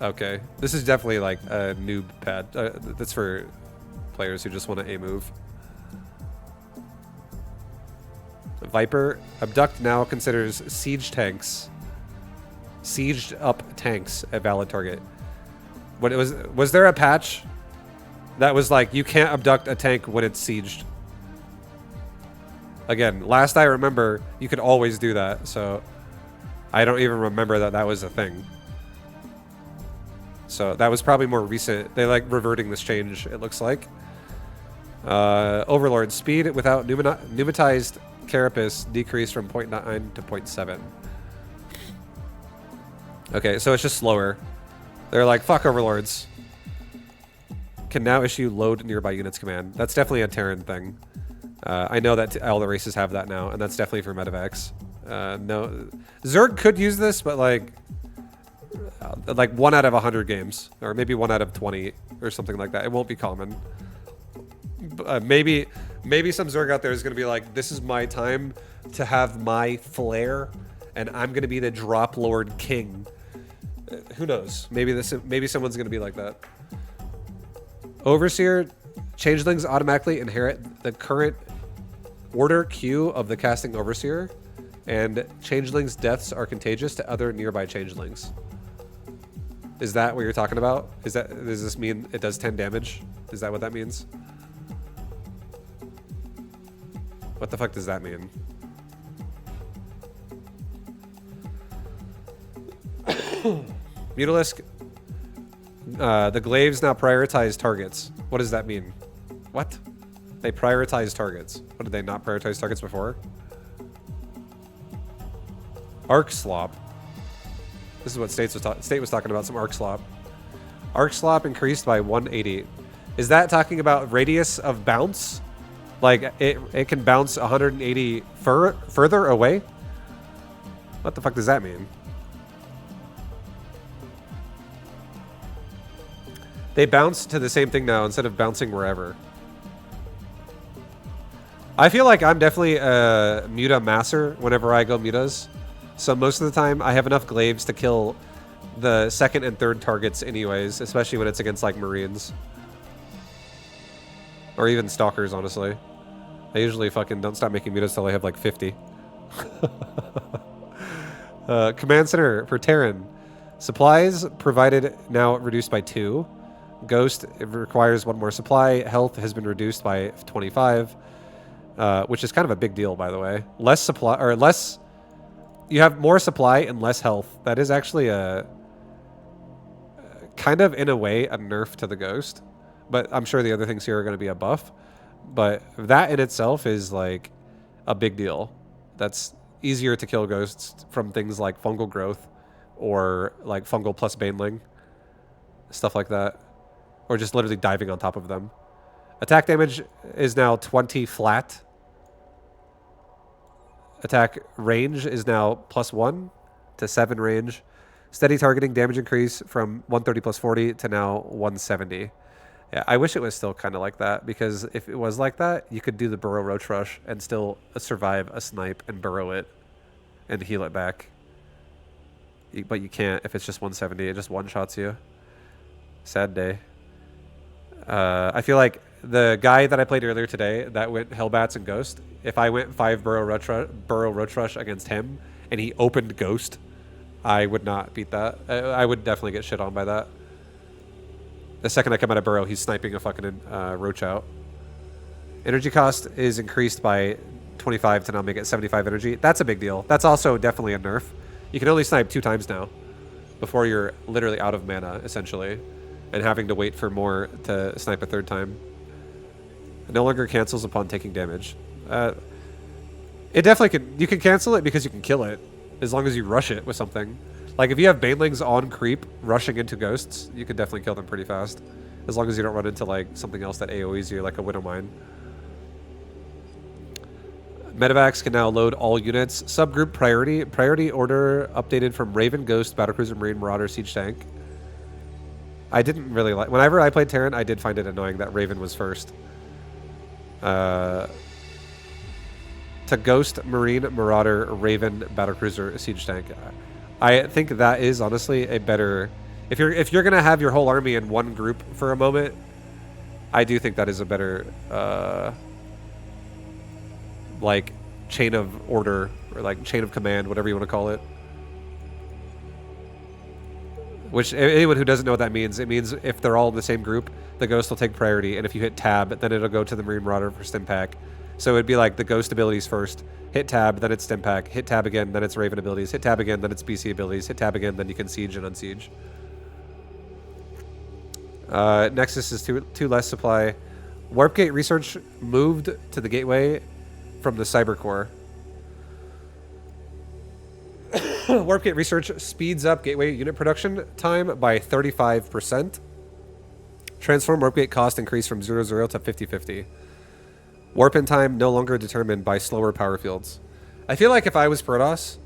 Okay, this is definitely like a noob pad. That's for players who just want to A-move. Viper. Abduct now considers sieged up tanks a valid target. What it was there a patch that was like you can't abduct a tank when it's sieged? Again, last I remember, you could always do that, so I don't even remember that that was a thing. So that was probably more recent. They like reverting this change, it looks like. Overlord speed without pneumatized carapace decreased from 0.9 to 0.7. Okay, so it's just slower. They're like, fuck overlords. Can now issue load nearby units command. That's definitely a Terran thing. I know that all the races have that now, and that's definitely for medevacs. No, Zerg could use this, but like 1 out of 100 games, or maybe 1 out of 20, or something like that. It won't be common. Maybe some Zerg out there is going to be like, this is my time to have my flair, and I'm going to be the drop lord king. Who knows? Maybe someone's going to be like that. Overseer, changelings automatically inherit the current order queue of the casting Overseer, and changelings' deaths are contagious to other nearby changelings. Is that what you're talking about? Does this mean it does 10 damage? Is that what that means? What the fuck does that mean? Mutalisk. The glaives now prioritize targets. What does that mean? What? They prioritize targets. What, did they not prioritize targets before? Arc slop. This is what State was talking about, some arc slop. Arc slop increased by 180. Is that talking about radius of bounce? Like it can bounce 180 further away? What the fuck does that mean? They bounce to the same thing now instead of bouncing wherever. I feel like I'm definitely a Muta masser whenever I go Mutas. So most of the time I have enough glaives to kill the second and third targets anyways, especially when it's against like Marines. Or even Stalkers, honestly. I usually fucking don't stop making Mutas till I have like 50. Command Center for Terran. Supplies provided now reduced by 2. Ghost, it requires 1 more supply. Health has been reduced by 25, which is kind of a big deal, by the way. Less supply, or less... You have more supply and less health. That is actually a... kind of, in a way, a nerf to the Ghost. But I'm sure the other things here are going to be a buff. But that in itself is, like, a big deal. That's easier to kill Ghosts from things like fungal growth or, like, fungal plus baneling. Stuff like that. Or just literally diving on top of them. Attack damage is now 20 flat. Attack range is now +1 to 7 range. Steady targeting damage increase from 130 plus 40 to now 170. Yeah, I wish it was still kind of like that, because if it was like that, you could do the burrow roach rush and still survive a snipe and burrow it and heal it back. But you can't if it's just 170. It just one-shots you. Sad day. I feel like the guy that I played earlier today that went Hellbats and Ghost, if I went 5 burrow roach rush against him and he opened Ghost, I would not beat that. I would definitely get shit on by that. The second I come out of burrow, he's sniping a fucking roach out. Energy cost is increased by 25 to now make it 75 energy. That's a big deal. That's also definitely a nerf. You can only snipe 2 times now before you're literally out of mana, essentially, and having to wait for more to snipe a 3rd time. It no longer cancels upon taking damage. It definitely can. You can cancel it because you can kill it as long as you rush it with something. Like if you have banelings on creep rushing into ghosts, you can definitely kill them pretty fast. As long as you don't run into like something else that AoEs you, like a Widow Mine. Medivacs can now load all units. Subgroup priority. Priority order updated from Raven, Ghost, Battlecruiser, Marine, Marauder, Siege Tank. I didn't really like... Whenever I played Terran, I did find it annoying that Raven was first. To Ghost, Marine, Marauder, Raven, Battlecruiser, Siege Tank. I think that is honestly a better... If you're gonna have your whole army in one group for a moment, I do think that is a better like chain of order or like chain of command, whatever you want to call it. Which anyone who doesn't know what that means, it means if they're all in the same group, the Ghost will take priority, and if you hit tab, then it'll go to the Marine Marauder for stim pack. So it'd be like the Ghost abilities first, hit tab, then it's stim pack, hit tab again, then it's Raven abilities, hit tab again, then it's BC abilities, hit tab again, then you can siege and unsiege. Nexus is two less supply. Warp Gate research moved to the gateway from the Cyber Core. Warp Gate research speeds up gateway unit production time by 35%. Transform Warp Gate cost increased from 0-0 to 50-50. Warp in time no longer determined by slower power fields. I feel like if I was Protoss,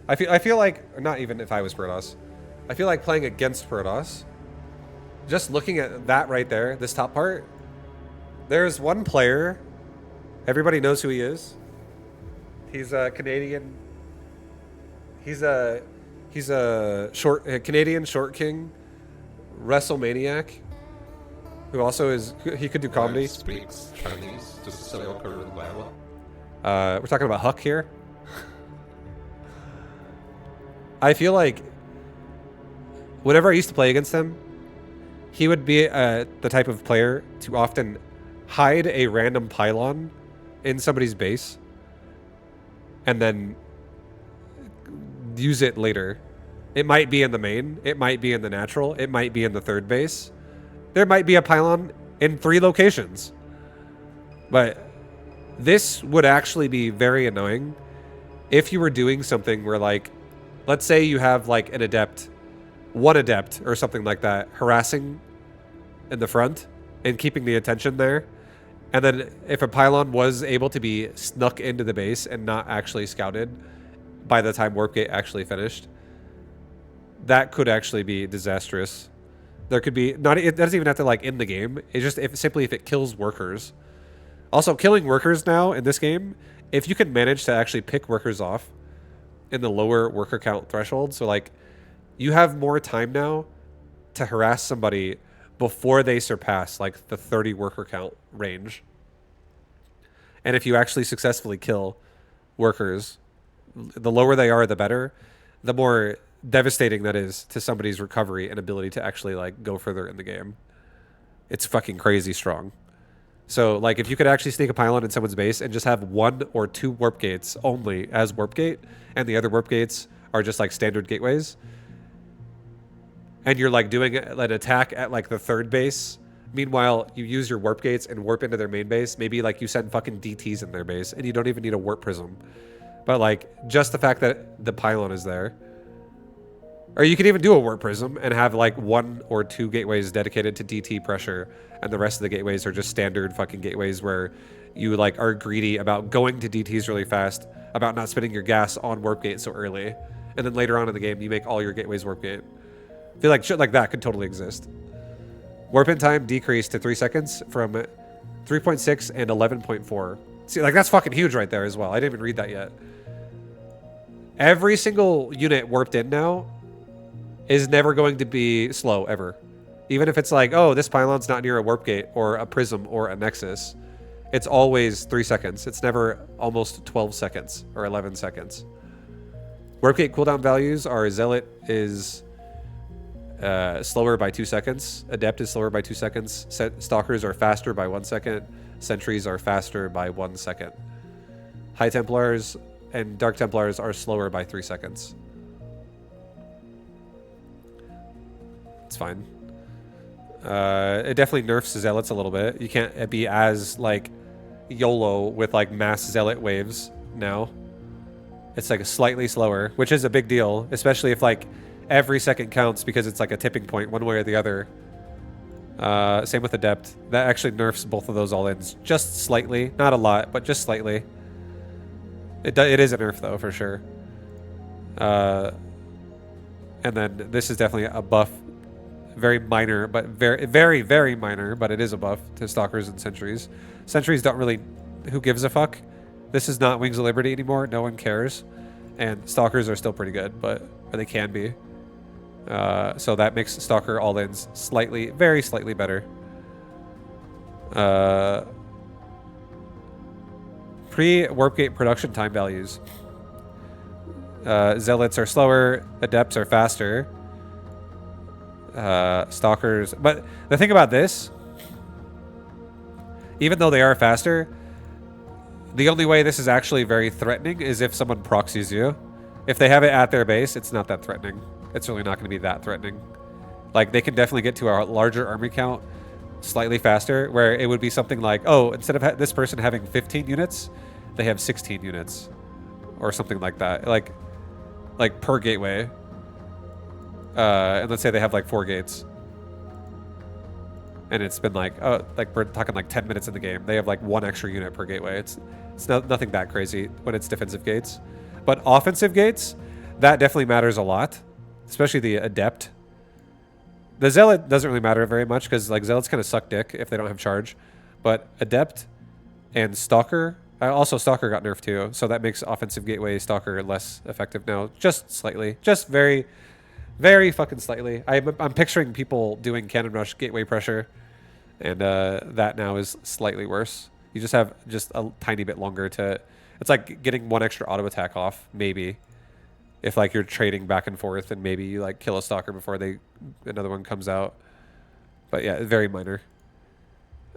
I feel like, not even if I was Protoss, I feel like playing against Protoss, just looking at that right there, this top part, there's one player, everybody knows who he is. He's a Canadian, he's a Canadian short king, WrestleManiac, who also is, he could do comedy. Speaks Chinese, just so we're talking about Huck here. I feel like whenever I used to play against him, he would be the type of player to often hide a random pylon in somebody's base and then use it later. It might be in the main, it might be in the natural, it might be in the third base. There might be a pylon in 3 locations. But this would actually be very annoying if you were doing something where, like, let's say you have like an adept, one adept or something like that, harassing in the front and keeping the attention there. And then if a pylon was able to be snuck into the base and not actually scouted by the time Warp Gate actually finished, that could actually be disastrous. There could be, not, it doesn't even have to like end the game. It's just simply if it kills workers. Also, killing workers now in this game, if you can manage to actually pick workers off in the lower worker count threshold, so like you have more time now to harass somebody before they surpass like the 30 worker count range. And if you actually successfully kill workers, the lower they are, the better, the more devastating that is to somebody's recovery and ability to actually like go further in the game. It's fucking crazy strong. So like if you could actually sneak a pylon in someone's base and just have 1 or 2 warp gates only as warp gate, and the other warp gates are just like standard gateways, and you're like doing an attack at like the 3rd base, meanwhile you use your warp gates and warp into their main base, maybe like you send fucking DTs in their base and you don't even need a warp prism, but like just the fact that the pylon is there. Or you could even do a warp prism and have like 1 or 2 gateways dedicated to DT pressure, and the rest of the gateways are just standard fucking gateways where you like are greedy about going to DTs really fast, about not spending your gas on warp gate so early, and then later on in the game you make all your gateways warp gate. I feel like shit like that could totally exist. Warp in time decreased to 3 seconds from 3.6 and 11.4. See, like that's fucking huge right there as well. I didn't even read that yet. Every single unit warped in now is never going to be slow, ever. Even if it's like, oh, this pylon's not near a warp gate or a prism or a nexus, it's always 3 seconds. It's never almost 12 seconds or 11 seconds. Warp gate cooldown values are Zealot is slower by 2 seconds. Adept is slower by 2 seconds. Stalkers are faster by 1 second. Sentries are faster by 1 second. High Templars and Dark Templars are slower by 3 seconds. It's fine. It definitely nerfs Zealots a little bit. You can't be as like YOLO with like mass Zealot waves now. It's like slightly slower, which is a big deal, especially if like every second counts because it's like a tipping point one way or the other. Same with Adept. That actually nerfs both of those all-ins just slightly. Not a lot, but just slightly. It is a nerf though, for sure. And then this is definitely a buff. Very minor, but very, very, very minor, but it is a buff to Stalkers and Sentries. Sentries don't really... Who gives a fuck? This is not Wings of Liberty anymore. No one cares. And Stalkers are still pretty good, but... Or they can be. So that makes Stalker all-ins slightly, very slightly better. Pre-Warp Gate production time values. Zealots are slower. Adepts are faster. Stalkers... But the thing about this... Even though they are faster... The only way this is actually very threatening is if someone proxies you. If they have it at their base, it's not that threatening. It's really not going to be that threatening. Like, they can definitely get to a larger army count slightly faster, where it would be something like, oh, instead of this person having 15 units, they have 16 units. Or something like that. Like per gateway. And let's say they have like 4 gates. And it's been like, oh, like we're talking like 10 minutes in the game. They have like 1 extra unit per gateway. It's nothing that crazy when it's defensive gates. But offensive gates, that definitely matters a lot. Especially the Adept. The Zealot doesn't really matter very much because like Zealots kind of suck dick if they don't have charge. But Adept and Stalker, also Stalker got nerfed too. So that makes offensive gateway Stalker less effective now. Just slightly. Just very, very fucking slightly. I'm picturing people doing Cannon Rush gateway pressure. And that now is slightly worse. You just have just a tiny bit longer to... It's like getting 1 extra auto attack off, maybe. If like you're trading back and forth and maybe you like kill a Stalker before another one comes out. But yeah, very minor.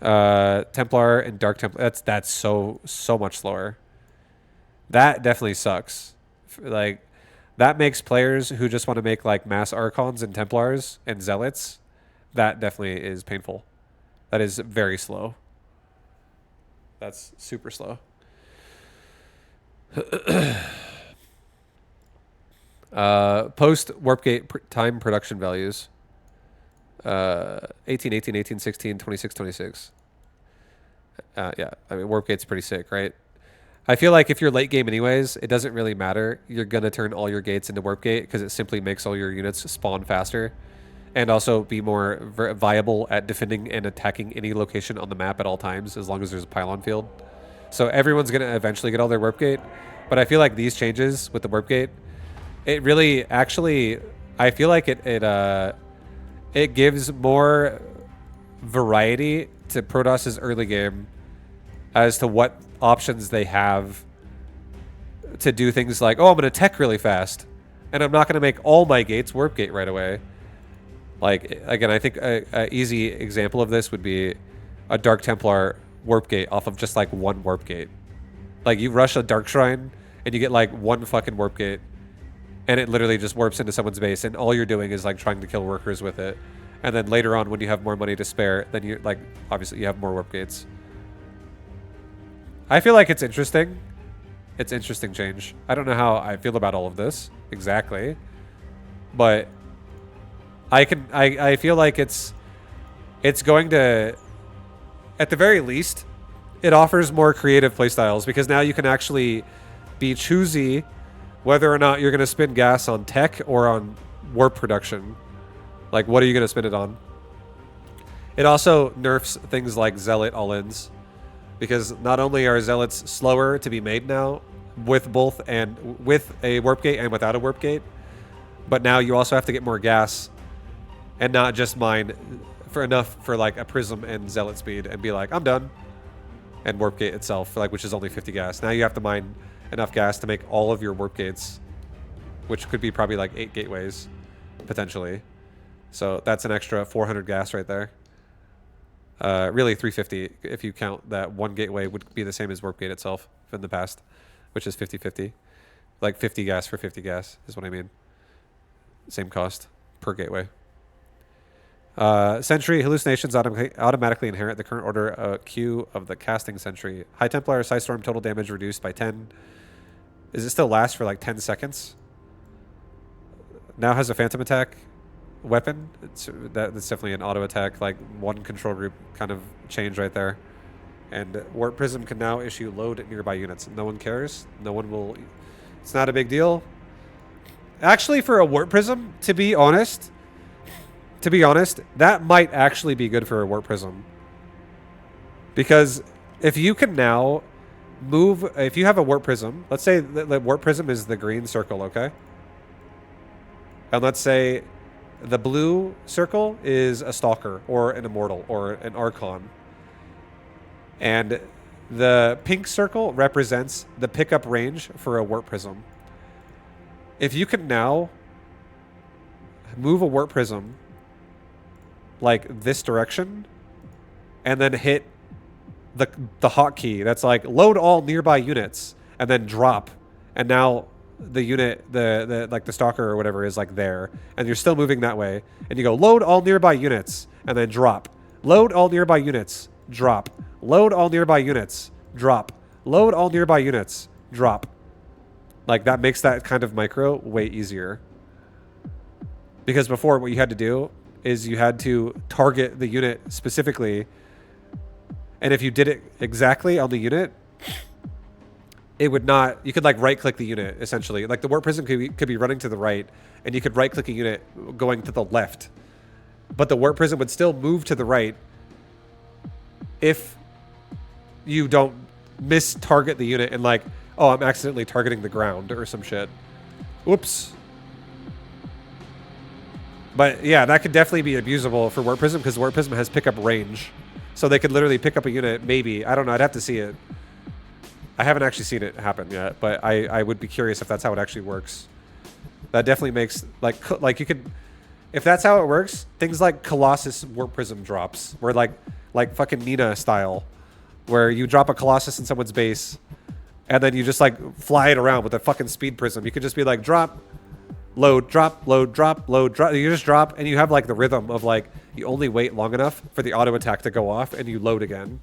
Templar and Dark Templar, that's so much slower. That definitely sucks. Like, that makes players who just want to make like mass Archons and Templars and Zealots, that definitely is painful. That is very slow. That's super slow. Post Warpgate time production values. 18, 18, 18, 16, 26, 26. Yeah, I mean, Warpgate's pretty sick, right? I feel like if you're late game anyways, it doesn't really matter. You're going to turn all your gates into Warpgate because it simply makes all your units spawn faster. And also be more viable at defending and attacking any location on the map at all times, as long as there's a pylon field. So everyone's going to eventually get all their Warp Gate. But I feel like these changes with the Warp Gate, it really actually, I feel like it gives more variety to Protos's early game as to what options they have to do things like, oh, I'm going to tech really fast, and I'm not going to make all my gates Warp Gate right away. Like, again, I think a easy example of this would be a Dark Templar Warp Gate off of just, like, 1 Warp Gate. Like, you rush a Dark Shrine, and you get, like, 1 fucking Warp Gate, and it literally just warps into someone's base, and all you're doing is, like, trying to kill workers with it. And then later on, when you have more money to spare, then you, like, obviously you have more Warp Gates. I feel like it's interesting. It's interesting change. I don't know how I feel about all of this exactly, but... I feel like it's going to, at the very least, it offers more creative playstyles because now you can actually be choosy whether or not you're going to spend gas on tech or on warp production. Like, what are you going to spend it on? It also nerfs things like Zealot all-ins because not only are Zealots slower to be made now with both and with a warp gate and without a warp gate, but now you also have to get more gas and not just mine for enough for like a prism and Zealot speed and be like, I'm done. And warp gate itself, like, which is only 50 gas. Now you have to mine enough gas to make all of your warp gates, which could be probably like 8 gateways potentially. So that's an extra 400 gas right there. Really 350 if you count that 1 gateway would be the same as warp gate itself in the past. which is 50-50. Like 50 gas for 50 gas is what I mean. Same cost per gateway. Sentry hallucinations automatically inherit the current order queue of the casting sentry. High Templar Psi Storm total damage reduced by 10. Does it still last for like 10 seconds? Now has a phantom attack weapon. That's definitely an auto attack, like one control group kind of change right there. And Warp Prism can now issue load at nearby units. No one cares. No one will. It's not a big deal. Actually, for a Warp Prism, to be honest, that might actually be good for a Warp Prism. Because if you can now move, if you have a Warp Prism, let's say the Warp Prism is the green circle, okay? And let's say the blue circle is a Stalker or an Immortal or an Archon. And the pink circle represents the pickup range for a Warp Prism. If you can now move a Warp Prism like this direction and then hit the hotkey that's like load all nearby units and then drop, and now the unit, the like the Stalker or whatever is like there, and you're still moving that way, and you go load all nearby units and then drop, load all nearby units, drop, load all nearby units, drop, load all nearby units, drop. Like that makes that kind of micro way easier. Because before what you had to do is you had to target the unit specifically, and if you did it exactly on the unit, it would not, you could like right click the unit essentially. Like the Warp Prism could be running to the right, and you could right click a unit going to the left, but the Warp Prism would still move to the right if you don't miss target the unit and like, oh, I'm accidentally targeting the ground or some shit. Whoops. But yeah, that could definitely be abusable for Warp Prism because Warp Prism has pickup range. So they could literally pick up a unit, maybe. I don't know, I'd have to see it. I haven't actually seen it happen yet, but I would be curious if that's how it actually works. That definitely makes, like you could, if that's how it works, things like Colossus Warp Prism drops, where like fucking Nina style, where you drop a Colossus in someone's base, and then you just like fly it around with a fucking speed prism. You could just be like drop, load, drop, load, drop, load, drop. You just drop, and you have like the rhythm of like, you only wait long enough for the auto attack to go off, and you load again.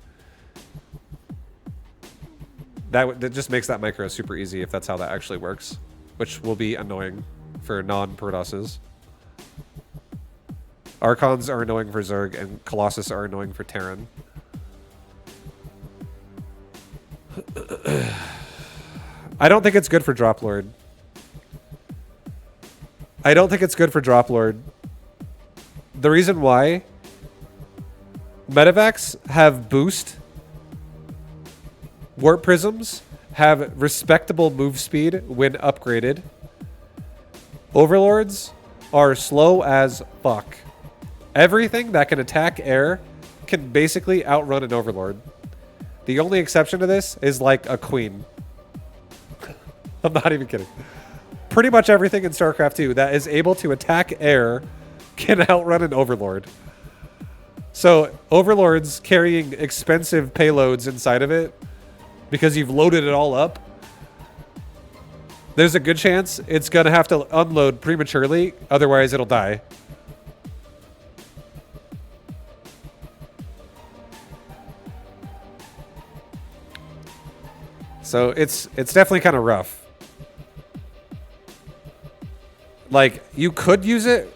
That just makes that micro super easy if that's how that actually works, which will be annoying for non-Prodosses. Archons are annoying for Zerg, and Colossus are annoying for Terran. I don't think it's good for Drop Lord. I don't think it's good for Drop Lord. The reason why, Medivacs have boost. Warp Prisms have respectable move speed when upgraded. Overlords are slow as fuck. Everything that can attack air can basically outrun an Overlord. The only exception to this is like a Queen. I'm not even kidding. Pretty much everything in StarCraft 2 that is able to attack air can outrun an Overlord. So Overlords carrying expensive payloads inside of it, because you've loaded it all up, there's a good chance it's going to have to unload prematurely, otherwise it'll die. So it's definitely kind of rough. Like, you could use it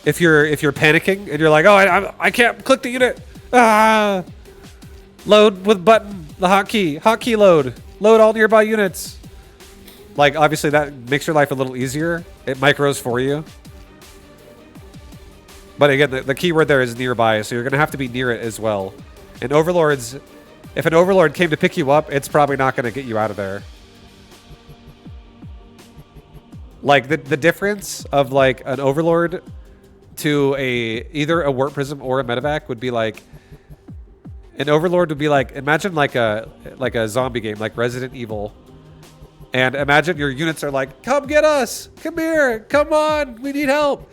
if you're panicking and you're like, oh, I can't click the unit. Ah! Load with button, the hotkey load. Load all nearby units. Like, obviously that makes your life a little easier. It micros for you. But again, the key word there is nearby, so you're going to have to be near it as well. And Overlords, if an Overlord came to pick you up, it's probably not going to get you out of there. Like, the difference of, like, an Overlord to either a Warp Prism or a Medevac would be like, an Overlord would be like, imagine like a zombie game, like Resident Evil. And imagine your units are like, come get us, come here, come on, we need help.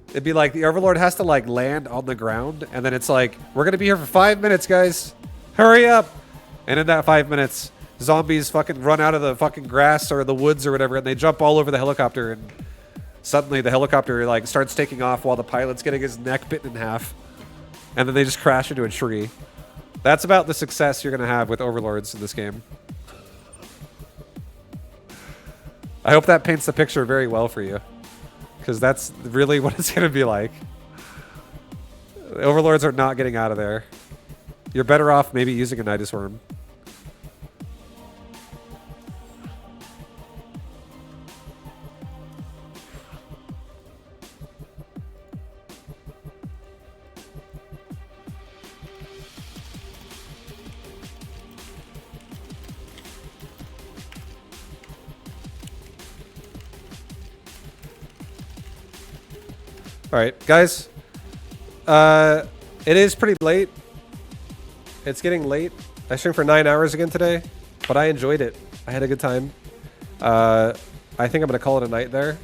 It'd be like the Overlord has to like land on the ground, and then it's like, we're gonna be here for 5 minutes, guys. Hurry up. And in that 5 minutes, zombies fucking run out of the fucking grass or the woods or whatever, and they jump all over the helicopter, and suddenly the helicopter like starts taking off while the pilot's getting his neck bitten in half, and then they just crash into a tree. That's about the success you're gonna have with overlords in this game. I hope that paints the picture very well for you, because that's really what it's gonna be like. The overlords are not getting out of there. You're better off maybe using a Nidus Worm. All right, guys. It is pretty late. It's getting late. I streamed for 9 hours again today, but I enjoyed it. I had a good time. I think I'm gonna call it a night there.